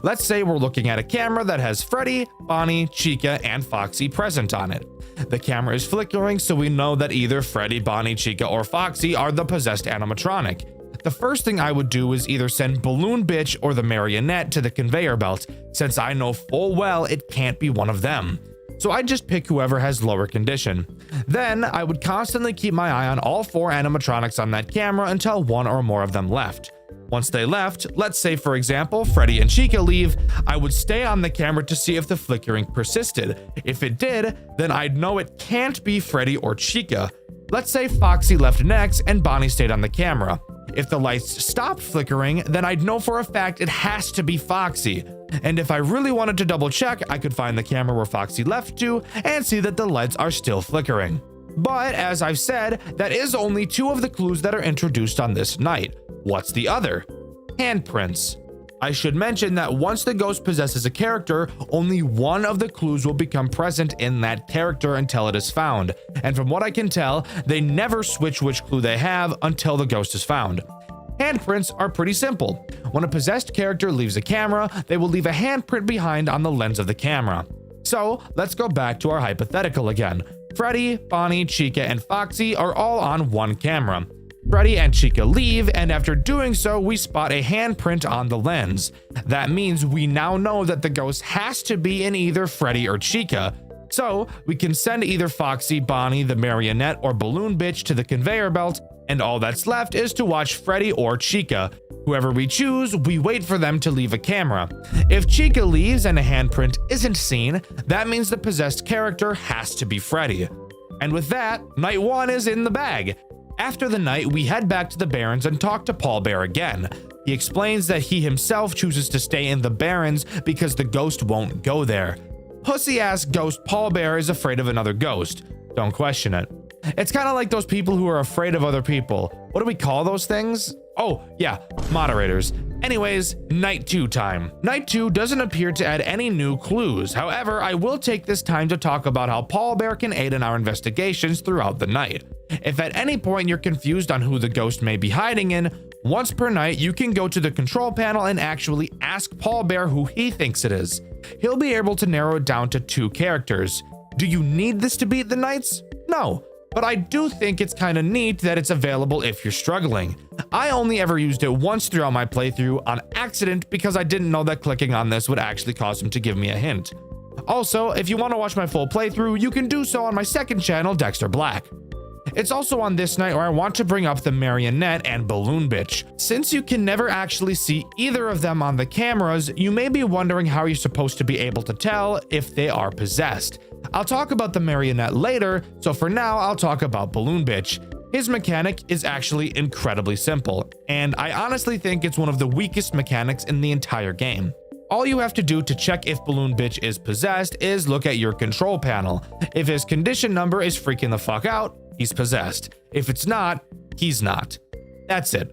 Let's say we're looking at a camera that has Freddy, Bonnie, Chica, and Foxy present on it. The camera is flickering, so we know that either Freddy, Bonnie, Chica, or Foxy are the possessed animatronic. The first thing I would do is either send Balloon Bitch or the marionette to the conveyor belt, since I know full well it can't be one of them. So I'd just pick whoever has lower condition. Then I would constantly keep my eye on all 4 animatronics on that camera until one or more of them left. Once they left, let's say for example Freddy and Chica leave, I would stay on the camera to see if the flickering persisted. If it did, then I'd know it can't be Freddy or Chica. Let's say Foxy left next and Bonnie stayed on the camera. If the lights stopped flickering, then I'd know for a fact it has to be Foxy. And if I really wanted to double check, I could find the camera where Foxy left to and see that the lights are still flickering. But as I've said, that is only 2 of the clues that are introduced on this night. What's the other? Handprints. I should mention that once the ghost possesses a character, only one of the clues will become present in that character until it is found. And from what I can tell, they never switch which clue they have until the ghost is found. Handprints are pretty simple. When a possessed character leaves a camera, they will leave a handprint behind on the lens of the camera. So let's go back to our hypothetical again. Freddy, Bonnie, Chica, and Foxy are all on one camera. Freddy and Chica leave, and after doing so, we spot a handprint on the lens. That means we now know that the ghost has to be in either Freddy or Chica. So we can send either Foxy, Bonnie, the marionette, or Balloon Bitch to the conveyor belt, and all that's left is to watch Freddy or Chica. Whoever we choose, we wait for them to leave a camera. If Chica leaves and a handprint isn't seen, that means the possessed character has to be Freddy. And with that, night 1 is in the bag. After the night, we head back to the Barrens and talk to Paul Bear again. He explains that he himself chooses to stay in the Barrens because the ghost won't go there. Pussy-ass ghost Paul Bear is afraid of another ghost. Don't question it. It's kind of like those people who are afraid of other people. What do we call those things? Oh, yeah, moderators. Anyways, night 2 time. Night 2 doesn't appear to add any new clues. However, I will take this time to talk about how Pallbear can aid in our investigations throughout the night. If at any point you're confused on who the ghost may be hiding in, once per night you can go to the control panel and actually ask Pallbear who he thinks it is. He'll be able to narrow it down to 2 characters. Do you need this to beat the nights? No. But I do think it's kind of neat that it's available if you're struggling. I only ever used it once throughout my playthrough on accident because I didn't know that clicking on this would actually cause him to give me a hint. Also, if you want to watch my full playthrough, you can do so on my second channel, Dxtr Black. It's also on this night where I want to bring up the Marionette and Balloon Bitch. Since you can never actually see either of them on the cameras, you may be wondering how you're supposed to be able to tell if they are possessed. I'll talk about the Marionette later, so for now I'll talk about Balloon Bitch. His mechanic is actually incredibly simple, and I honestly think it's one of the weakest mechanics in the entire game. All you have to do to check if Balloon Bitch is possessed is look at your control panel. If his condition number is freaking the fuck out, he's possessed. If it's not, he's not. That's it.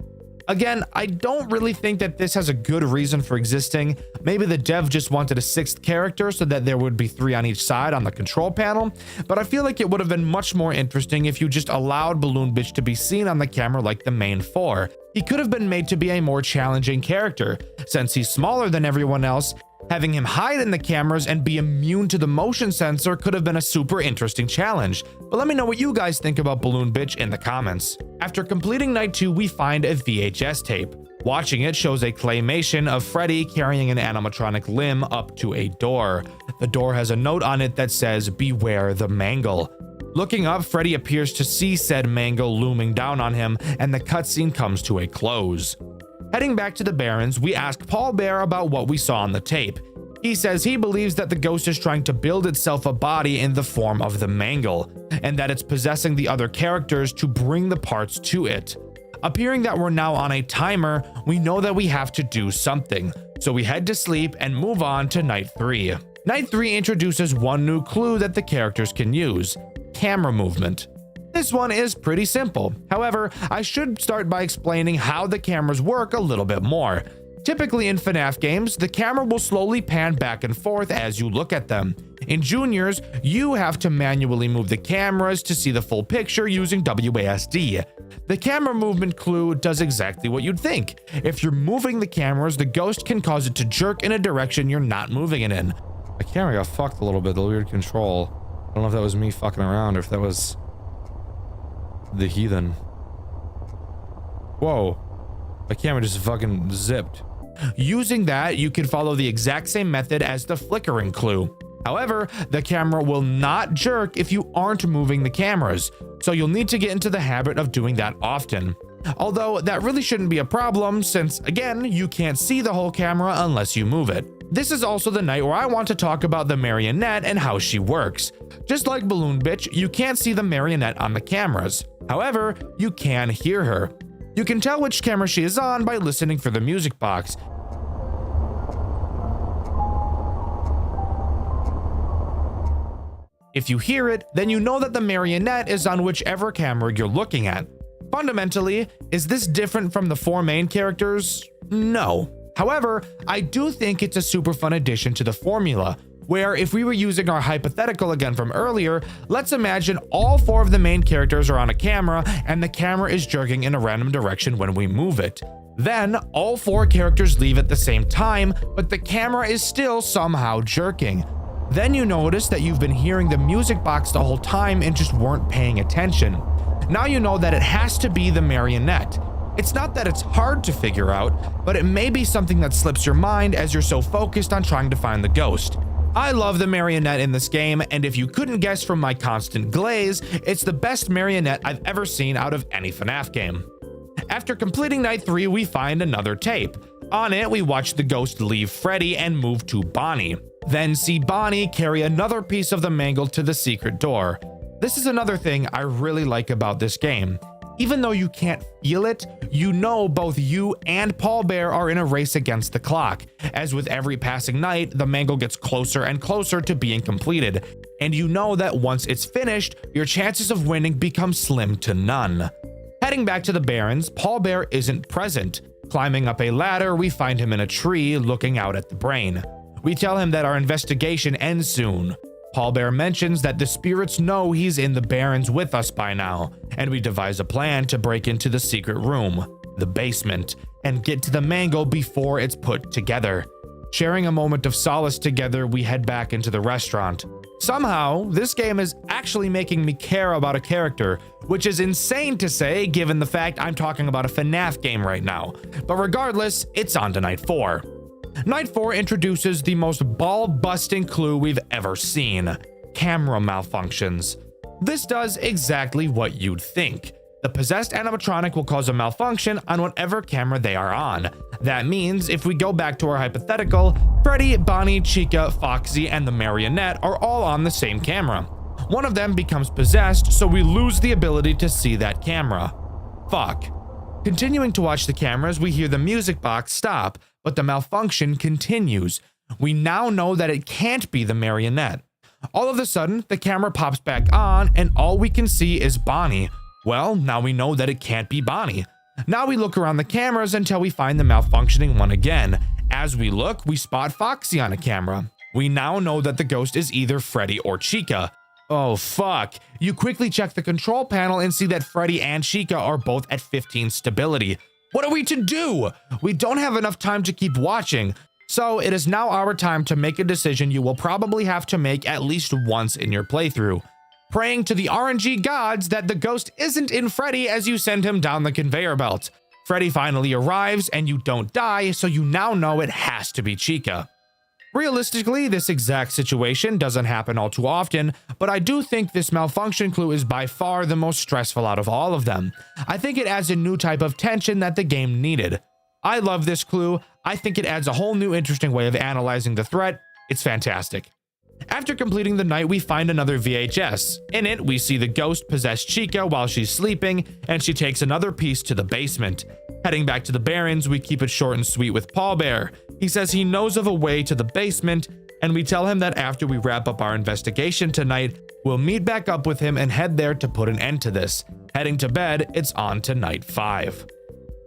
Again, I don't really think that this has a good reason for existing. Maybe the dev just wanted a 6th character so that there would be 3 on each side on the control panel, but I feel like it would have been much more interesting if you just allowed Balloon Bitch to be seen on the camera like the main 4. He could have been made to be a more challenging character. Since he's smaller than everyone else, having him hide in the cameras and be immune to the motion sensor could have been a super interesting challenge. But let me know what you guys think about Balloon Bitch in the comments. After completing night 2, we find a VHS tape. Watching it shows a claymation of Freddy carrying an animatronic limb up to a door. The door has a note on it that says, "Beware the mangle." Looking up, Freddy appears to see said mangle looming down on him, and the cutscene comes to a close. Heading back to the Barrens, we ask Pallbear about what we saw on the tape. He says he believes that the ghost is trying to build itself a body in the form of the mangle, and that it's possessing the other characters to bring the parts to it. Appearing that we're now on a timer, we know that we have to do something, so we head to sleep and move on to night 3. Night 3 introduces one new clue that the characters can use: camera movement. This one is pretty simple. However, I should start by explaining how the cameras work a little bit more. Typically in FNAF games, the camera will slowly pan back and forth as you look at them. In Juniors, you have to manually move the cameras to see the full picture using WASD. The camera movement clue does exactly what you'd think. If you're moving the cameras, the ghost can cause it to jerk in a direction you're not moving it in. My camera got fucked a little bit, the weird control. I don't know if that was me fucking around or if that was the heathen. Whoa. My camera just fucking zipped. Using that, you can follow the exact same method as the flickering clue. However, the camera will not jerk if you aren't moving the cameras, so you'll need to get into the habit of doing that often. Although that really shouldn't be a problem since, again, you can't see the whole camera unless you move it. This is also the night where I want to talk about the Marionette and how she works. Just like Balloon Bitch, you can't see the Marionette on the cameras. However, you can hear her. You can tell which camera she is on by listening for the music box. If you hear it, then you know that the Marionette is on whichever camera you're looking at. Fundamentally, is this different from the 4 main characters? No. However, I do think it's a super fun addition to the formula, where if we were using our hypothetical again from earlier, let's imagine all 4 of the main characters are on a camera and the camera is jerking in a random direction when we move it. Then all 4 characters leave at the same time, but the camera is still somehow jerking. Then you notice that you've been hearing the music box the whole time and just weren't paying attention. Now you know that it has to be the Marionette. It's not that it's hard to figure out, but it may be something that slips your mind as you're so focused on trying to find the ghost. I love the Marionette in this game, and if you couldn't guess from my constant glaze, it's the best Marionette I've ever seen out of any FNAF game. After completing night 3, we find another tape. On it, we watch the ghost leave Freddy and move to Bonnie. Then see Bonnie carry another piece of the mangle to the secret door. This is another thing I really like about this game. Even though you can't feel it, you know both you and Pallbear are in a race against the clock, as with every passing night, the mangle gets closer and closer to being completed. and you know that once it's finished, your chances of winning become slim to none. Heading back to the Barrens, Paul Bear isn't present. Climbing up a ladder, we find him in a tree looking out at the brain. We tell him that our investigation ends soon. Paul Bear mentions that the spirits know he's in the Barrens with us by now, and we devise a plan to break into the secret room, the basement, and get to the mangle before it's put together. Sharing a moment of solace together, we head back into the restaurant. Somehow, this game is actually making me care about a character, which is insane to say given the fact I'm talking about a FNAF game right now. But regardless, it's on to Night 4. Night 4 introduces the most ball-busting clue we've ever seen: camera malfunctions. This does exactly what you'd think. The possessed animatronic will cause a malfunction on whatever camera they are on. That means if we go back to our hypothetical, Freddy, Bonnie, Chica, Foxy, and the marionette are all on the same camera. One of them becomes possessed, so we lose the ability to see that camera. Fuck. Continuing to watch the cameras, we hear the music box stop, but the malfunction continues. We now know that it can't be the marionette. All of a sudden, the camera pops back on, and all we can see is Bonnie. Well, now we know that it can't be Bonnie. Now we look around the cameras until we find the malfunctioning one again. As we look, we spot Foxy on a camera. We now know that the ghost is either Freddy or Chica. Oh fuck. You quickly check the control panel and see that Freddy and Chica are both at 15 stability. What are we to do? We don't have enough time to keep watching. So it is now our time to make a decision you will probably have to make at least once in your playthrough. Praying to the RNG gods that the ghost isn't in Freddy as you send him down the conveyor belt. Freddy finally arrives and you don't die, so you now know it has to be Chica. Realistically, this exact situation doesn't happen all too often, but I do think this malfunction clue is by far the most stressful out of all of them. I think it adds a new type of tension that the game needed. I love this clue. I think it adds a whole new interesting way of analyzing the threat. It's fantastic. After completing the night, we find another VHS. In it, we see the ghost possess Chica while she's sleeping, and she takes another piece to the basement. Heading back to the Barrens, we keep it short and sweet with Paul Bear. He says he knows of a way to the basement, and we tell him that after we wrap up our investigation tonight, we'll meet back up with him and head there to put an end to this. Heading to bed, it's on to Night 5.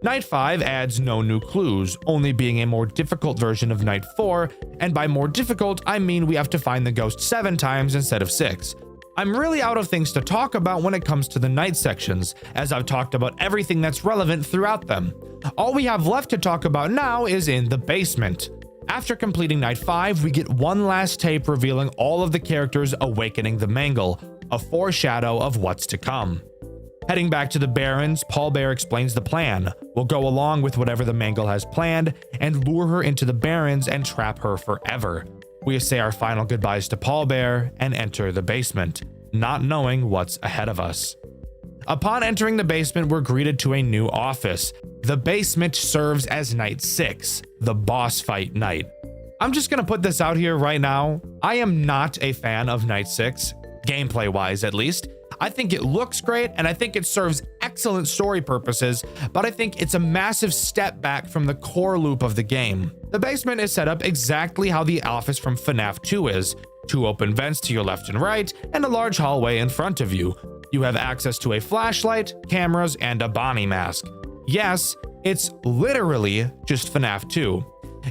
Night 5 adds no new clues, only being a more difficult version of Night 4, and by more difficult, I mean we have to find the ghost 7 times instead of 6. I'm really out of things to talk about when it comes to the night sections, as I've talked about everything that's relevant throughout them. All we have left to talk about now is in the basement. After completing Night 5, we get one last tape revealing all of the characters awakening the mangle, a foreshadow of what's to come. Heading back to the Barrens, Paul Bear explains the plan. We'll go along with whatever the mangle has planned and lure her into the Barrens and trap her forever. We say our final goodbyes to Paul Bear and enter the basement, not knowing what's ahead of us. Upon entering the basement, we're greeted to a new office. The basement serves as Night 6, the boss fight night. I'm just gonna put this out here right now. I am not a fan of Night 6, gameplay-wise at least. I think it looks great, and I think it serves excellent story purposes, but I think it's a massive step back from the core loop of the game. The basement is set up exactly how the office from FNAF 2 is. 2 open vents to your left and right, and a large hallway in front of you. You have access to a flashlight, cameras, and a Bonnie mask. Yes, it's literally just FNAF 2,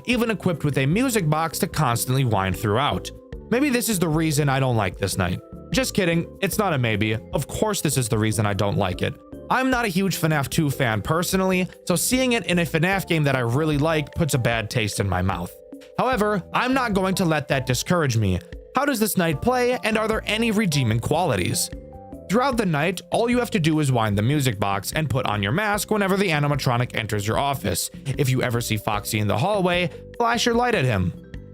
even equipped with a music box to constantly wind throughout. Maybe this is the reason I don't like this night. Just kidding, it's not a maybe. Of course this is the reason I don't like it. I'm not a huge FNAF 2 fan personally, so seeing it in a FNAF game that I really like puts a bad taste in my mouth. However, I'm not going to let that discourage me. How does this night play, and are there any redeeming qualities? Throughout the night, all you have to do is wind the music box and put on your mask whenever the animatronic enters your office. If you ever see Foxy in the hallway, flash your light at him.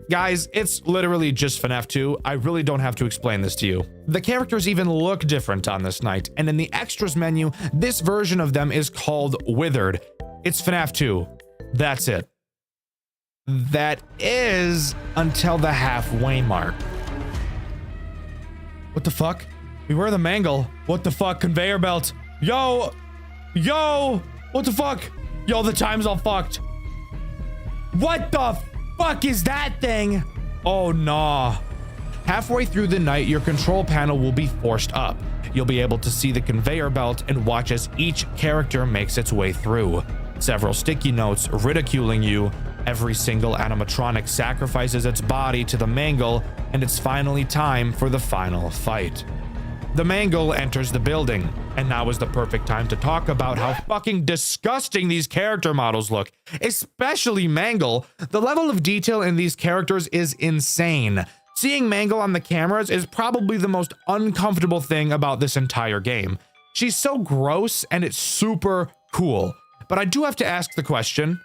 Guys, it's literally just FNAF 2. I really don't have to explain this to you. The characters even look different on this night, and in the extras menu, this version of them is called Withered. It's FNAF 2. That's it. That is until the halfway mark. What the fuck? We were the mangle. What the fuck? Conveyor belt. Yo! What the fuck? Yo, the time's all fucked. What the fuck is that thing? Oh, nah. Halfway through the night, your control panel will be forced up. You'll be able to see the conveyor belt and watch as each character makes its way through. Several sticky notes ridiculing you. Every single animatronic sacrifices its body to the Mangle, and it's finally time for the final fight. The Mangle enters the building, and now is the perfect time to talk about how fucking disgusting these character models look, especially Mangle. The level of detail in these characters is insane. Seeing Mangle on the cameras is probably the most uncomfortable thing about this entire game. She's so gross and it's super cool. But I do have to ask the question,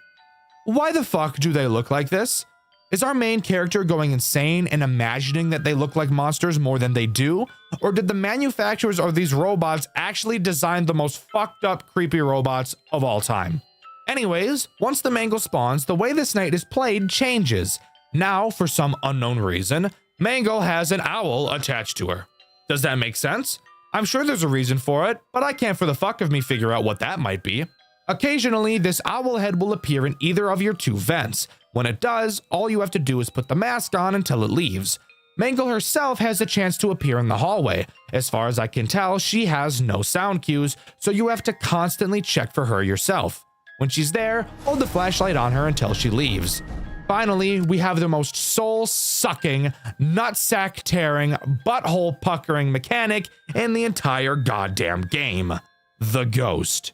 why the fuck do they look like this? Is our main character going insane and imagining that they look like monsters more than they do? Or did the manufacturers of these robots actually design the most fucked up creepy robots of all time? Anyways, once the Mangle spawns, the way this night is played changes. Now, for some unknown reason, Mangle has an owl attached to her. Does that make sense? I'm sure there's a reason for it, but I can't for the fuck of me figure out what that might be. Occasionally, this owl head will appear in either of your two vents. When it does, all you have to do is put the mask on until it leaves. Mangle herself has a chance to appear in the hallway. As far as I can tell, she has no sound cues, so you have to constantly check for her yourself. When she's there, hold the flashlight on her until she leaves. Finally, we have the most soul-sucking, nutsack-tearing, butthole-puckering mechanic in the entire goddamn game. The Ghost.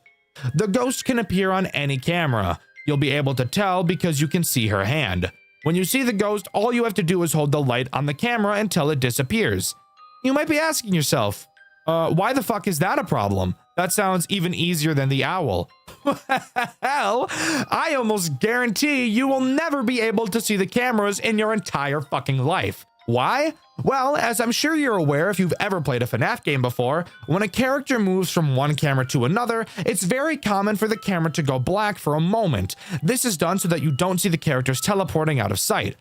The Ghost can appear on any camera. You'll be able to tell because you can see her hand. When you see the Ghost, all you have to do is hold the light on the camera until it disappears. You might be asking yourself, why the fuck is that a problem? That sounds even easier than the owl. Hell, I almost guarantee you will never be able to see the cameras in your entire fucking life. Why? Well, as I'm sure you're aware if you've ever played a FNAF game before, when a character moves from one camera to another, it's very common for the camera to go black for a moment. This is done so that you don't see the characters teleporting out of sight.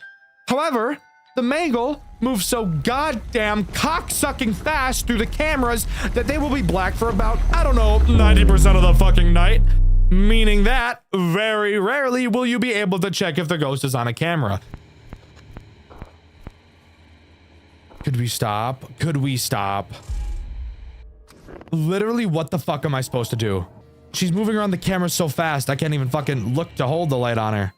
However, the Mangle moves so goddamn cocksucking fast through the cameras that they will be black for about, 90% of the fucking night. Meaning that, very rarely will you be able to check if the Ghost is on a camera. Could we stop? Could we stop? Literally, what the fuck am I supposed to do? She's moving around the camera so fast, I can't even fucking look to hold the light on her.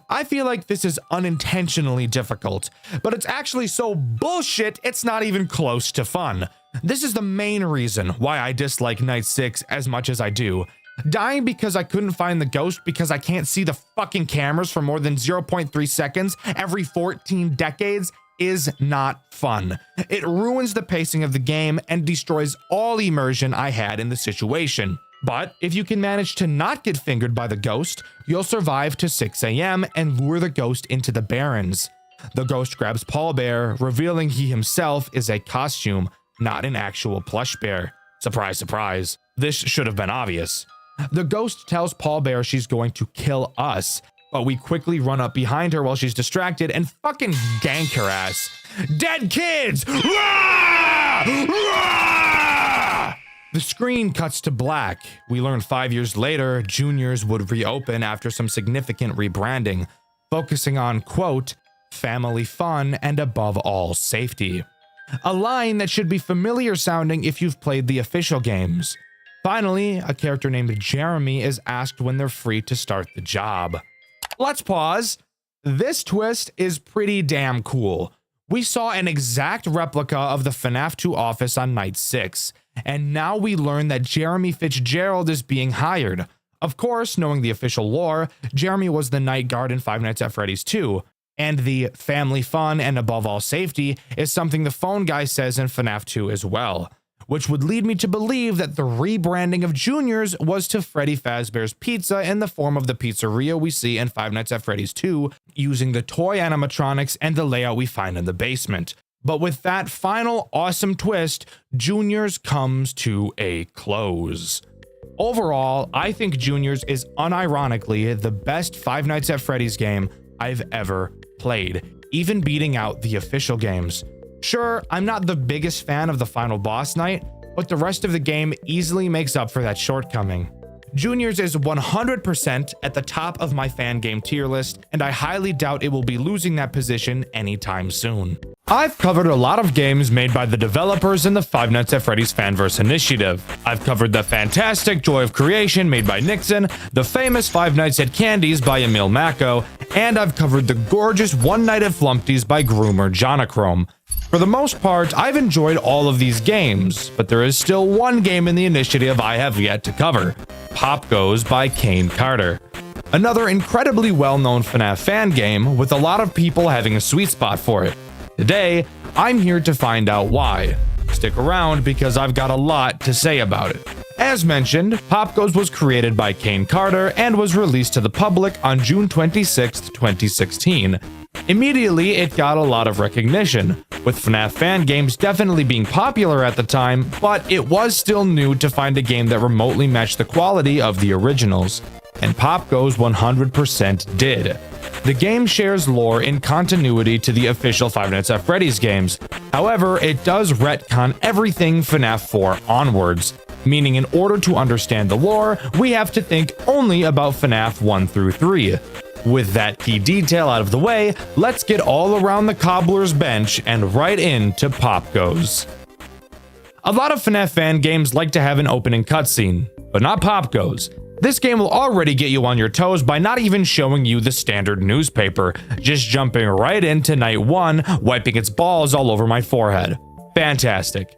I feel like this is unintentionally difficult, but it's actually so bullshit, it's not even close to fun. This is the main reason why I dislike Night 6 as much as I do. Dying because I couldn't find the Ghost because I can't see the fucking cameras for more than 0.3 seconds every 14 decades is not fun. It ruins the pacing of the game and destroys all immersion I had in the situation. But if you can manage to not get fingered by the Ghost, you'll survive to 6 AM and lure the Ghost into the Barrens. The Ghost grabs Paul Bear, revealing he himself is a costume, not an actual plush bear. Surprise, surprise. This should have been obvious. The Ghost tells Paul Bear she's going to kill us, but we quickly run up behind her while she's distracted and fucking gank her ass. Dead kids! Rah! Rah! The screen cuts to black. We learn 5 years later, Juniors would reopen after some significant rebranding, focusing on, quote, family fun and above all, safety. A line that should be familiar sounding if you've played the official games. Finally, a character named Jeremy is asked when they're free to start the job. Let's pause. This twist is pretty damn cool. We saw an exact replica of the FNAF 2 office on Night 6, and now we learn that Jeremy Fitzgerald is being hired. Of course, knowing the official lore, Jeremy was the night guard in Five Nights at Freddy's 2, and the family fun and above all safety is something the phone guy says in FNAF 2 as well, which would lead me to believe that the rebranding of Juniors was to Freddy Fazbear's Pizza in the form of the pizzeria we see in Five Nights at Freddy's 2, using the toy animatronics and the layout we find in the basement. But with that final awesome twist, Juniors comes to a close. Overall, I think Juniors is unironically the best Five Nights at Freddy's game I've ever played, even beating out the official games. Sure, I'm not the biggest fan of the final boss night, but the rest of the game easily makes up for that shortcoming. Juniors is 100% at the top of my fan game tier list, and I highly doubt it will be losing that position anytime soon. I've covered a lot of games made by the developers in the Five Nights at Freddy's Fanverse initiative. I've covered the fantastic Joy of Creation made by Nixon, the famous Five Nights at Candy's by Emil Mako, and I've covered the gorgeous One Night at Flumpty's by Groomer Jonachrome. For the most part, I've enjoyed all of these games, but there is still one game in the initiative I have yet to cover, Pop Goes by Kane Carter. Another incredibly well-known FNAF fan game with a lot of people having a sweet spot for it. Today, I'm here to find out why. Stick around because I've got a lot to say about it. As mentioned, Pop Goes was created by Kane Carter and was released to the public on June 26, 2016. Immediately, it got a lot of recognition, with FNAF fan games definitely being popular at the time, but it was still new to find a game that remotely matched the quality of the originals. And Pop Goes 100% did. The game shares lore in continuity to the official Five Nights at Freddy's games. However, it does retcon everything FNAF 4 onwards, meaning in order to understand the lore, we have to think only about FNAF 1 through 3. With that key detail out of the way, let's get all around the cobbler's bench and right into Pop Goes. A lot of FNAF fan games like to have an opening cutscene, but not Pop Goes. This game will already get you on your toes by not even showing you the standard newspaper, just jumping right into night 1, wiping its balls all over my forehead. Fantastic.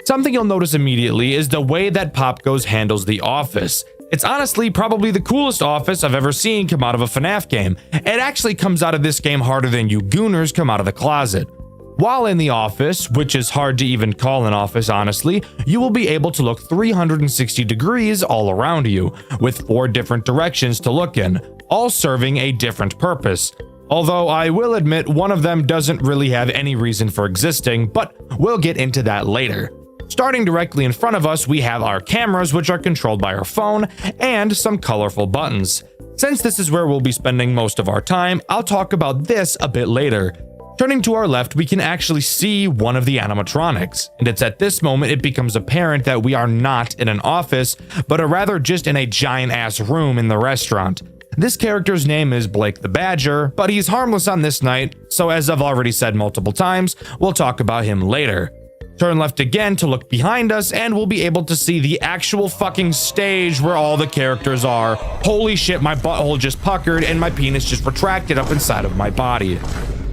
Something you'll notice immediately is the way that Pop Goes handles the office. It's honestly probably the coolest office I've ever seen come out of a FNAF game. It actually comes out of this game harder than you gooners come out of the closet. While in the office, which is hard to even call an office honestly, you will be able to look 360 degrees all around you, with 4 different directions to look in, all serving a different purpose. Although I will admit one of them doesn't really have any reason for existing, but we'll get into that later. Starting directly in front of us, we have our cameras, which are controlled by our phone, and some colorful buttons. Since this is where we'll be spending most of our time, I'll talk about this a bit later. Turning to our left, we can actually see one of the animatronics, and it's at this moment it becomes apparent that we are not in an office, but are rather just in a giant-ass room in the restaurant. This character's name is Blake the Badger, but he's harmless on this night, so as I've already said multiple times, we'll talk about him later. Turn left again to look behind us, and we'll be able to see the actual fucking stage where all the characters are. Holy shit, my butthole just puckered and my penis just retracted up inside of my body.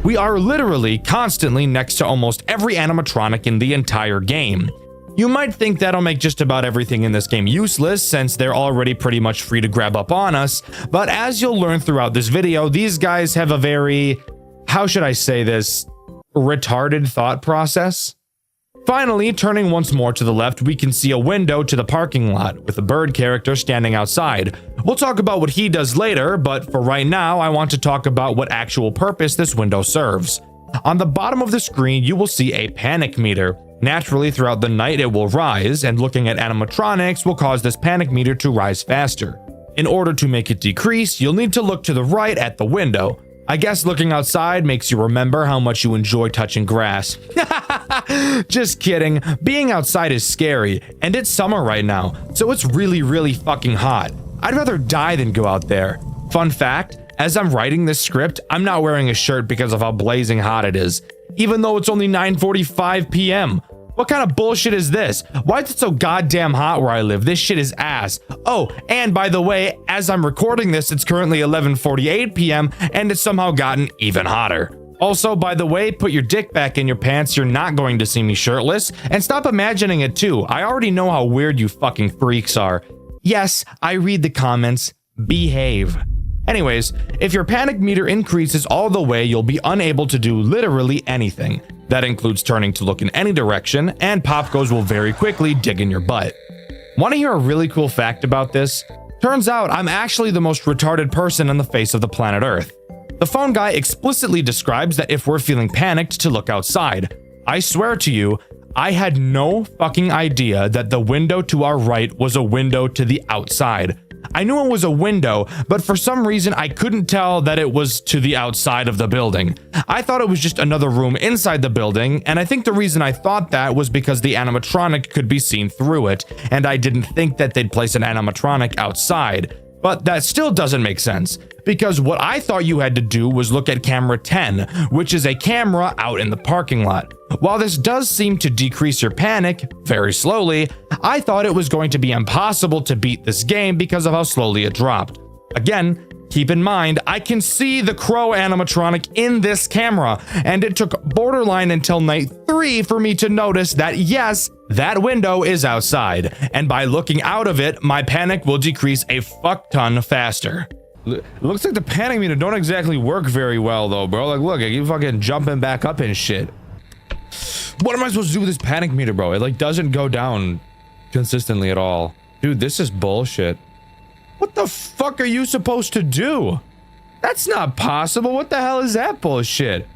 We are literally constantly next to almost every animatronic in the entire game. You might think that'll make just about everything in this game useless, since they're already pretty much free to grab up on us, but as you'll learn throughout this video, these guys have a very, how should I say this, retarded thought process. Finally, turning once more to the left, we can see a window to the parking lot, with a bird character standing outside. We'll talk about what he does later, but for right now, I want to talk about what actual purpose this window serves. On the bottom of the screen, you will see a panic meter. Naturally, throughout the night, it will rise, and looking at animatronics will cause this panic meter to rise faster. In order to make it decrease, you'll need to look to the right at the window. I guess looking outside makes you remember how much you enjoy touching grass. Just kidding. Being outside is scary, and it's summer right now, so it's really fucking hot. I'd rather die than go out there. Fun fact, as I'm writing this script, I'm not wearing a shirt because of how blazing hot it is, even though it's only 9:45 p.m. What kind of bullshit is this? Why is it so goddamn hot where I live? This shit is ass. Oh, and by the way, as I'm recording this, it's currently 11:48 p.m. and it's somehow gotten even hotter. Also, by the way, put your dick back in your pants, you're not going to see me shirtless, and stop imagining it too. I already know how weird you fucking freaks are. Yes, I read the comments. Behave. Anyways, if your panic meter increases all the way, you'll be unable to do literally anything. That includes turning to look in any direction, and Pop Goes will very quickly dig in your butt. Want to hear a really cool fact about this? Turns out I'm actually the most retarded person on the face of the planet Earth. The phone guy explicitly describes that if we're feeling panicked to look outside. I swear to you, I had no fucking idea that the window to our right was a window to the outside. I knew it was a window, but for some reason I couldn't tell that it was to the outside of the building. I thought it was just another room inside the building, and I think the reason I thought that was because the animatronic could be seen through it, and I didn't think that they'd place an animatronic outside. But that still doesn't make sense, because what I thought you had to do was look at camera 10, which is a camera out in the parking lot. While this does seem to decrease your panic very slowly, I thought it was going to be impossible to beat this game because of how slowly it dropped. Again, keep in mind, I can see the crow animatronic in this camera, and it took borderline until night 3 for me to notice that yes, that window is outside, and by looking out of it, my panic will decrease a fuck ton faster. Looks like the panic meter don't exactly work very well though, bro. Like, look, I keep fucking jumping back up and shit. What am I supposed to do with this panic meter, bro? It like doesn't go down consistently at all. Dude, this is bullshit. What the fuck are you supposed to do? That's not possible. What the hell is that bullshit?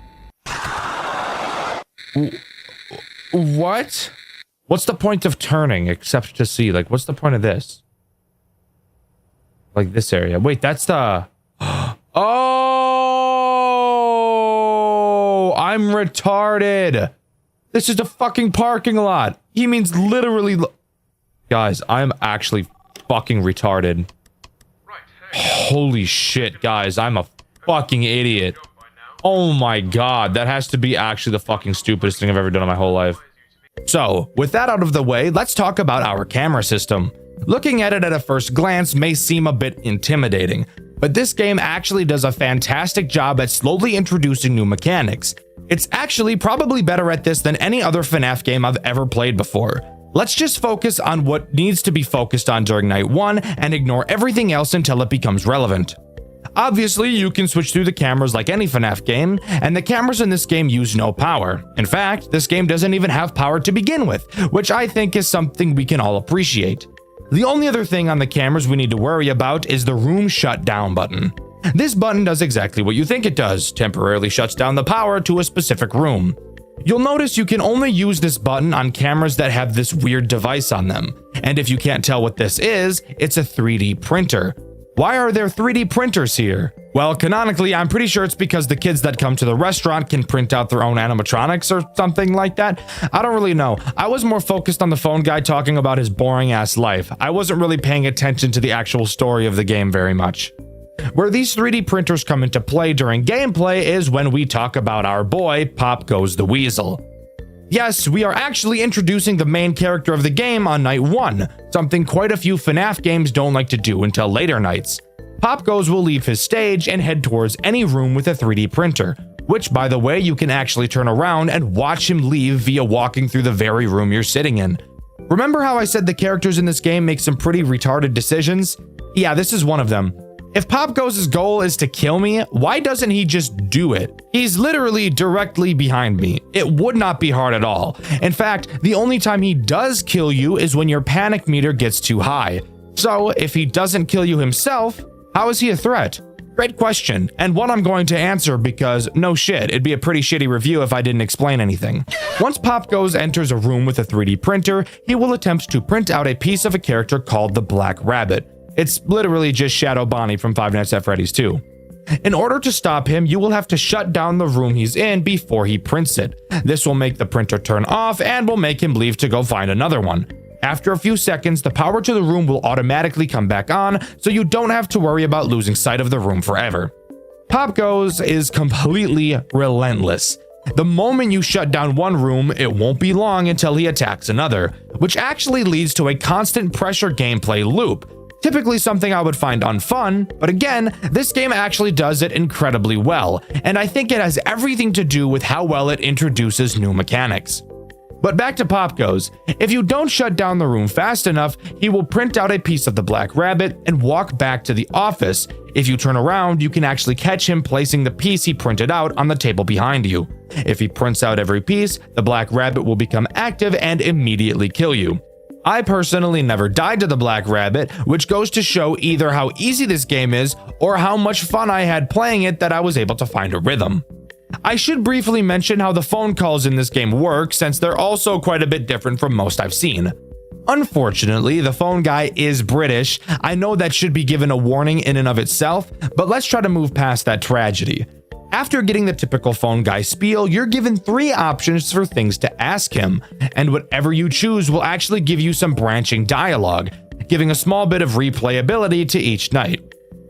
What? What's the point of turning except to see? Like, what's the point of this? Like this area. Wait, that's the... Oh! I'm retarded. This is a fucking parking lot. He means literally... Guys, I'm actually fucking retarded. Holy shit, guys. I'm a fucking idiot. Oh my god. That has to be actually the fucking stupidest thing I've ever done in my whole life. So, with that out of the way, let's talk about our camera system. Looking at it at a first glance may seem a bit intimidating, but this game actually does a fantastic job at slowly introducing new mechanics. It's actually probably better at this than any other FNAF game I've ever played before. Let's just focus on what needs to be focused on during night 1 and ignore everything else until it becomes relevant. Obviously, you can switch through the cameras like any FNAF game, and the cameras in this game use no power. In fact, this game doesn't even have power to begin with, which I think is something we can all appreciate. The only other thing on the cameras we need to worry about is the room shutdown button. This button does exactly what you think it does, temporarily shuts down the power to a specific room. You'll notice you can only use this button on cameras that have this weird device on them, and if you can't tell what this is, it's a 3D printer. Why are there 3D printers here? Well, canonically, I'm pretty sure it's because the kids that come to the restaurant can print out their own animatronics or something like that. I don't really know. I was more focused on the phone guy talking about his boring ass life. I wasn't really paying attention to the actual story of the game very much. Where these 3D printers come into play during gameplay is when we talk about our boy, Pop Goes the Weasel. Yes, we are actually introducing the main character of the game on night 1, something quite a few FNAF games don't like to do until later nights. Pop Goes will leave his stage and head towards any room with a 3D printer, which by the way you can actually turn around and watch him leave via walking through the very room you're sitting in. Remember how I said the characters in this game make some pretty retarded decisions? Yeah, this is one of them. If Pop Goes' goal is to kill me, why doesn't he just do it? He's literally directly behind me. It would not be hard at all. In fact, the only time he does kill you is when your panic meter gets too high. So, if he doesn't kill you himself, how is he a threat? Great question, and one I'm going to answer because, no shit, it'd be a pretty shitty review if I didn't explain anything. Once Pop Goes enters a room with a 3D printer, he will attempt to print out a piece of a character called the Black Rabbit. It's literally just Shadow Bonnie from Five Nights at Freddy's 2. In order to stop him, you will have to shut down the room he's in before he prints it. This will make the printer turn off and will make him leave to go find another one. After a few seconds, the power to the room will automatically come back on, so you don't have to worry about losing sight of the room forever. Pop Goes is completely relentless. The moment you shut down one room, it won't be long until he attacks another, which actually leads to a constant pressure gameplay loop. Typically something I would find unfun, but again, this game actually does it incredibly well, and I think it has everything to do with how well it introduces new mechanics. But back to Pop Goes. If you don't shut down the room fast enough, he will print out a piece of the Black Rabbit and walk back to the office. If you turn around, you can actually catch him placing the piece he printed out on the table behind you. If he prints out every piece, the Black Rabbit will become active and immediately kill you. I personally never died to the Black Rabbit, which goes to show either how easy this game is or how much fun I had playing it that I was able to find a rhythm. I should briefly mention how the phone calls in this game work, since they're also quite a bit different from most I've seen. Unfortunately, the phone guy is British. I know that should be given a warning in and of itself, but let's try to move past that tragedy. After getting the typical phone guy spiel, you're given 3 options for things to ask him, and whatever you choose will actually give you some branching dialogue. giving a small bit of replayability to each night.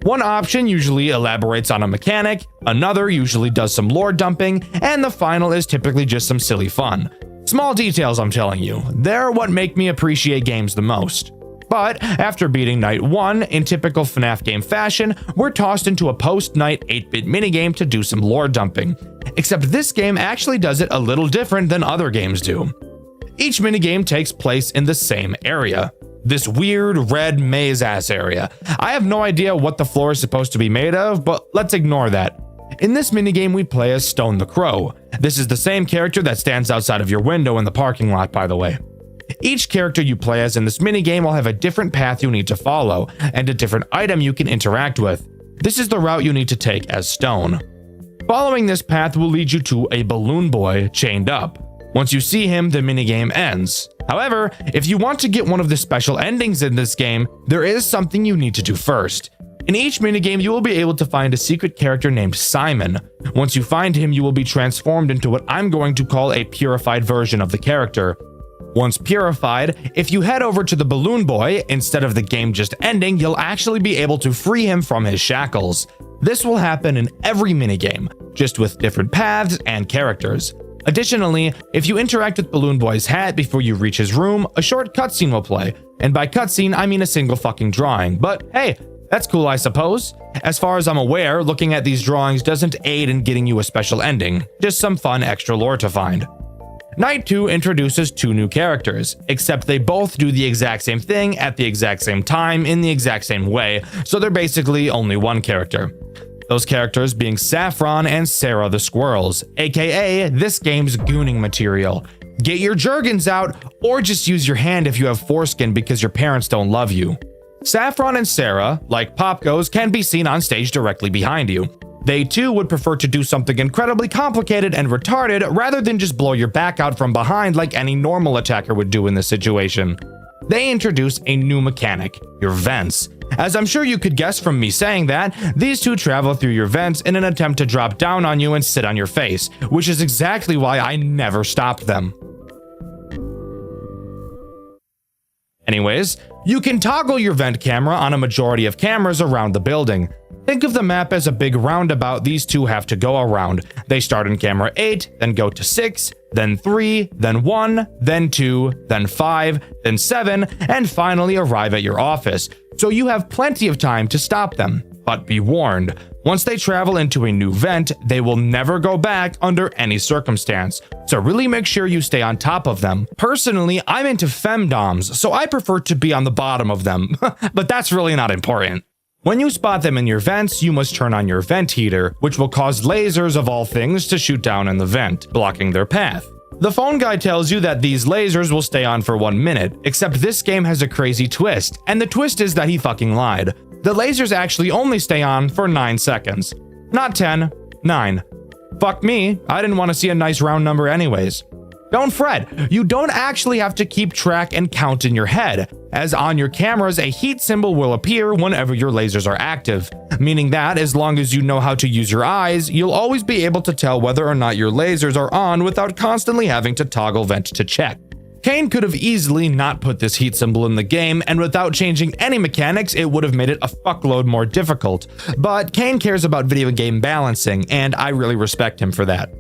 One option usually elaborates on a mechanic, another usually does some lore dumping, and the final is typically just some silly fun. Small details, I'm telling you. They're what make me appreciate games the most. But after beating night 1 in typical FNAF game fashion, we're tossed into a post-night 8-bit minigame to do some lore dumping. Except this game actually does it a little different than other games do. Each minigame takes place in the same area. This weird red maze-ass area. I have no idea what the floor is supposed to be made of, but let's ignore that. In this minigame, we play as Stone the Crow. This is the same character that stands outside of your window in the parking lot, by the way. Each character you play as in this minigame will have a different path you need to follow, and a different item you can interact with. This is the route you need to take as Stone. Following this path will lead you to a balloon boy chained up. Once you see him, the minigame ends. However, if you want to get one of the special endings in this game, there is something you need to do first. In each minigame, you will be able to find a secret character named Simon. Once you find him, you will be transformed into what I'm going to call a purified version of the character. Once purified, if you head over to the balloon boy, instead of the game just ending, you'll actually be able to free him from his shackles. This will happen in every minigame, just with different paths and characters. Additionally, if you interact with Balloon Boy's hat before you reach his room, a short cutscene will play. And by cutscene, I mean a single fucking drawing. But hey, that's cool, I suppose. As far as I'm aware, looking at these drawings doesn't aid in getting you a special ending, just some fun extra lore to find. Night 2 introduces 2 new characters, except they both do the exact same thing at the exact same time in the exact same way, so they're basically only one character. Those characters being Saffron and Sarah the Squirrels, aka this game's gooning material. Get your Jergens out, or just use your hand if you have foreskin because your parents don't love you. Saffron and Sarah, like Popgoes, can be seen on stage directly behind you. They too would prefer to do something incredibly complicated and retarded rather than just blow your back out from behind like any normal attacker would do in this situation. They introduce a new mechanic, your vents. As I'm sure you could guess from me saying that, these two travel through your vents in an attempt to drop down on you and sit on your face, which is exactly why I never stopped them. Anyways, you can toggle your vent camera on a majority of cameras around the building. Think of the map as a big roundabout these two have to go around. They start in camera 8, then go to 6, then 3, then 1, then 2, then 5, then 7, and finally arrive at your office. So you have plenty of time to stop them. But be warned, once they travel into a new vent, they will never go back under any circumstance. So really make sure you stay on top of them. Personally, I'm into femdoms, so I prefer to be on the bottom of them. But that's really not important. When you spot them in your vents, you must turn on your vent heater, which will cause lasers of all things to shoot down in the vent, blocking their path. The phone guy tells you that these lasers will stay on for 1 minute, except this game has a crazy twist, and the twist is that he fucking lied. The lasers actually only stay on for 9 seconds. Not 10, 9. Fuck me, I didn't want to see a nice round number anyways. Don't fret, you don't actually have to keep track and count in your head, as on your cameras a heat symbol will appear whenever your lasers are active, meaning that as long as you know how to use your eyes, you'll always be able to tell whether or not your lasers are on without constantly having to toggle vent to check. Kane could have easily not put this heat symbol in the game, and without changing any mechanics, it would have made it a fuckload more difficult. But Kane cares about video game balancing, and I really respect him for that.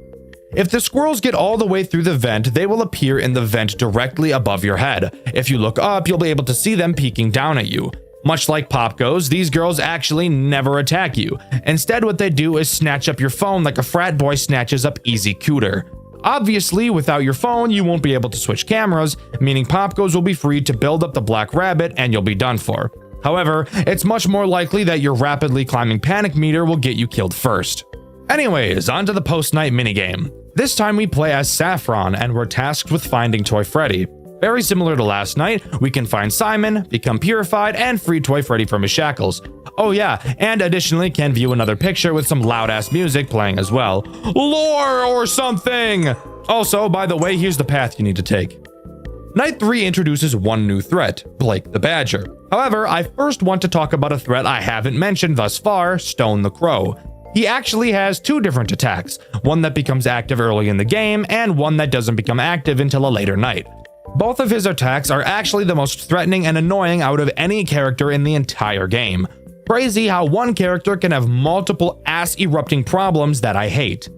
If the squirrels get all the way through the vent, they will appear in the vent directly above your head. If you look up, you'll be able to see them peeking down at you. Much like Popgoes, these girls actually never attack you. Instead, what they do is snatch up your phone like a frat boy snatches up Easy Cooter. Obviously, without your phone, you won't be able to switch cameras, meaning Popgoes will be free to build up the black rabbit and you'll be done for. However, it's much more likely that your rapidly climbing panic meter will get you killed first. Anyways, on to the post-night minigame. This time we play as Saffron and we're tasked with finding Toy Freddy. Very similar to last night, we can find Simon, become purified, and free Toy Freddy from his shackles. Oh yeah, and additionally can view another picture with some loud-ass music playing as well. Lore or something! Also, by the way, here's the path you need to take. Night 3 introduces one new threat, Blake the Badger. However, I first want to talk about a threat I haven't mentioned thus far, Stone the Crow. He actually has 2 different attacks, one that becomes active early in the game and one that doesn't become active until a later night. Both of his attacks are actually the most threatening and annoying out of any character in the entire game. Crazy how one character can have multiple ass-erupting problems that I hate.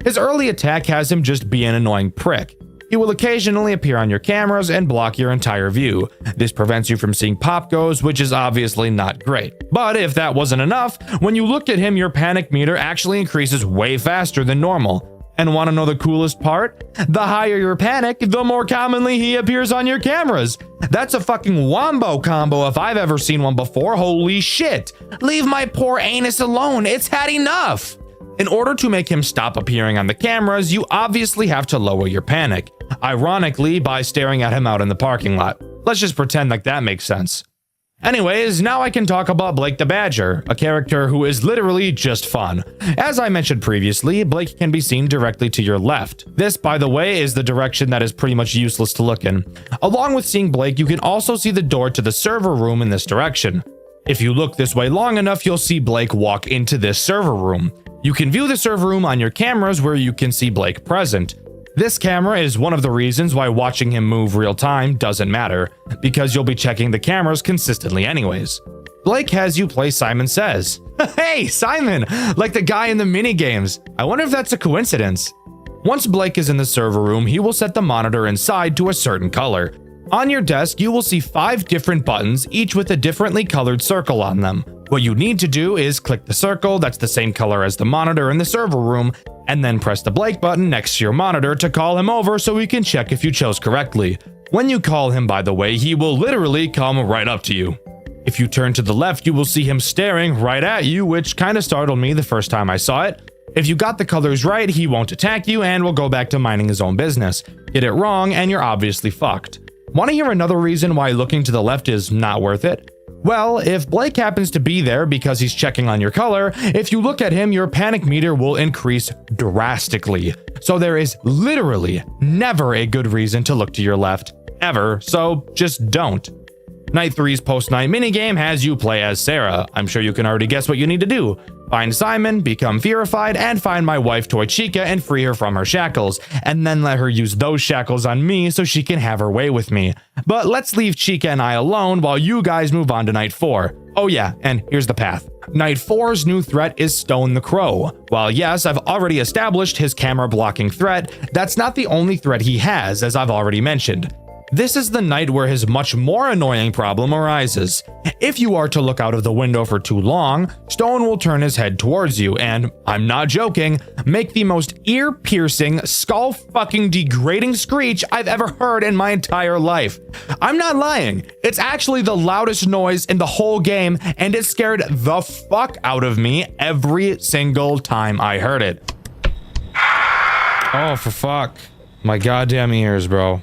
His early attack has him just be an annoying prick. He will occasionally appear on your cameras and block your entire view. This prevents you from seeing pop goes, which is obviously not great. But if that wasn't enough, when you look at him, your panic meter actually increases way faster than normal. And want to know the coolest part? The higher your panic, the more commonly he appears on your cameras. That's a fucking wombo combo if I've ever seen one before. Holy shit. Leave my poor anus alone. It's had enough. In order to make him stop appearing on the cameras, you obviously have to lower your panic. Ironically, by staring at him out in the parking lot. Let's just pretend like that makes sense. Anyways, now I can talk about Blake the Badger, a character who is literally just fun. As I mentioned previously, Blake can be seen directly to your left. This, by the way, is the direction that is pretty much useless to look in. Along with seeing Blake, you can also see the door to the server room in this direction. If you look this way long enough, you'll see Blake walk into this server room. You can view the server room on your cameras where you can see Blake present. This camera is one of the reasons why watching him move real time doesn't matter, because you'll be checking the cameras consistently anyways. Blake has you play Simon Says. Hey, Simon! Like the guy in the minigames. I wonder if that's a coincidence. Once Blake is in the server room, he will set the monitor inside to a certain color. On your desk, you will see 5 different buttons, each with a differently colored circle on them. What you need to do is click the circle that's the same color as the monitor in the server room, and then press the Blake button next to your monitor to call him over so we can check if you chose correctly. When you call him, by the way, he will literally come right up to you. If you turn to the left, you will see him staring right at you, which kind of startled me the first time I saw it. If you got the colors right, he won't attack you and will go back to minding his own business. Get it wrong and you're obviously fucked. Want to hear another reason why looking to the left is not worth it? Well, if Blake happens to be there because he's checking on your color, if you look at him, your panic meter will increase drastically. So there is literally never a good reason to look to your left, ever, so just don't. Night 3's post-night minigame has you play as Sarah. I'm sure you can already guess what you need to do. Find Simon, become fearified, and find my wife Toy Chica and free her from her shackles, and then let her use those shackles on me so she can have her way with me. But let's leave Chica and I alone while you guys move on to Night 4. Oh yeah, and here's the path. Night 4's new threat is Stone the Crow. While yes, I've already established his camera blocking threat, that's not the only threat he has, as I've already mentioned. This is the night where his much more annoying problem arises. If you are to look out of the window for too long, Stone will turn his head towards you and, I'm not joking, make the most ear-piercing, skull-fucking degrading screech I've ever heard in my entire life. I'm not lying. It's actually the loudest noise in the whole game, and it scared the fuck out of me every single time I heard it. Oh, for fuck. My goddamn ears, bro.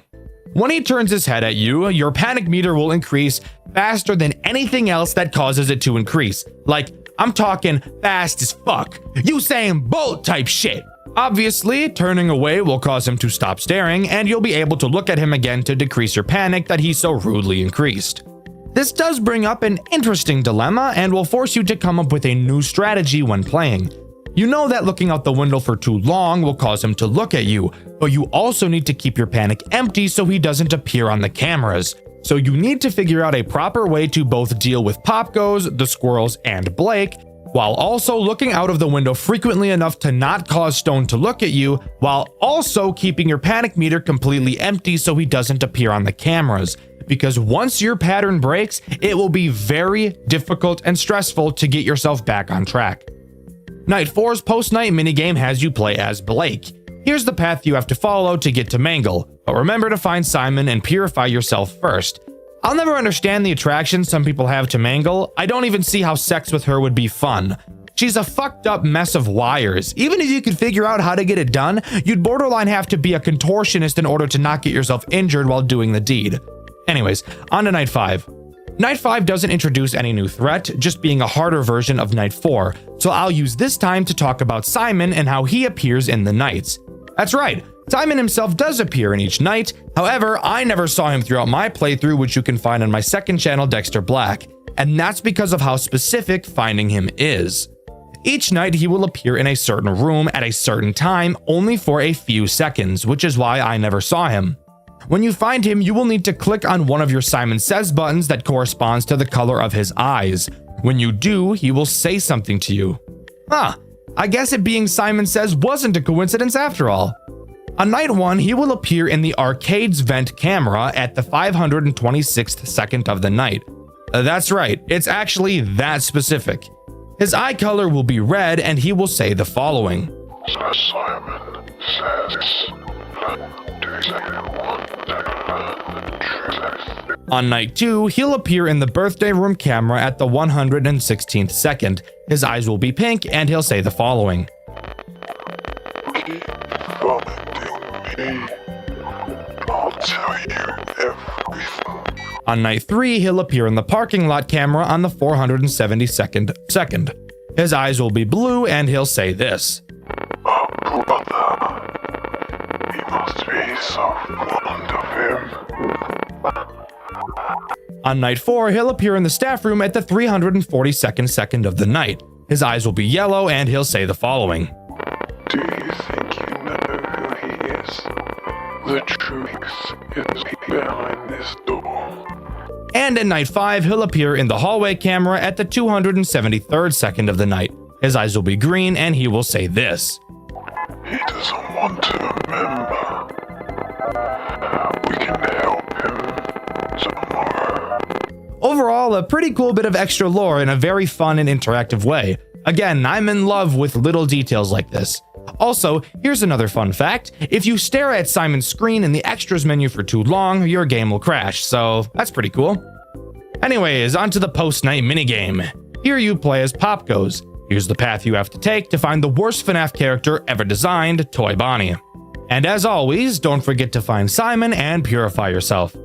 When he turns his head at you, your panic meter will increase faster than anything else that causes it to increase. Like, I'm talking fast as fuck. Usain Bolt type shit. Obviously, turning away will cause him to stop staring, and you'll be able to look at him again to decrease your panic that he so rudely increased. This does bring up an interesting dilemma and will force you to come up with a new strategy when playing. You know that looking out the window for too long will cause him to look at you, but you also need to keep your panic empty so he doesn't appear on the cameras. So you need to figure out a proper way to both deal with Popgoes, the squirrels, and Blake, while also looking out of the window frequently enough to not cause Stone to look at you, while also keeping your panic meter completely empty so he doesn't appear on the cameras. Because once your pattern breaks, it will be very difficult and stressful to get yourself back on track. Night 4's post-night minigame has you play as Blake. Here's the path you have to follow to get to Mangle, but remember to find Simon and purify yourself first. I'll never understand the attraction some people have to Mangle. I don't even see how sex with her would be fun. She's a fucked up mess of wires. Even if you could figure out how to get it done, you'd borderline have to be a contortionist in order to not get yourself injured while doing the deed. Anyways, on to Night 5. Night 5 doesn't introduce any new threat, just being a harder version of Night 4, so I'll use this time to talk about Simon and how he appears in the nights. That's right, Simon himself does appear in each night, however, I never saw him throughout my playthrough, which you can find on my second channel, Dxtr Black, and that's because of how specific finding him is. Each night he will appear in a certain room at a certain time, only for a few seconds, which is why I never saw him. When you find him, you will need to click on one of your Simon Says buttons that corresponds to the color of his eyes. When you do, he will say something to you. I guess it being Simon Says wasn't a coincidence after all. On night 1, he will appear in the arcade's vent camera at the 526th second of the night. That's right, it's actually that specific. His eye color will be red and he will say the following. Simon Says. On night 2, he'll appear in the birthday room camera at the 116th second. His eyes will be pink and he'll say the following. I'll tell you everything. On night 3, he'll appear in the parking lot camera on the 472nd second. His eyes will be blue and he'll say this. Oh, brother. He must be so fond of him. On night 4, he'll appear in the staff room at the 342nd second of the night. His eyes will be yellow and he'll say the following. Do you think you know who he is? The truth is behind this door. And at night 5, he'll appear in the hallway camera at the 273rd second of the night. His eyes will be green and he will say this. He doesn't want to remember. We can help him tomorrow. Overall, a pretty cool bit of extra lore in a very fun and interactive way. Again, I'm in love with little details like this. Also, here's another fun fact. If you stare at Simon's screen in the extras menu for too long, your game will crash, so that's pretty cool. Anyways, onto the post-night minigame. Here you play as Pop Goes. Here's the path you have to take to find the worst FNAF character ever designed, Toy Bonnie. And as always, don't forget to find Simon and purify yourself.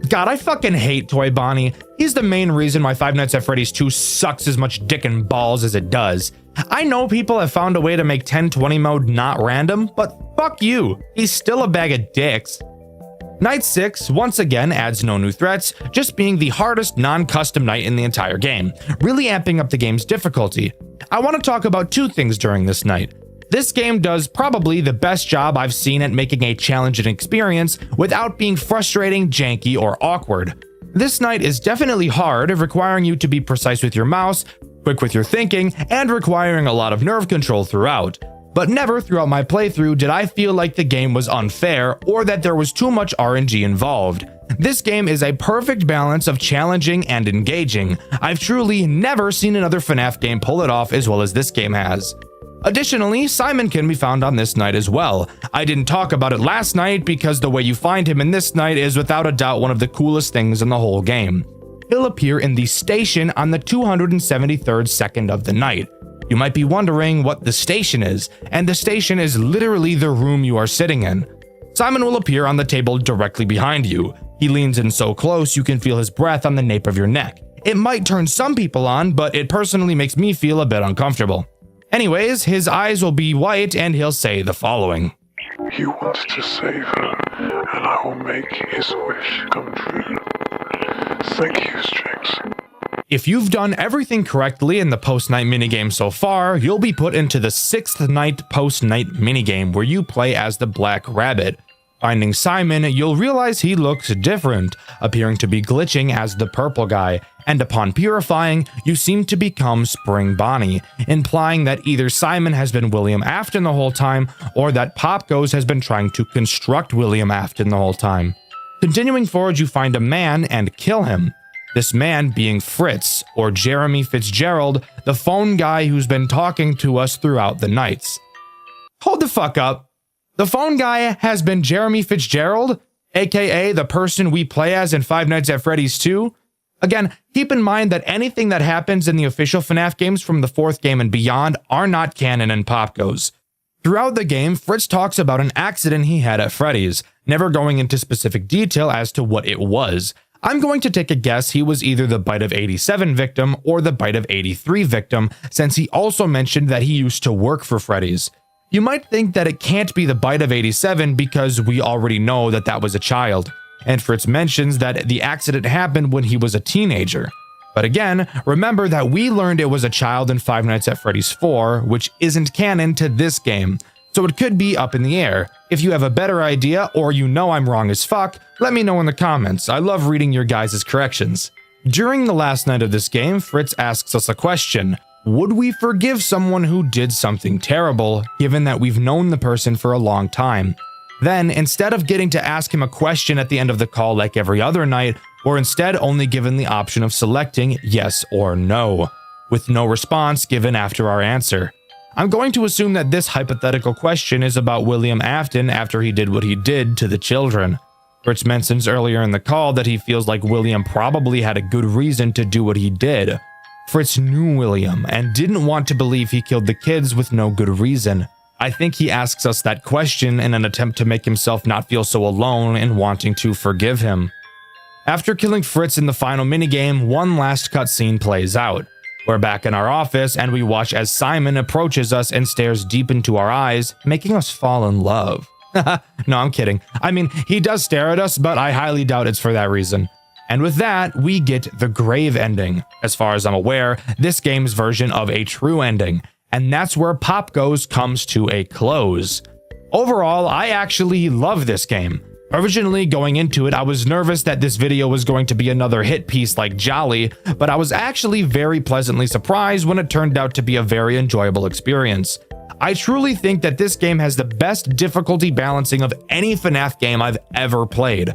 God, I fucking hate Toy Bonnie. He's the main reason why Five Nights at Freddy's 2 sucks as much dick and balls as it does. I know people have found a way to make 1020 mode not random, but fuck you. He's still a bag of dicks. Night 6, once again, adds no new threats, just being the hardest non-custom night in the entire game, really amping up the game's difficulty. I want to talk about two things during this night. This game does probably the best job I've seen at making a challenging experience without being frustrating, janky, or awkward. This night is definitely hard, requiring you to be precise with your mouse, quick with your thinking, and requiring a lot of nerve control throughout. But never throughout my playthrough did I feel like the game was unfair or that there was too much RNG involved. This game is a perfect balance of challenging and engaging. I've truly never seen another FNAF game pull it off as well as this game has. Additionally, Simon can be found on this night as well. I didn't talk about it last night because the way you find him in this night is without a doubt one of the coolest things in the whole game. He'll appear in the station on the 273rd second of the night. You might be wondering what the station is, and the station is literally the room you are sitting in. Simon will appear on the table directly behind you. He leans in so close you can feel his breath on the nape of your neck. It might turn some people on, but it personally makes me feel a bit uncomfortable. Anyways, his eyes will be white and he'll say the following. He wants to save her, and I will make his wish come true. Thank you, Strings. If you've done everything correctly in the post-night minigame so far, you'll be put into the 6th night post-night minigame where you play as the Black Rabbit. Finding Simon, you'll realize he looks different, appearing to be glitching as the purple guy, and upon purifying, you seem to become Spring Bonnie, implying that either Simon has been William Afton the whole time, or that Pop Goes has been trying to construct William Afton the whole time. Continuing forward, you find a man and kill him. This man being Fritz, or Jeremy Fitzgerald, the phone guy who's been talking to us throughout the nights. Hold the fuck up. The phone guy has been Jeremy Fitzgerald, aka the person we play as in Five Nights at Freddy's 2. Again, keep in mind that anything that happens in the official FNAF games from the 4th game and beyond are not canon in Pop Goes. Throughout the game, Fritz talks about an accident he had at Freddy's, never going into specific detail as to what it was. I'm going to take a guess he was either the Bite of 87 victim or the Bite of 83 victim, since he also mentioned that he used to work for Freddy's. You might think that it can't be the Bite of 87 because we already know that that was a child, and Fritz mentions that the accident happened when he was a teenager. But again, remember that we learned it was a child in Five Nights at Freddy's 4, which isn't canon to this game. so it could be up in the air. If you have a better idea, or you know I'm wrong as fuck, let me know in the comments. I love reading your guys' corrections. During the last night of this game, Fritz asks us a question. Would we forgive someone who did something terrible, given that we've known the person for a long time? Then, instead of getting to ask him a question at the end of the call like every other night, we're instead only given the option of selecting yes or no, with no response given after our answer. I'm going to assume that this hypothetical question is about William Afton after he did what he did to the children. Fritz mentions earlier in the call that he feels like William probably had a good reason to do what he did. Fritz knew William and didn't want to believe he killed the kids with no good reason. I think he asks us that question in an attempt to make himself not feel so alone in wanting to forgive him. After killing Fritz in the final minigame, one last cutscene plays out. We're back in our office and we watch as Simon approaches us and stares deep into our eyes, making us fall in love. No, I'm kidding. I mean, he does stare at us, but I highly doubt it's for that reason. And with that, we get the grave ending. As far as I'm aware, this game's version of a true ending. And that's where Pop Goes comes to a close. Overall, I actually love this game. Originally, going into it, I was nervous that this video was going to be another hit piece like Jolly, but I was actually very pleasantly surprised when it turned out to be a very enjoyable experience. I truly think that this game has the best difficulty balancing of any FNAF game I've ever played.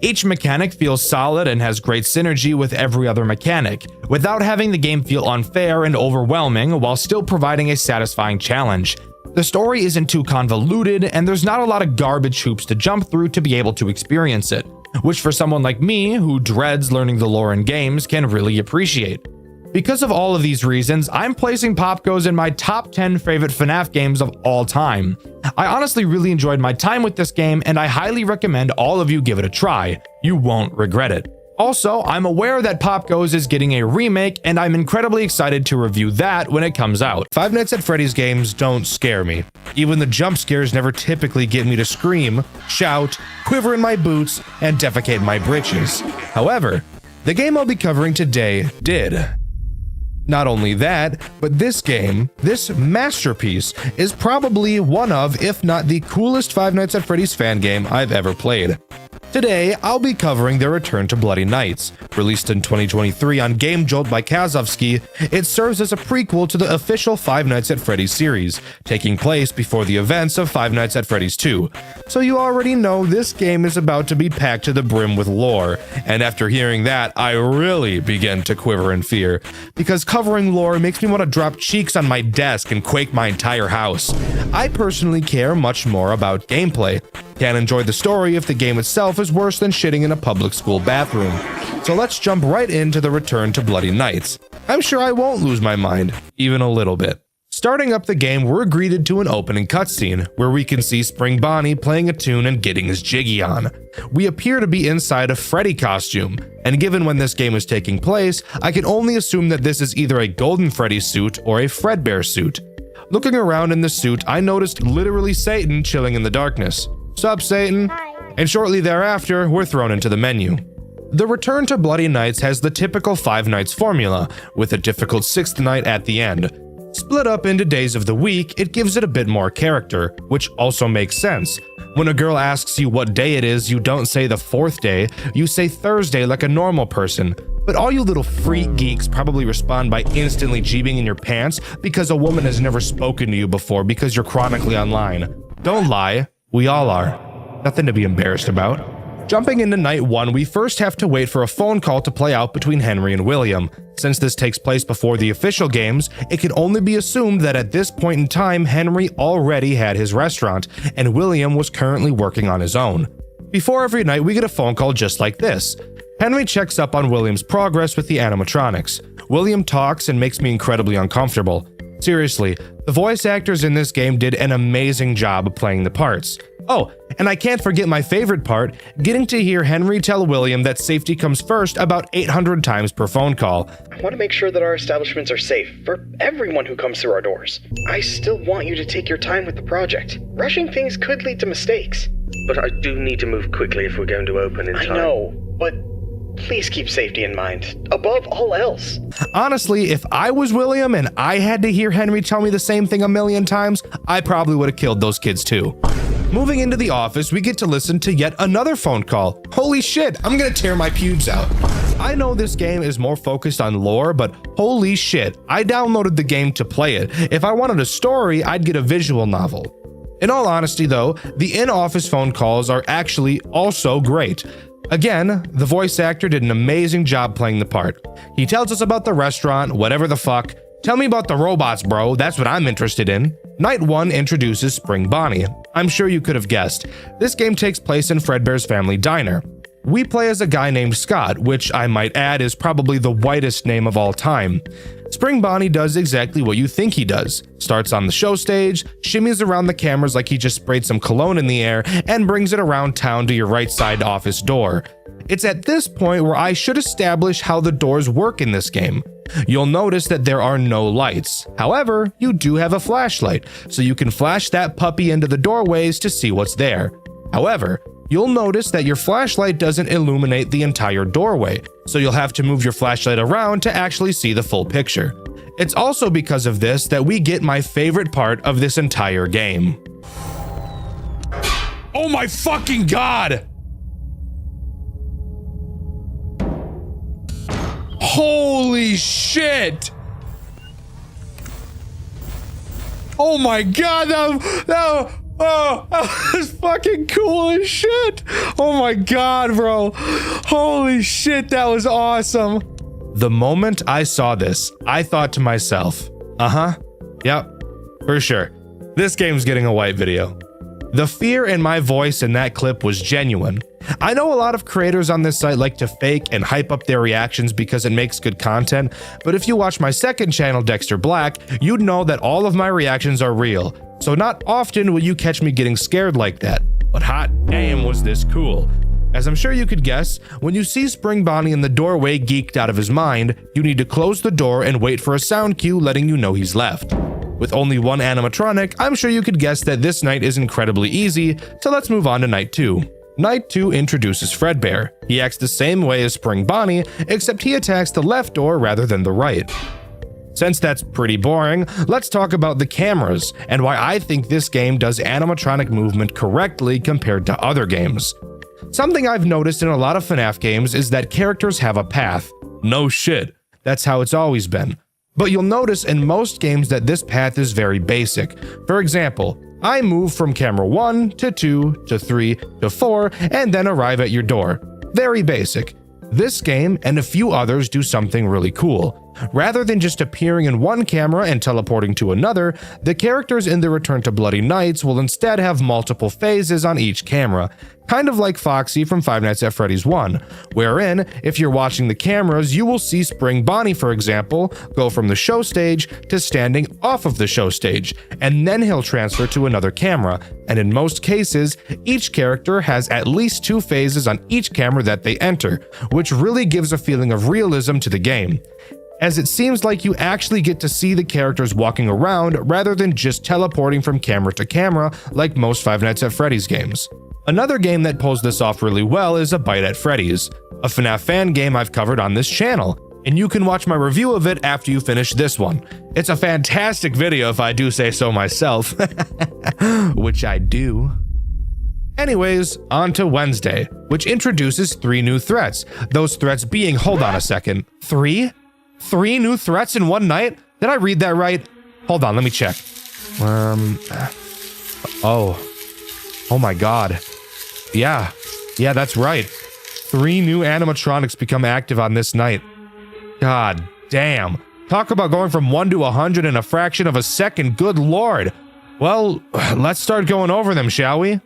Each mechanic feels solid and has great synergy with every other mechanic, without having the game feel unfair and overwhelming while still providing a satisfying challenge. The story isn't too convoluted, and there's not a lot of garbage hoops to jump through to be able to experience it, which for someone like me, who dreads learning the lore in games, can really appreciate. Because of all of these reasons, I'm placing Pop Goes in my top 10 favorite FNAF games of all time. I honestly really enjoyed my time with this game, and I highly recommend all of you give it a try. You won't regret it. Also, I'm aware that Pop Goes is getting a remake, and I'm incredibly excited to review that when it comes out. Five Nights at Freddy's games don't scare me. Even the jump scares never typically get me to scream, shout, quiver in my boots, and defecate in my britches. However, the game I'll be covering today did. Not only that, but this game, this masterpiece, is probably one of, if not the coolest Five Nights at Freddy's fan game I've ever played. Today, I'll be covering their return to Bloody Nights. Released in 2023 on Game Jolt by Kazovsky, it serves as a prequel to the official Five Nights at Freddy's series, taking place before the events of Five Nights at Freddy's 2. So you already know this game is about to be packed to the brim with lore, and after hearing that, I really begin to quiver in fear, because covering lore makes me want to drop cheeks on my desk and quake my entire house. I personally care much more about gameplay. Can't enjoy the story if the game itself is worse than shitting in a public school bathroom. So let's jump right into the return to Bloody Nights. I'm sure I won't lose my mind, even a little bit. Starting up the game, we're greeted to an opening cutscene, where we can see Spring Bonnie playing a tune and getting his jiggy on. We appear to be inside a Freddy costume, and given when this game is taking place, I can only assume that this is either a Golden Freddy suit or a Fredbear suit. Looking around in the suit, I noticed literally Satan chilling in the darkness. Sup, Satan? And shortly thereafter, we're thrown into the menu. The return to Bloody Nights has the typical Five Nights formula, with a difficult sixth night at the end. Split up into days of the week, it gives it a bit more character, which also makes sense. When a girl asks you what day it is, you don't say the fourth day, you say Thursday like a normal person. But all you little freak geeks probably respond by instantly jeebing in your pants because a woman has never spoken to you before because you're chronically online. Don't lie. We all are. Nothing to be embarrassed about. Jumping into night one, we first have to wait for a phone call to play out between Henry and William. Since this takes place before the official games, it can only be assumed that at this point in time, Henry already had his restaurant, and William was currently working on his own. Before every night, we get a phone call just like this. Henry checks up on William's progress with the animatronics. William talks and makes me incredibly uncomfortable. Seriously, the voice actors in this game did an amazing job of playing the parts. Oh, and I can't forget my favorite part, getting to hear Henry tell William that safety comes first about 800 times per phone call. I want to make sure that our establishments are safe for everyone who comes through our doors. I still want you to take your time with the project. Rushing things could lead to mistakes. But I do need to move quickly if we're going to open in time. I know, but Please keep safety in mind, above all else. Honestly, if I was William and I had to hear Henry tell me the same thing a million times, I probably would have killed those kids too. Moving into the office, we get to listen to yet another phone call. Holy shit, I'm gonna tear my pubes out. I know this game is more focused on lore, but holy shit, I downloaded the game to play it. If I wanted a story, I'd get a visual novel. In all honesty though, the in-office phone calls are actually also great. Again, the voice actor did an amazing job playing the part. He tells us about the restaurant, whatever the fuck. Tell me about the robots, bro. That's what I'm interested in. Night 1 introduces Spring Bonnie. I'm sure you could have guessed. This game takes place in Fredbear's family diner. We play as a guy named Scott, which I might add is probably the whitest name of all time. Spring Bonnie does exactly what you think he does. Starts on the show stage, shimmies around the cameras like he just sprayed some cologne in the air, and brings it around town to your right side office door. It's at this point where I should establish how the doors work in this game. You'll notice that there are no lights. However, you do have a flashlight, so you can flash that puppy into the doorways to see what's there. However, you'll notice that your flashlight doesn't illuminate the entire doorway, so you'll have to move your flashlight around to actually see the full picture. It's also because of this that we get my favorite part of this entire game. Oh my fucking god! Holy shit! Oh my god, that was fucking cool as shit! Oh my god, bro. Holy shit, that was awesome. The moment I saw this, I thought to myself, yep, for sure. This game's getting a white video. The fear in my voice in that clip was genuine. I know a lot of creators on this site like to fake and hype up their reactions because it makes good content, but if you watch my second channel, Dxtr Black, you'd know that all of my reactions are real. So not often will you catch me getting scared like that, but hot damn was this cool. As I'm sure you could guess, when you see Spring Bonnie in the doorway geeked out of his mind, you need to close the door and wait for a sound cue letting you know he's left. With only one animatronic, I'm sure you could guess that this night is incredibly easy, so let's move on to night 2. Night 2 introduces Fredbear. He acts the same way as Spring Bonnie, except he attacks the left door rather than the right. Since that's pretty boring, let's talk about the cameras and why I think this game does animatronic movement correctly compared to other games. Something I've noticed in a lot of FNAF games is that characters have a path. No shit, that's how it's always been. But you'll notice in most games that this path is very basic. For example, I move from camera 1 to 2 to 3 to 4 and then arrive at your door. Very basic. This game and a few others do something really cool. Rather than just appearing in one camera and teleporting to another, the characters in the Return to Bloody Nights will instead have multiple phases on each camera, kind of like Foxy from Five Nights at Freddy's 1, wherein, if you're watching the cameras, you will see Spring Bonnie, for example, go from the show stage to standing off of the show stage, and then he'll transfer to another camera, and in most cases, each character has at least 2 phases on each camera that they enter, which really gives a feeling of realism to the game, as it seems like you actually get to see the characters walking around rather than just teleporting from camera to camera like most Five Nights at Freddy's games. Another game that pulls this off really well is A Bite at Freddy's, a FNAF fan game I've covered on this channel, and you can watch my review of it after you finish this one. It's a fantastic video if I do say so myself, which I do. Anyways, on to Wednesday, which introduces 3 new threats, those threats being, hold on a second, 3 new threats in one night? Did I read that right? Hold on, let me check. Oh my god. Yeah, that's right. 3 new animatronics become active on this night. God damn. Talk about going from 1 to 100 in a fraction of a second, good lord. Well, let's start going over them, shall we?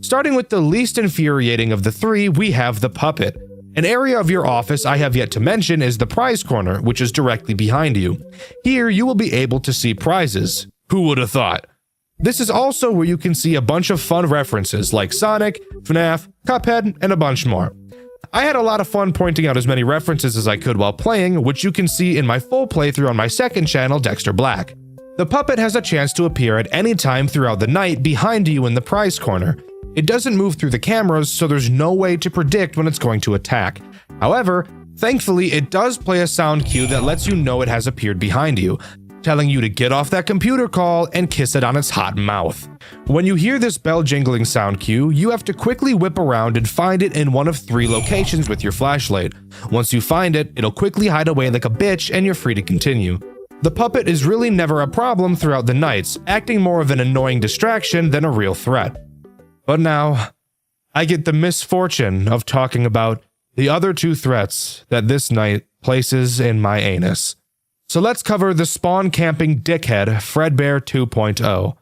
Starting with the least infuriating of the 3, we have the puppet. An area of your office I have yet to mention is the prize corner, which is directly behind you. Here you will be able to see prizes. Who would have thought? This is also where you can see a bunch of fun references like Sonic, FNAF, Cuphead, and a bunch more. I had a lot of fun pointing out as many references as I could while playing, which you can see in my full playthrough on my second channel, Dxtr Black. The puppet has a chance to appear at any time throughout the night behind you in the prize corner. It doesn't move through the cameras, so there's no way to predict when it's going to attack. However, thankfully, it does play a sound cue that lets you know it has appeared behind you, telling you to get off that computer call and kiss it on its hot mouth. When you hear this bell jingling sound cue, you have to quickly whip around and find it in one of 3 locations with your flashlight. Once you find it, it'll quickly hide away like a bitch and you're free to continue. The puppet is really never a problem throughout the nights, acting more of an annoying distraction than a real threat. But now, I get the misfortune of talking about the other 2 threats that this night places in my anus. So let's cover the spawn camping dickhead Fredbear 2.0.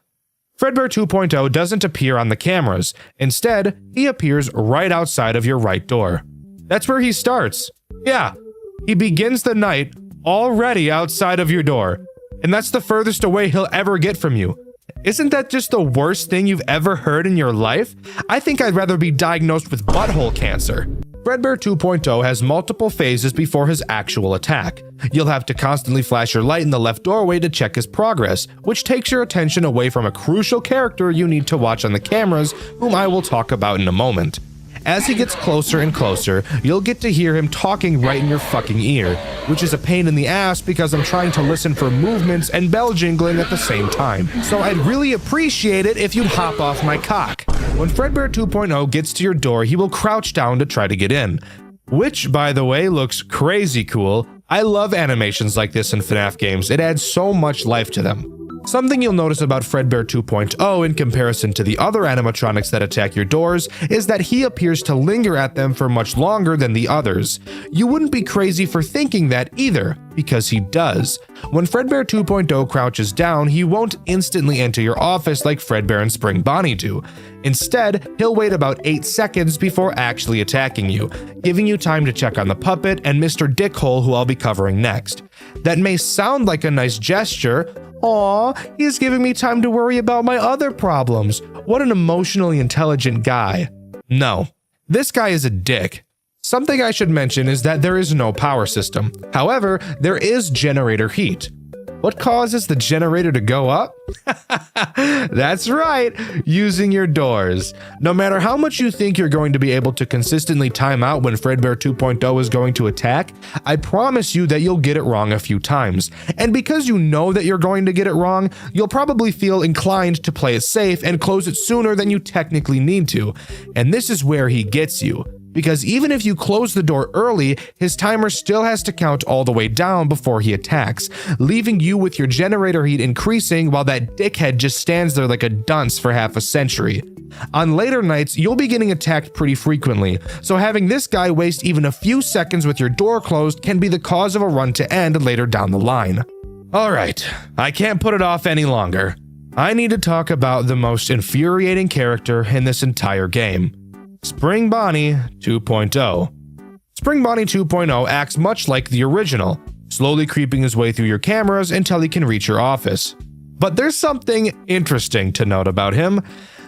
Fredbear 2.0 doesn't appear on the cameras. Instead, he appears right outside of your right door. That's where he starts. Yeah, he begins the night already outside of your door. And that's the furthest away he'll ever get from you. Isn't that just the worst thing you've ever heard in your life? I think I'd rather be diagnosed with butthole cancer. Fredbear 2.0 has multiple phases before his actual attack. You'll have to constantly flash your light in the left doorway to check his progress, which takes your attention away from a crucial character you need to watch on the cameras, whom I will talk about in a moment. As he gets closer and closer, you'll get to hear him talking right in your fucking ear, which is a pain in the ass because I'm trying to listen for movements and bell jingling at the same time. So I'd really appreciate it if you'd hop off my cock. When Fredbear 2.0 gets to your door, he will crouch down to try to get in. Which, by the way, looks crazy cool. I love animations like this in FNAF games. It adds so much life to them. Something you'll notice about Fredbear 2.0 in comparison to the other animatronics that attack your doors is that he appears to linger at them for much longer than the others. You wouldn't be crazy for thinking that either, because he does. When Fredbear 2.0 crouches down, he won't instantly enter your office like Fredbear and Spring Bonnie do. Instead, he'll wait about 8 seconds before actually attacking you, giving you time to check on the puppet and Mr. Dickhole, who I'll be covering next. That may sound like a nice gesture. Aw, he's giving me time to worry about my other problems. What an emotionally intelligent guy. No, this guy is a dick. Something I should mention is that there is no power system. However, there is generator heat. What causes the generator to go up? That's right, using your doors. No matter how much you think you're going to be able to consistently time out when Fredbear 2.0 is going to attack, I promise you that you'll get it wrong a few times. And because you know that you're going to get it wrong, you'll probably feel inclined to play it safe and close it sooner than you technically need to. And this is where he gets you. Because even if you close the door early, his timer still has to count all the way down before he attacks, leaving you with your generator heat increasing while that dickhead just stands there like a dunce for half a century. On later nights, you'll be getting attacked pretty frequently, so having this guy waste even a few seconds with your door closed can be the cause of a run to end later down the line. Alright, I can't put it off any longer. I need to talk about the most infuriating character in this entire game. Spring Bonnie 2.0. Spring Bonnie 2.0 acts much like the original, slowly creeping his way through your cameras until he can reach your office. But there's something interesting to note about him.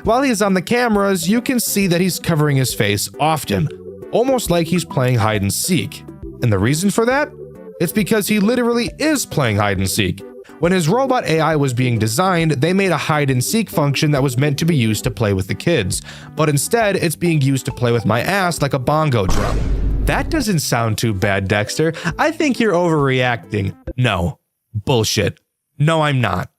While he's on the cameras, you can see that he's covering his face often, almost like he's playing hide and seek. And the reason for that? It's because he literally is playing hide and seek. When his robot AI was being designed, they made a hide and seek function that was meant to be used to play with the kids, but instead it's being used to play with my ass like a bongo drum. That doesn't sound too bad, Dexter. I think you're overreacting. No. Bullshit. No, I'm not.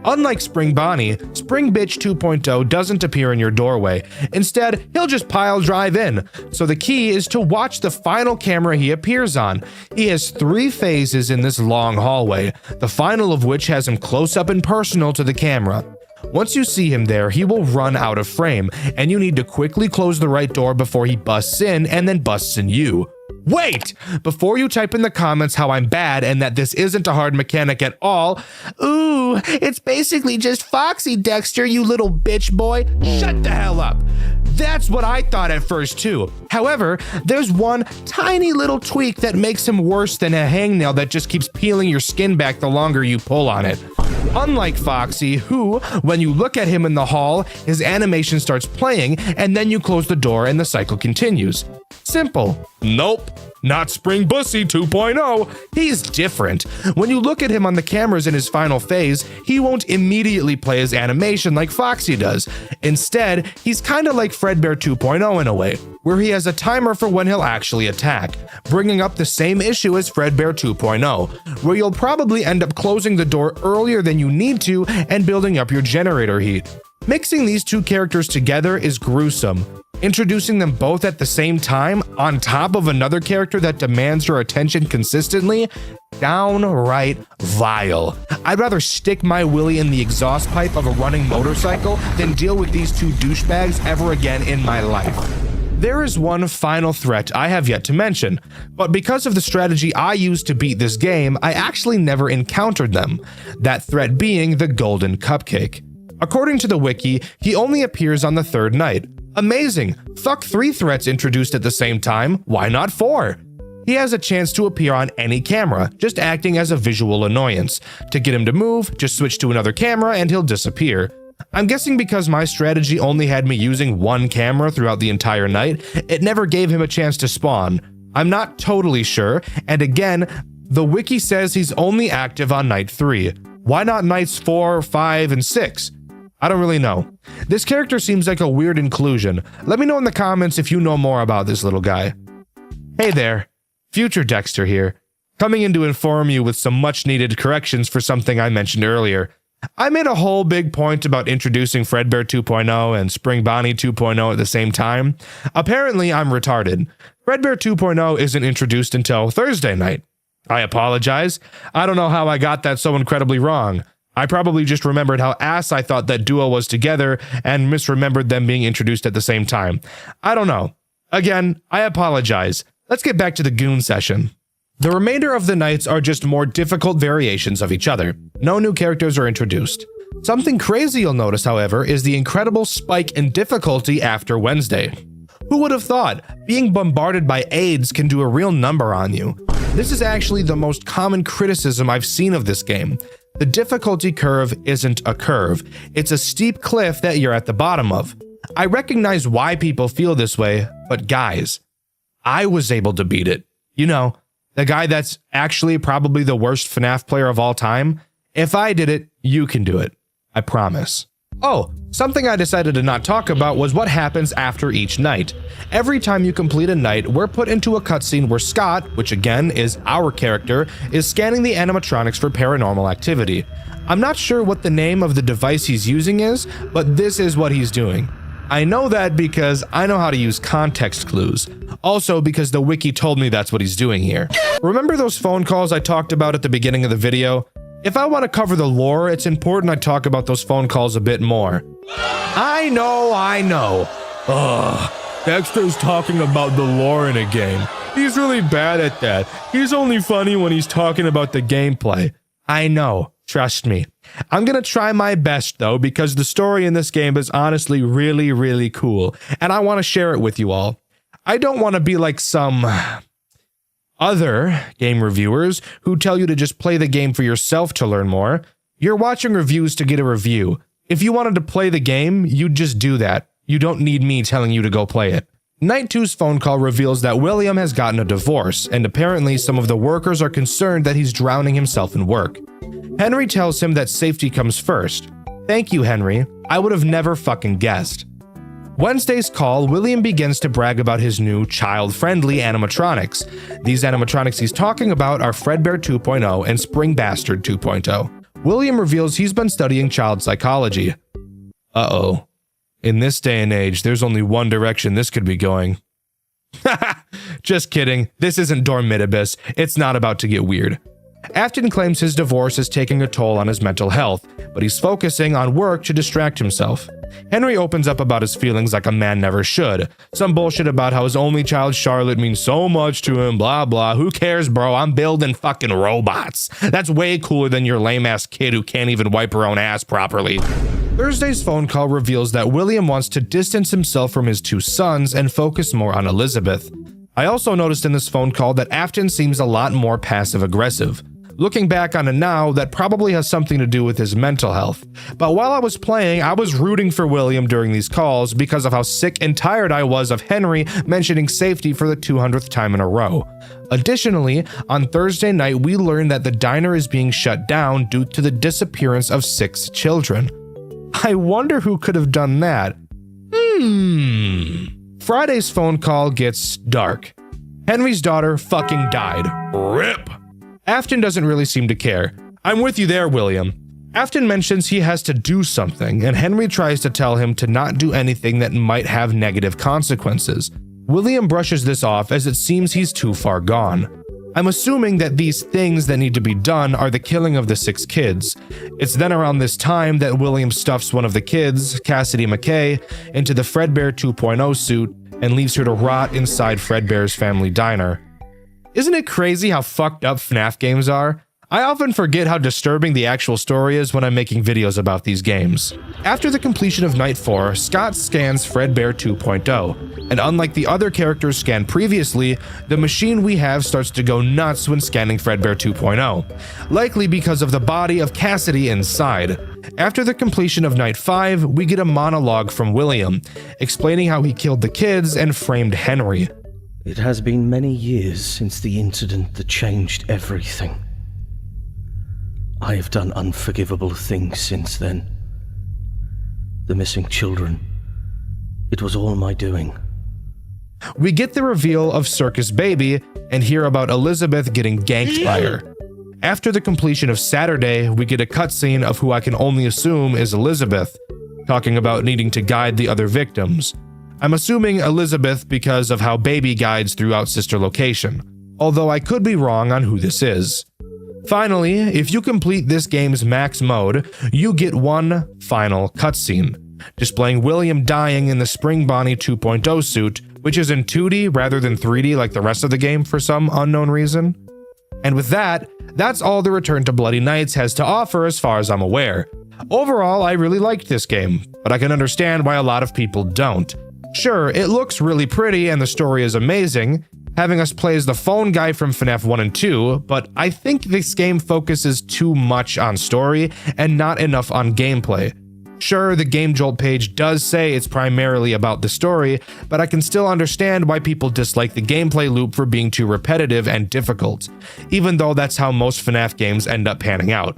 Unlike Spring Bonnie, Spring Bitch 2.0 doesn't appear in your doorway. Instead, he'll just pile drive in. So the key is to watch the final camera he appears on. He has 3 phases in this long hallway, the final of which has him close up and personal to the camera. Once you see him there, he will run out of frame, and you need to quickly close the right door before he busts in and then busts in you. Wait! Before you type in the comments how I'm bad and that this isn't a hard mechanic at all, ooh, it's basically just Foxy, Dexter, you little bitch boy. Shut the hell up. That's what I thought at first too. However, there's one tiny little tweak that makes him worse than a hangnail that just keeps peeling your skin back the longer you pull on it. Unlike Foxy, who, when you look at him in the hall, his animation starts playing and then you close the door and the cycle continues. Simple. Nope. Not Spring Bussy 2.0. He's different. When you look at him on the cameras in his final phase, he won't immediately play his animation like Foxy does. Instead, he's kinda like Fredbear 2.0 in a way. where he has a timer for when he'll actually attack, bringing up the same issue as Fredbear 2.0, where you'll probably end up closing the door earlier than you need to and building up your generator heat. Mixing these two characters together is gruesome. Introducing them both at the same time, on top of another character that demands your attention consistently, downright vile. I'd rather stick my willy in the exhaust pipe of a running motorcycle than deal with these two douchebags ever again in my life. There is one final threat I have yet to mention, but because of the strategy I used to beat this game, I actually never encountered them, that threat being the Golden Cupcake. According to the wiki, he only appears on the third night. Amazing! Fuck 3 threats introduced at the same time, why not 4? He has a chance to appear on any camera, just acting as a visual annoyance. To get him to move, just switch to another camera and he'll disappear. I'm guessing because my strategy only had me using one camera throughout the entire night, it never gave him a chance to spawn. I'm not totally sure, and again, the wiki says he's only active on night 3. Why not nights 4, 5, and 6? I don't really know. This character seems like a weird inclusion. Let me know in the comments if you know more about this little guy. Hey there, future Dxtr here, coming in to inform you with some much needed corrections for something I mentioned earlier. I made a whole big point about introducing Fredbear 2.0 and Spring Bonnie 2.0 at the same time. Apparently I'm retarded. Fredbear 2.0 isn't introduced until Thursday night. I apologize. I don't know how I got that so incredibly wrong. I probably just remembered how ass I thought that duo was together and misremembered them being introduced at the same time. I don't know. Again, I apologize. Let's get back to the goon session. The remainder of the nights are just more difficult variations of each other. No new characters are introduced. Something crazy you'll notice, however, is the incredible spike in difficulty after Wednesday. Who would have thought being bombarded by AIDS can do a real number on you? This is actually the most common criticism I've seen of this game. The difficulty curve isn't a curve, it's a steep cliff that you're at the bottom of. I recognize why people feel this way, but guys, I was able to beat it. You know, the guy that's actually probably the worst FNAF player of all time. If I did it, you can do it. I promise. Oh, something I decided to not talk about was what happens after each night. Every time you complete a night, we're put into a cutscene where Scott, which again is our character, is scanning the animatronics for paranormal activity. I'm not sure what the name of the device he's using is, but this is what he's doing. I know that because I know how to use context clues. Also because the wiki told me that's what he's doing here. Remember those phone calls I talked about at the beginning of the video? If I want to cover the lore, it's important I talk about those phone calls a bit more. I know. Ugh, Dexter's talking about the lore in a game. He's really bad at that. He's only funny when he's talking about the gameplay. I know, trust me. I'm gonna try my best though, because the story in this game is honestly really, really cool, and I want to share it with you all. I don't want to be like some other game reviewers who tell you to just play the game for yourself to learn more. You're watching reviews to get a review. If you wanted to play the game, you'd just do that. You don't need me telling you to go play it. Night 2's phone call reveals that William has gotten a divorce, and apparently some of the workers are concerned that he's drowning himself in work. Henry tells him that safety comes first. Thank you, Henry. I would have never fucking guessed. Wednesday's call, William begins to brag about his new child-friendly animatronics. These animatronics he's talking about are Fredbear 2.0 and Spring Bastard 2.0. William reveals he's been studying child psychology. Uh-oh. In this day and age, there's only one direction this could be going. Just kidding. This isn't Dormitibus. It's not about to get weird. Afton claims his divorce is taking a toll on his mental health, but he's focusing on work to distract himself. Henry opens up about his feelings like a man never should. Some bullshit about how his only child Charlotte means so much to him, blah blah. Who cares, bro? I'm building fucking robots. That's way cooler than your lame-ass kid who can't even wipe her own ass properly. Thursday's phone call reveals that William wants to distance himself from his 2 sons and focus more on Elizabeth. I also noticed in this phone call that Afton seems a lot more passive-aggressive. Looking back on it now, that probably has something to do with his mental health. But while I was playing, I was rooting for William during these calls because of how sick and tired I was of Henry mentioning safety for the 200th time in a row. Additionally, on Thursday night, we learned that the diner is being shut down due to the disappearance of 6 children. I wonder who could have done that. Friday's phone call gets dark. Henry's daughter fucking died. RIP! Afton doesn't really seem to care. I'm with you there, William. Afton mentions he has to do something, and Henry tries to tell him to not do anything that might have negative consequences. William brushes this off as it seems he's too far gone. I'm assuming that these things that need to be done are the killing of the 6 kids. It's then around this time that William stuffs one of the kids, Cassidy McKay, into the Fredbear 2.0 suit and leaves her to rot inside Fredbear's family diner. Isn't it crazy how fucked up FNAF games are? I often forget how disturbing the actual story is when I'm making videos about these games. After the completion of Night 4, Scott scans Fredbear 2.0, and unlike the other characters scanned previously, the machine we have starts to go nuts when scanning Fredbear 2.0, likely because of the body of Cassidy inside. After the completion of Night 5, we get a monologue from William, explaining how he killed the kids and framed Henry. It has been many years since the incident that changed everything. I have done unforgivable things since then. The missing children. It was all my doing. We get the reveal of Circus Baby and hear about Elizabeth getting ganked by her. After the completion of Saturday, we get a cutscene of who I can only assume is Elizabeth, talking about needing to guide the other victims. I'm assuming Elizabeth because of how Baby guides throughout Sister Location, although I could be wrong on who this is. Finally, if you complete this game's max mode, you get one final cutscene, displaying William dying in the Spring Bonnie 2.0 suit, which is in 2D rather than 3D like the rest of the game for some unknown reason. And with that, that's all the Return to Bloody Nights has to offer as far as I'm aware. Overall, I really liked this game, but I can understand why a lot of people don't. Sure, it looks really pretty and the story is amazing, having us play as the phone guy from FNAF 1 and 2, but I think this game focuses too much on story and not enough on gameplay. Sure, the Game Jolt page does say it's primarily about the story, but I can still understand why people dislike the gameplay loop for being too repetitive and difficult, even though that's how most FNAF games end up panning out.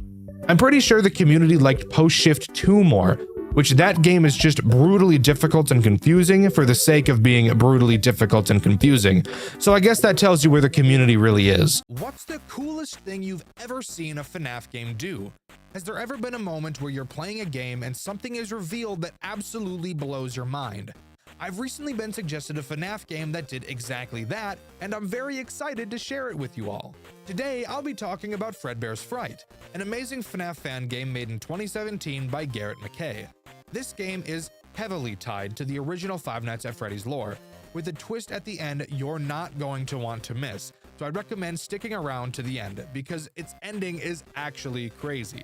I'm pretty sure the community liked Post Shift 2 more, which that game is just brutally difficult and confusing for the sake of being brutally difficult and confusing. So I guess that tells you where the community really is. What's the coolest thing you've ever seen a FNAF game do? Has there ever been a moment where you're playing a game and something is revealed that absolutely blows your mind? I've recently been suggested a FNAF game that did exactly that, and I'm very excited to share it with you all. Today, I'll be talking about Fredbear's Fright, an amazing FNAF fan game made in 2017 by Garrett McKay. This game is heavily tied to the original Five Nights at Freddy's lore, with a twist at the end you're not going to want to miss, so I'd recommend sticking around to the end, because its ending is actually crazy.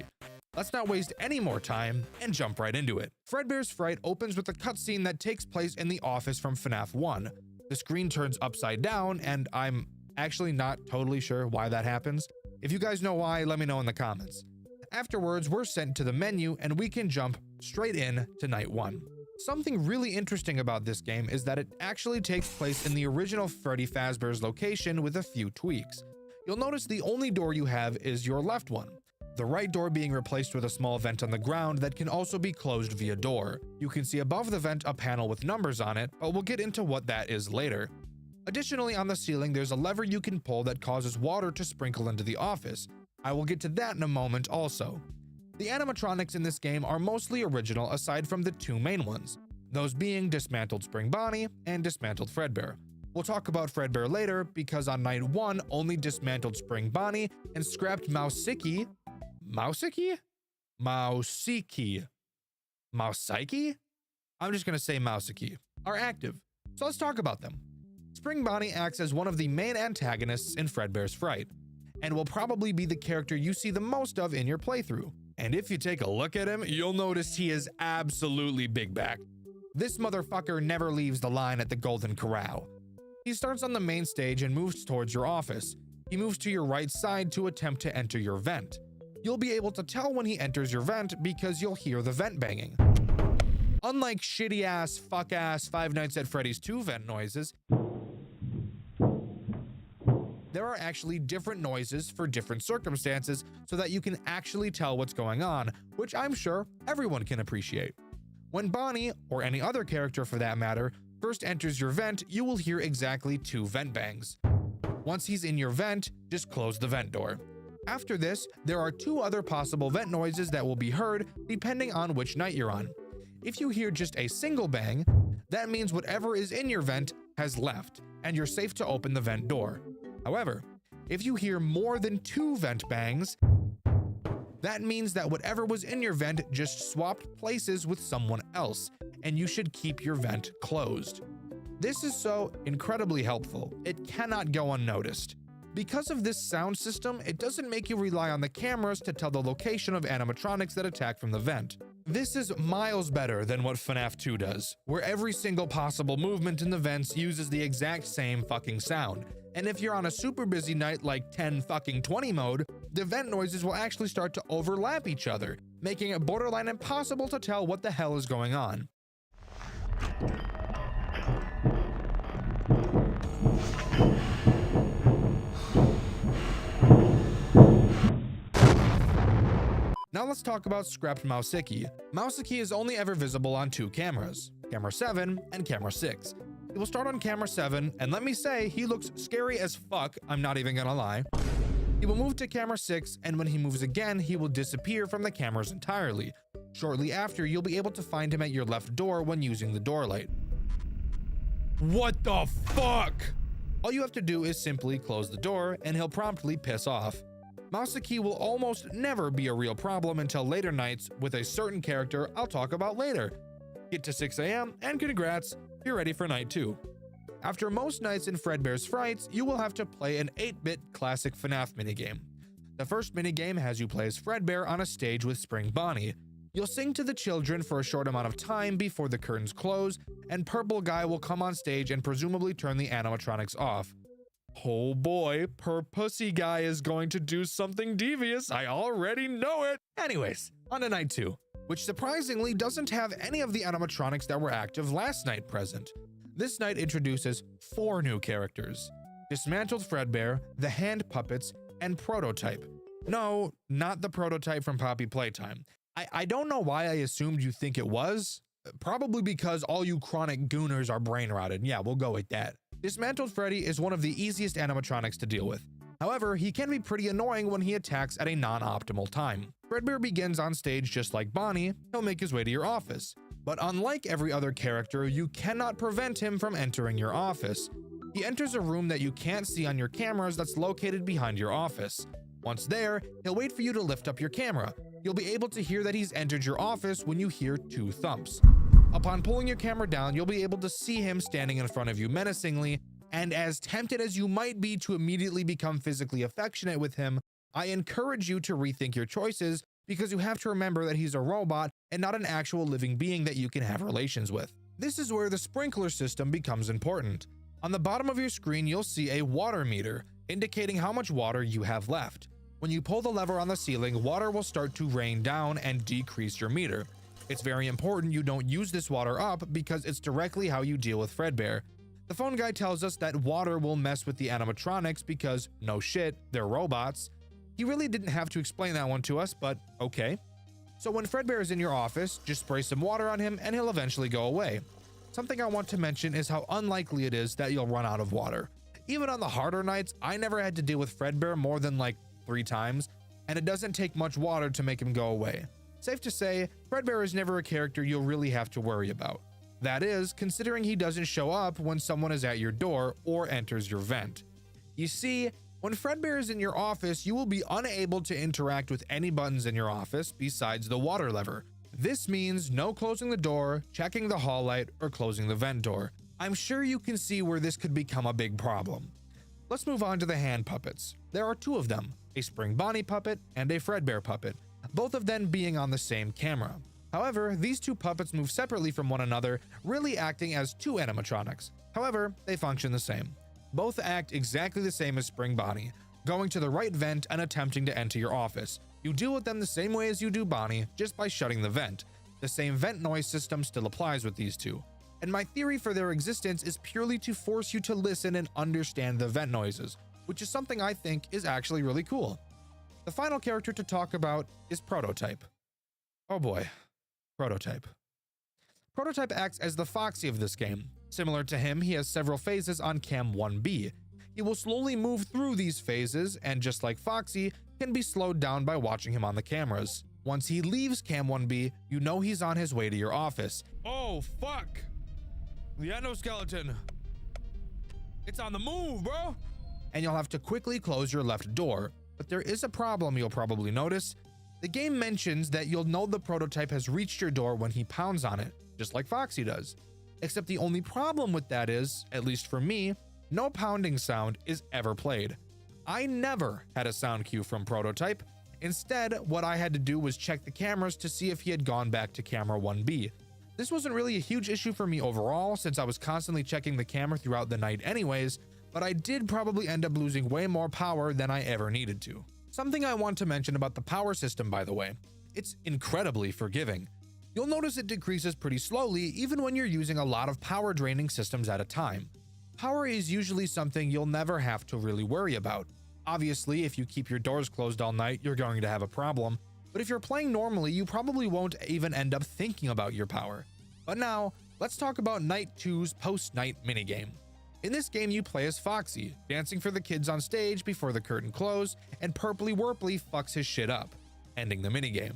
Let's not waste any more time and jump right into it. Fredbear's Fright opens with a cutscene that takes place in the office from FNAF 1. The screen turns upside down, and I'm actually not totally sure why that happens. If you guys know why, let me know in the comments. Afterwards, we're sent to the menu and we can jump straight in to Night 1. Something really interesting about this game is that it actually takes place in the original Freddy Fazbear's location with a few tweaks. You'll notice the only door you have is your left one, the right door being replaced with a small vent on the ground that can also be closed via door. You can see above the vent a panel with numbers on it, but we'll get into what that is later. Additionally, on the ceiling there's a lever you can pull that causes water to sprinkle into the office. I will get to that in a moment also. The animatronics in this game are mostly original aside from the two main ones, those being Dismantled Spring Bonnie and Dismantled Fredbear. We'll talk about Fredbear later because on Night 1 only Dismantled Spring Bonnie and scrapped Mousiki? I'm just gonna say Mousiki are active, so let's talk about them. Spring Bonnie acts as one of the main antagonists in Fredbear's Fright, and will probably be the character you see the most of in your playthrough. And if you take a look at him, you'll notice he is absolutely big back. This motherfucker never leaves the line at the Golden Corral. He starts on the main stage and moves towards your office. He moves to your right side to attempt to enter your vent. You'll be able to tell when he enters your vent because you'll hear the vent banging. Unlike shitty ass, fuck ass Five Nights at Freddy's 2 vent noises, there are actually different noises for different circumstances so that you can actually tell what's going on, which I'm sure everyone can appreciate. When Bonnie, or any other character for that matter, first enters your vent, you will hear exactly 2 vent bangs. Once he's in your vent, just close the vent door. After this, there are 2 other possible vent noises that will be heard depending on which night you're on. If you hear just a single bang, that means whatever is in your vent has left, and you're safe to open the vent door. However, if you hear more than 2 vent bangs, that means that whatever was in your vent just swapped places with someone else, and you should keep your vent closed. This is so incredibly helpful, it cannot go unnoticed. Because of this sound system, it doesn't make you rely on the cameras to tell the location of animatronics that attack from the vent. This is miles better than what FNAF 2 does, where every single possible movement in the vents uses the exact same fucking sound. And if you're on a super busy night like 10-20 mode, the vent noises will actually start to overlap each other, making it borderline impossible to tell what the hell is going on. Now let's talk about scrapped Mouseki. Mouseki is only ever visible on 2 cameras, camera 7 and camera 6. He will start on camera 7, and let me say, he looks scary as fuck, I'm not even gonna lie. He will move to camera 6, and when he moves again, he will disappear from the cameras entirely. Shortly after, you'll be able to find him at your left door when using the door light. What the fuck? All you have to do is simply close the door, and he'll promptly piss off. Mouseki will almost never be a real problem until later nights with a certain character I'll talk about later. Get to 6 AM and congrats, you're ready for night 2. After most nights in Fredbear's Frights, you will have to play an 8-bit classic FNAF minigame. The first minigame has you play as Fredbear on a stage with Spring Bonnie. You'll sing to the children for a short amount of time before the curtains close, and Purple Guy will come on stage and presumably turn the animatronics off. Oh boy, Pussy Guy is going to do something devious, I already know it! Anyways, on to night 2, which surprisingly doesn't have any of the animatronics that were active last night present. This night introduces 4 new characters: Dismantled Fredbear, the Hand Puppets, and Prototype. No, not the Prototype from Poppy Playtime. I don't know why I assumed you think it was. Probably because all you chronic gooners are brain rotted. Yeah, we'll go with that. Dismantled Freddy is one of the easiest animatronics to deal with. However, he can be pretty annoying when he attacks at a non-optimal time. Fredbear begins on stage just like Bonnie, he'll make his way to your office. But unlike every other character, you cannot prevent him from entering your office. He enters a room that you can't see on your cameras that's located behind your office. Once there, he'll wait for you to lift up your camera. You'll be able to hear that he's entered your office when you hear 2 thumps. Upon pulling your camera down, you'll be able to see him standing in front of you menacingly, and as tempted as you might be to immediately become physically affectionate with him, I encourage you to rethink your choices because you have to remember that he's a robot and not an actual living being that you can have relations with. This is where the sprinkler system becomes important. On the bottom of your screen, you'll see a water meter, indicating how much water you have left. When you pull the lever on the ceiling, water will start to rain down and decrease your meter. It's very important you don't use this water up because it's directly how you deal with Fredbear. The phone guy tells us that water will mess with the animatronics because, no shit, they're robots. He really didn't have to explain that one to us, but okay. So when Fredbear is in your office, just spray some water on him and he'll eventually go away. Something I want to mention is how unlikely it is that you'll run out of water. Even on the harder nights, I never had to deal with Fredbear more than like 3 times, and it doesn't take much water to make him go away. Safe to say, Fredbear is never a character you'll really have to worry about. That is, considering he doesn't show up when someone is at your door or enters your vent. You see, when Fredbear is in your office, you will be unable to interact with any buttons in your office besides the water lever. This means no closing the door, checking the hall light, or closing the vent door. I'm sure you can see where this could become a big problem. Let's move on to the hand puppets. There are 2 of them, a Spring Bonnie puppet and a Fredbear puppet, both of them being on the same camera. However, these 2 puppets move separately from one another, really acting as 2 animatronics. However, they function the same. Both act exactly the same as Spring Bonnie, going to the right vent and attempting to enter your office. You deal with them the same way as you do Bonnie, just by shutting the vent. The same vent noise system still applies with these 2. And my theory for their existence is purely to force you to listen and understand the vent noises, which is something I think is actually really cool. The final character to talk about is Prototype. Oh boy, Prototype. Prototype acts as the Foxy of this game. Similar to him, he has several phases on Cam 1B. He will slowly move through these phases, and just like Foxy, can be slowed down by watching him on the cameras. Once he leaves Cam 1B, you know he's on his way to your office. Oh, fuck! The endoskeleton! It's on the move, bro! And you'll have to quickly close your left door. But there is a problem you'll probably notice. The game mentions that you'll know the prototype has reached your door when he pounds on it, just like Foxy does. Except the only problem with that is, at least for me, no pounding sound is ever played. I never had a sound cue from Prototype. Instead, what I had to do was check the cameras to see if he had gone back to camera 1B. This wasn't really a huge issue for me overall, since I was constantly checking the camera throughout the night anyways, but I did probably end up losing way more power than I ever needed to. Something I want to mention about the power system, by the way. It's incredibly forgiving. You'll notice it decreases pretty slowly even when you're using a lot of power draining systems at a time. Power is usually something you'll never have to really worry about. Obviously, if you keep your doors closed all night, you're going to have a problem, but if you're playing normally, you probably won't even end up thinking about your power. But now, let's talk about Night 2's post-night minigame. In this game, you play as Foxy, dancing for the kids on stage before the curtain close, and Purpley Werpley fucks his shit up, ending the minigame.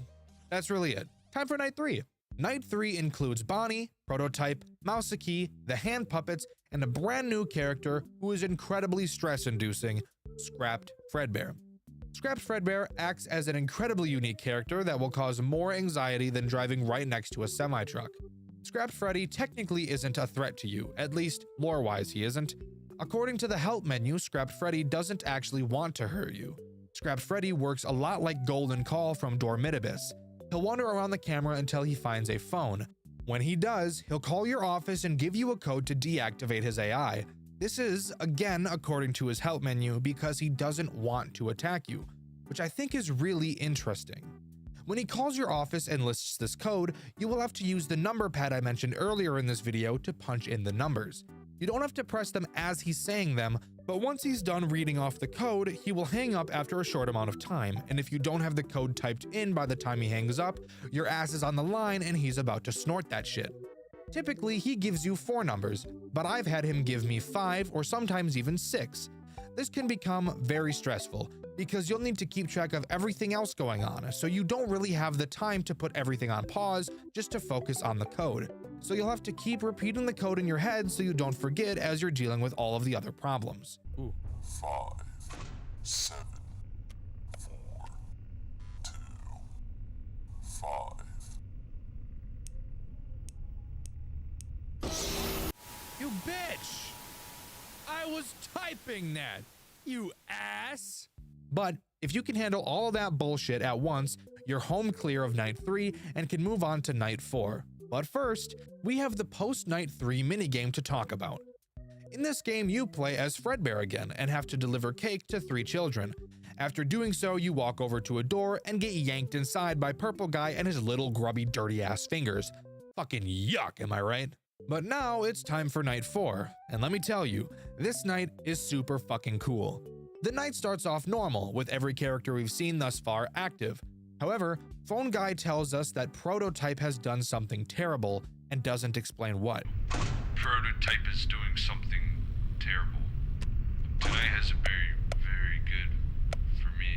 That's really it. Time for Night 3. Night 3 includes Bonnie, Prototype, Mousakey, the hand puppets, and a brand new character who is incredibly stress-inducing, Scrapped Fredbear. Scrapped Fredbear acts as an incredibly unique character that will cause more anxiety than driving right next to a semi-truck. Scrapped Freddy technically isn't a threat to you, at least lore-wise he isn't. According to the help menu, Scrapped Freddy doesn't actually want to hurt you. Scrapped Freddy works a lot like Golden Call from Dormitibus. He'll wander around the camera until he finds a phone. When he does, he'll call your office and give you a code to deactivate his AI. This is, again, according to his help menu, because he doesn't want to attack you, which I think is really interesting. When he calls your office and lists this code, you will have to use the number pad I mentioned earlier in this video to punch in the numbers. You don't have to press them as he's saying them, but once he's done reading off the code, he will hang up after a short amount of time, and if you don't have the code typed in by the time he hangs up, your ass is on the line and he's about to snort that shit. Typically, he gives you 4 numbers, but I've had him give me 5 or sometimes even 6. This can become very stressful, because you'll need to keep track of everything else going on, so you don't really have the time to put everything on pause just to focus on the code. So you'll have to keep repeating the code in your head so you don't forget as you're dealing with all of the other problems. Ooh. 5, 7, 4, 2, 5. You bitch! I was typing that, you ass! But if you can handle all that bullshit at once, you're home clear of Night 3 and can move on to Night 4. But first, we have the post-Night 3 minigame to talk about. In this game, you play as Fredbear again and have to deliver cake to 3 children. After doing so, you walk over to a door and get yanked inside by Purple Guy and his little grubby dirty ass fingers. Fucking yuck, am I right? But now it's time for Night 4, and let me tell you, this night is super fucking cool. The night starts off normal, with every character we've seen thus far active. However, Phone Guy tells us that Prototype has done something terrible and doesn't explain what. Prototype is doing something terrible. Tonight has been very good for me.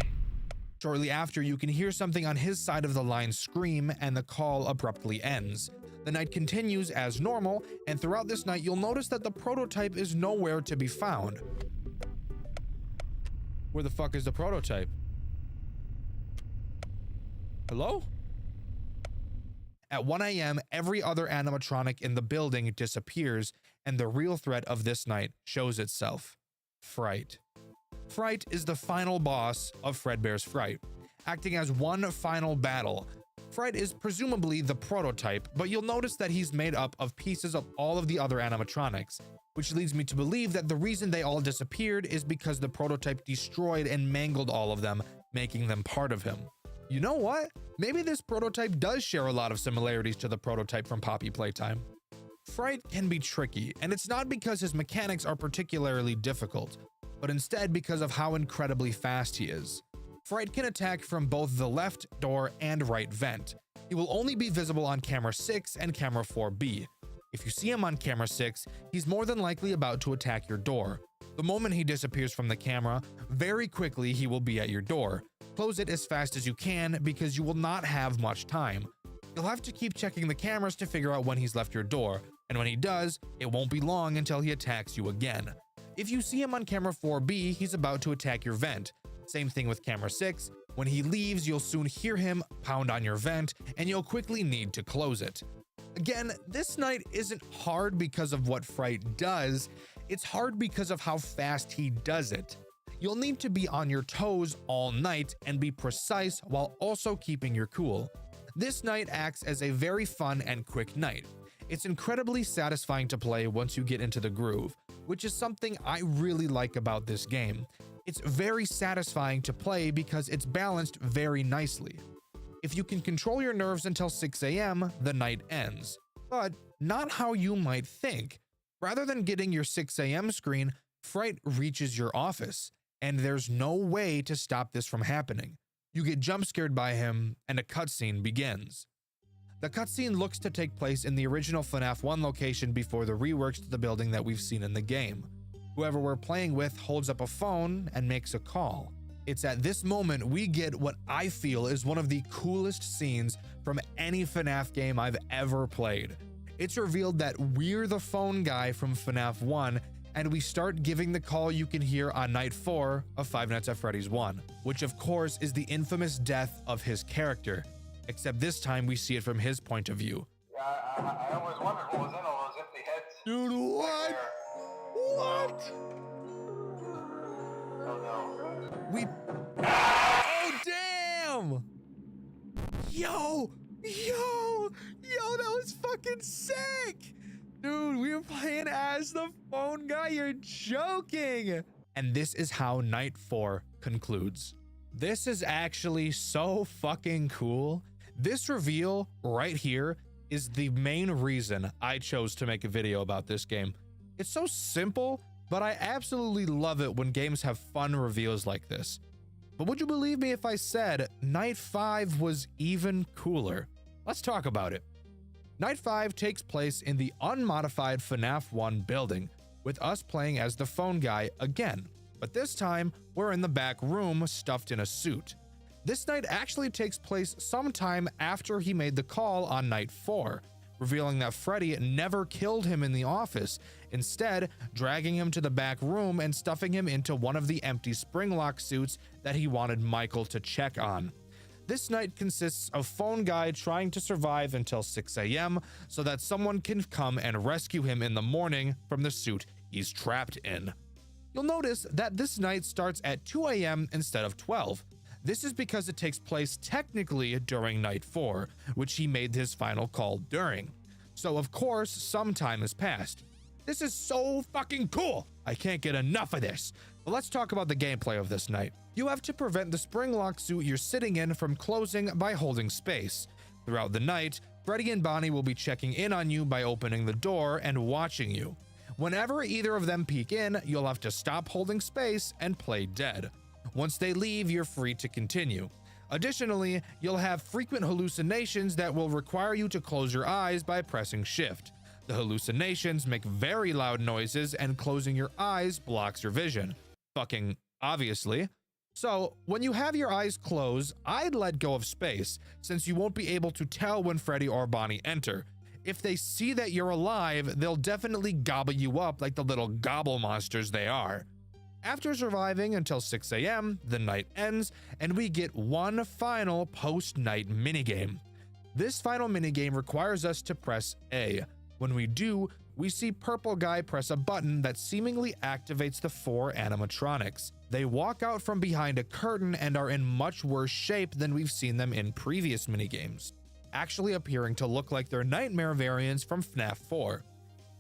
Shortly after, you can hear something on his side of the line scream, and the call abruptly ends. The night continues as normal, and throughout this night, you'll notice that the Prototype is nowhere to be found. Where the fuck is the Prototype? Hello? At 1 a.m., every other animatronic in the building disappears, and the real threat of this night shows itself. Fright. Fright is the final boss of Fredbear's Fright, acting as one final battle. Fright is presumably the Prototype, but you'll notice that he's made up of pieces of all of the other animatronics, which leads me to believe that the reason they all disappeared is because the Prototype destroyed and mangled all of them, making them part of him. You know what? Maybe this Prototype does share a lot of similarities to the Prototype from Poppy Playtime. Fright can be tricky, and it's not because his mechanics are particularly difficult, but instead because of how incredibly fast he is. Fright can attack from both the left door and right vent. He will only be visible on camera 6 and camera 4B. If you see him on camera 6, he's more than likely about to attack your door. The moment he disappears from the camera, very quickly he will be at your door. Close it as fast as you can because you will not have much time. You'll have to keep checking the cameras to figure out when he's left your door, and when he does, it won't be long until he attacks you again. If you see him on camera 4B, he's about to attack your vent. Same thing with camera 6. When he leaves, you'll soon hear him pound on your vent, and you'll quickly need to close it. Again, this night isn't hard because of what Fright does, it's hard because of how fast he does it. You'll need to be on your toes all night and be precise while also keeping your cool. This night acts as a very fun and quick night. It's incredibly satisfying to play once you get into the groove, which is something I really like about this game. It's very satisfying to play because it's balanced very nicely. If you can control your nerves until 6 a.m., the night ends. But not how you might think. Rather than getting your 6 a.m. screen, Fright reaches your office, and there's no way to stop this from happening. You get jump scared by him, and a cutscene begins. The cutscene looks to take place in the original FNAF 1 location before the reworks to the building that we've seen in the game. Whoever we're playing with holds up a phone and makes a call. It's at this moment we get what I feel is one of the coolest scenes from any FNAF game I've ever played. It's revealed that we're the phone guy from FNAF 1, and we start giving the call you can hear on night 4 of Five Nights at Freddy's 1, which of course is the infamous death of his character, except this time we see it from his point of view. Yeah, I always wondered what was in all those empty heads. Dude, what? What? Oh no. Oh damn! Yo, that was fucking sick! Dude, we were playing as the phone guy, you're joking! And this is how night 4 concludes. This is actually so fucking cool. This reveal right here is the main reason I chose to make a video about this game. It's so simple, but I absolutely love it when games have fun reveals like this. But would you believe me if I said Night 5 was even cooler? Let's talk about it. Night 5 takes place in the unmodified FNAF 1 building, with us playing as the phone guy again. But this time, we're in the back room stuffed in a suit. This night actually takes place sometime after he made the call on night 4, revealing that Freddy never killed him in the office, instead dragging him to the back room and stuffing him into one of the empty spring-lock suits that he wanted Michael to check on. This night consists of phone guy trying to survive until 6 a.m. so that someone can come and rescue him in the morning from the suit he's trapped in. You'll notice that this night starts at 2 a.m. instead of 12. This is because it takes place technically during night 4, which he made his final call during. So of course, some time has passed. This is so fucking cool! I can't get enough of this. But let's talk about the gameplay of this night. You have to prevent the spring lock suit you're sitting in from closing by holding space. Throughout the night, Freddy and Bonnie will be checking in on you by opening the door and watching you. Whenever either of them peek in, you'll have to stop holding space and play dead. Once they leave, you're free to continue. Additionally, you'll have frequent hallucinations that will require you to close your eyes by pressing shift. The hallucinations make very loud noises and closing your eyes blocks your vision. Fucking obviously. So, when you have your eyes closed, I'd let go of space, since you won't be able to tell when Freddy or Bonnie enter. If they see that you're alive, they'll definitely gobble you up like the little gobble monsters they are. After surviving until 6 a.m., the night ends, and we get one final post-night minigame. This final minigame requires us to press A. When we do, we see Purple Guy press a button that seemingly activates the 4 animatronics. They walk out from behind a curtain and are in much worse shape than we've seen them in previous minigames, actually appearing to look like their nightmare variants from FNAF 4.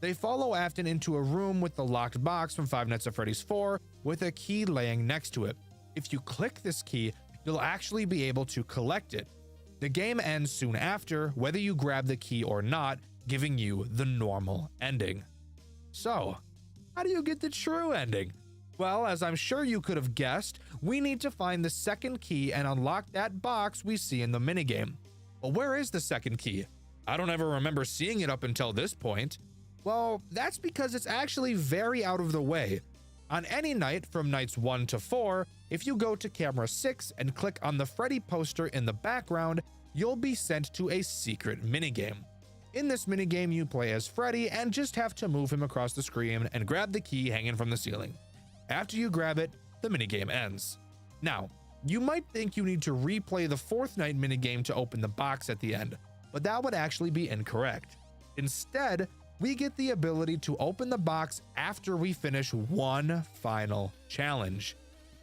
They follow Afton into a room with the locked box from Five Nights at Freddy's 4 with a key laying next to it. If you click this key, you'll actually be able to collect it. The game ends soon after, whether you grab the key or not, giving you the normal ending. So, how do you get the true ending? Well, as I'm sure you could have guessed, we need to find the second key and unlock that box we see in the minigame. But where is the second key? I don't ever remember seeing it up until this point. Well, that's because it's actually very out of the way. On any night from nights 1 to 4, if you go to camera 6 and click on the Freddy poster in the background, you'll be sent to a secret minigame. In this minigame, you play as Freddy and just have to move him across the screen and grab the key hanging from the ceiling. After you grab it, the minigame ends. Now, you might think you need to replay the 4th night minigame to open the box at the end, but that would actually be incorrect. Instead, we get the ability to open the box after we finish one final challenge,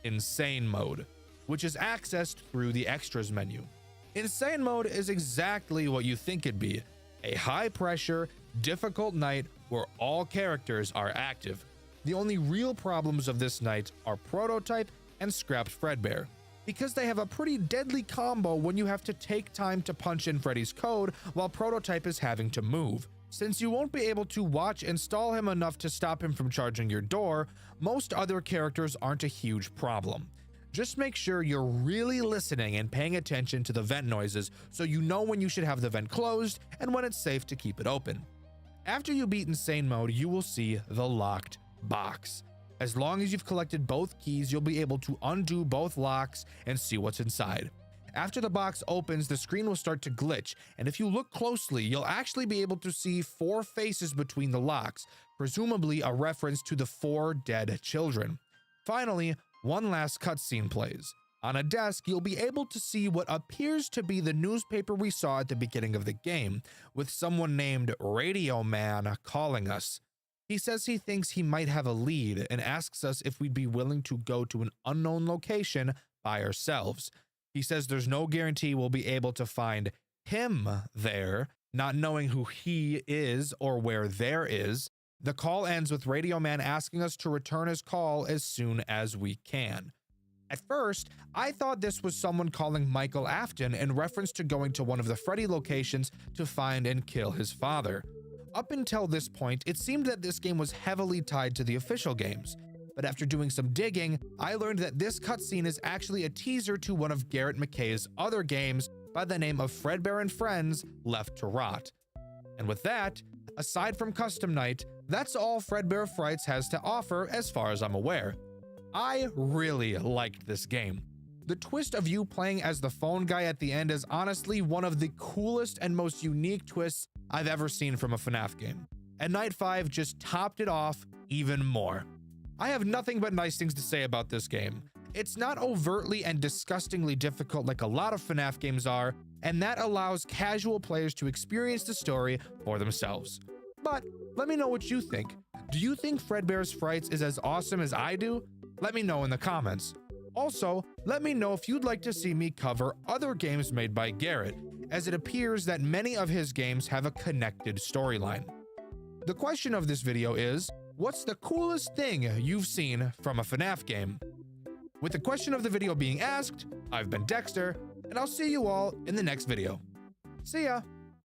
Insane Mode, which is accessed through the Extras menu. Insane Mode is exactly what you think it'd be, a high-pressure, difficult night where all characters are active. The only real problems of this night are Prototype and Scrapped Fredbear, because they have a pretty deadly combo when you have to take time to punch in Freddy's code while Prototype is having to move. Since you won't be able to watch and stall him enough to stop him from charging your door, most other characters aren't a huge problem. Just make sure you're really listening and paying attention to the vent noises so you know when you should have the vent closed and when it's safe to keep it open. After you beat Insane Mode, you will see the locked box. As long as you've collected both keys, you'll be able to undo both locks and see what's inside. After the box opens, the screen will start to glitch, and if you look closely, you'll actually be able to see 4 faces between the locks, presumably a reference to the 4 dead children. Finally, one last cutscene plays. On a desk, you'll be able to see what appears to be the newspaper we saw at the beginning of the game, with someone named Radio Man calling us. He says he thinks he might have a lead and asks us if we'd be willing to go to an unknown location by ourselves. He says there's no guarantee we'll be able to find him there, not knowing who he is or where there is. The call ends with Radio Man asking us to return his call as soon as we can. At first, I thought this was someone calling Michael Afton in reference to going to one of the Freddy locations to find and kill his father. Up until this point, it seemed that this game was heavily tied to the official games. But after doing some digging, I learned that this cutscene is actually a teaser to one of Garrett McKay's other games by the name of Fredbear and Friends Left to Rot. And with that, aside from Custom Night, that's all Fredbear Frights has to offer as far as I'm aware. I really liked this game. The twist of you playing as the phone guy at the end is honestly one of the coolest and most unique twists I've ever seen from a FNAF game. And Night 5 just topped it off even more. I have nothing but nice things to say about this game. It's not overtly and disgustingly difficult like a lot of FNAF games are, and that allows casual players to experience the story for themselves. But let me know what you think. Do you think Fredbear's Frights is as awesome as I do? Let me know in the comments. Also, let me know if you'd like to see me cover other games made by Garrett, as it appears that many of his games have a connected storyline. The question of this video is, what's the coolest thing you've seen from a FNAF game? With the question of the video being asked, I've been Dexter, and I'll see you all in the next video. See ya!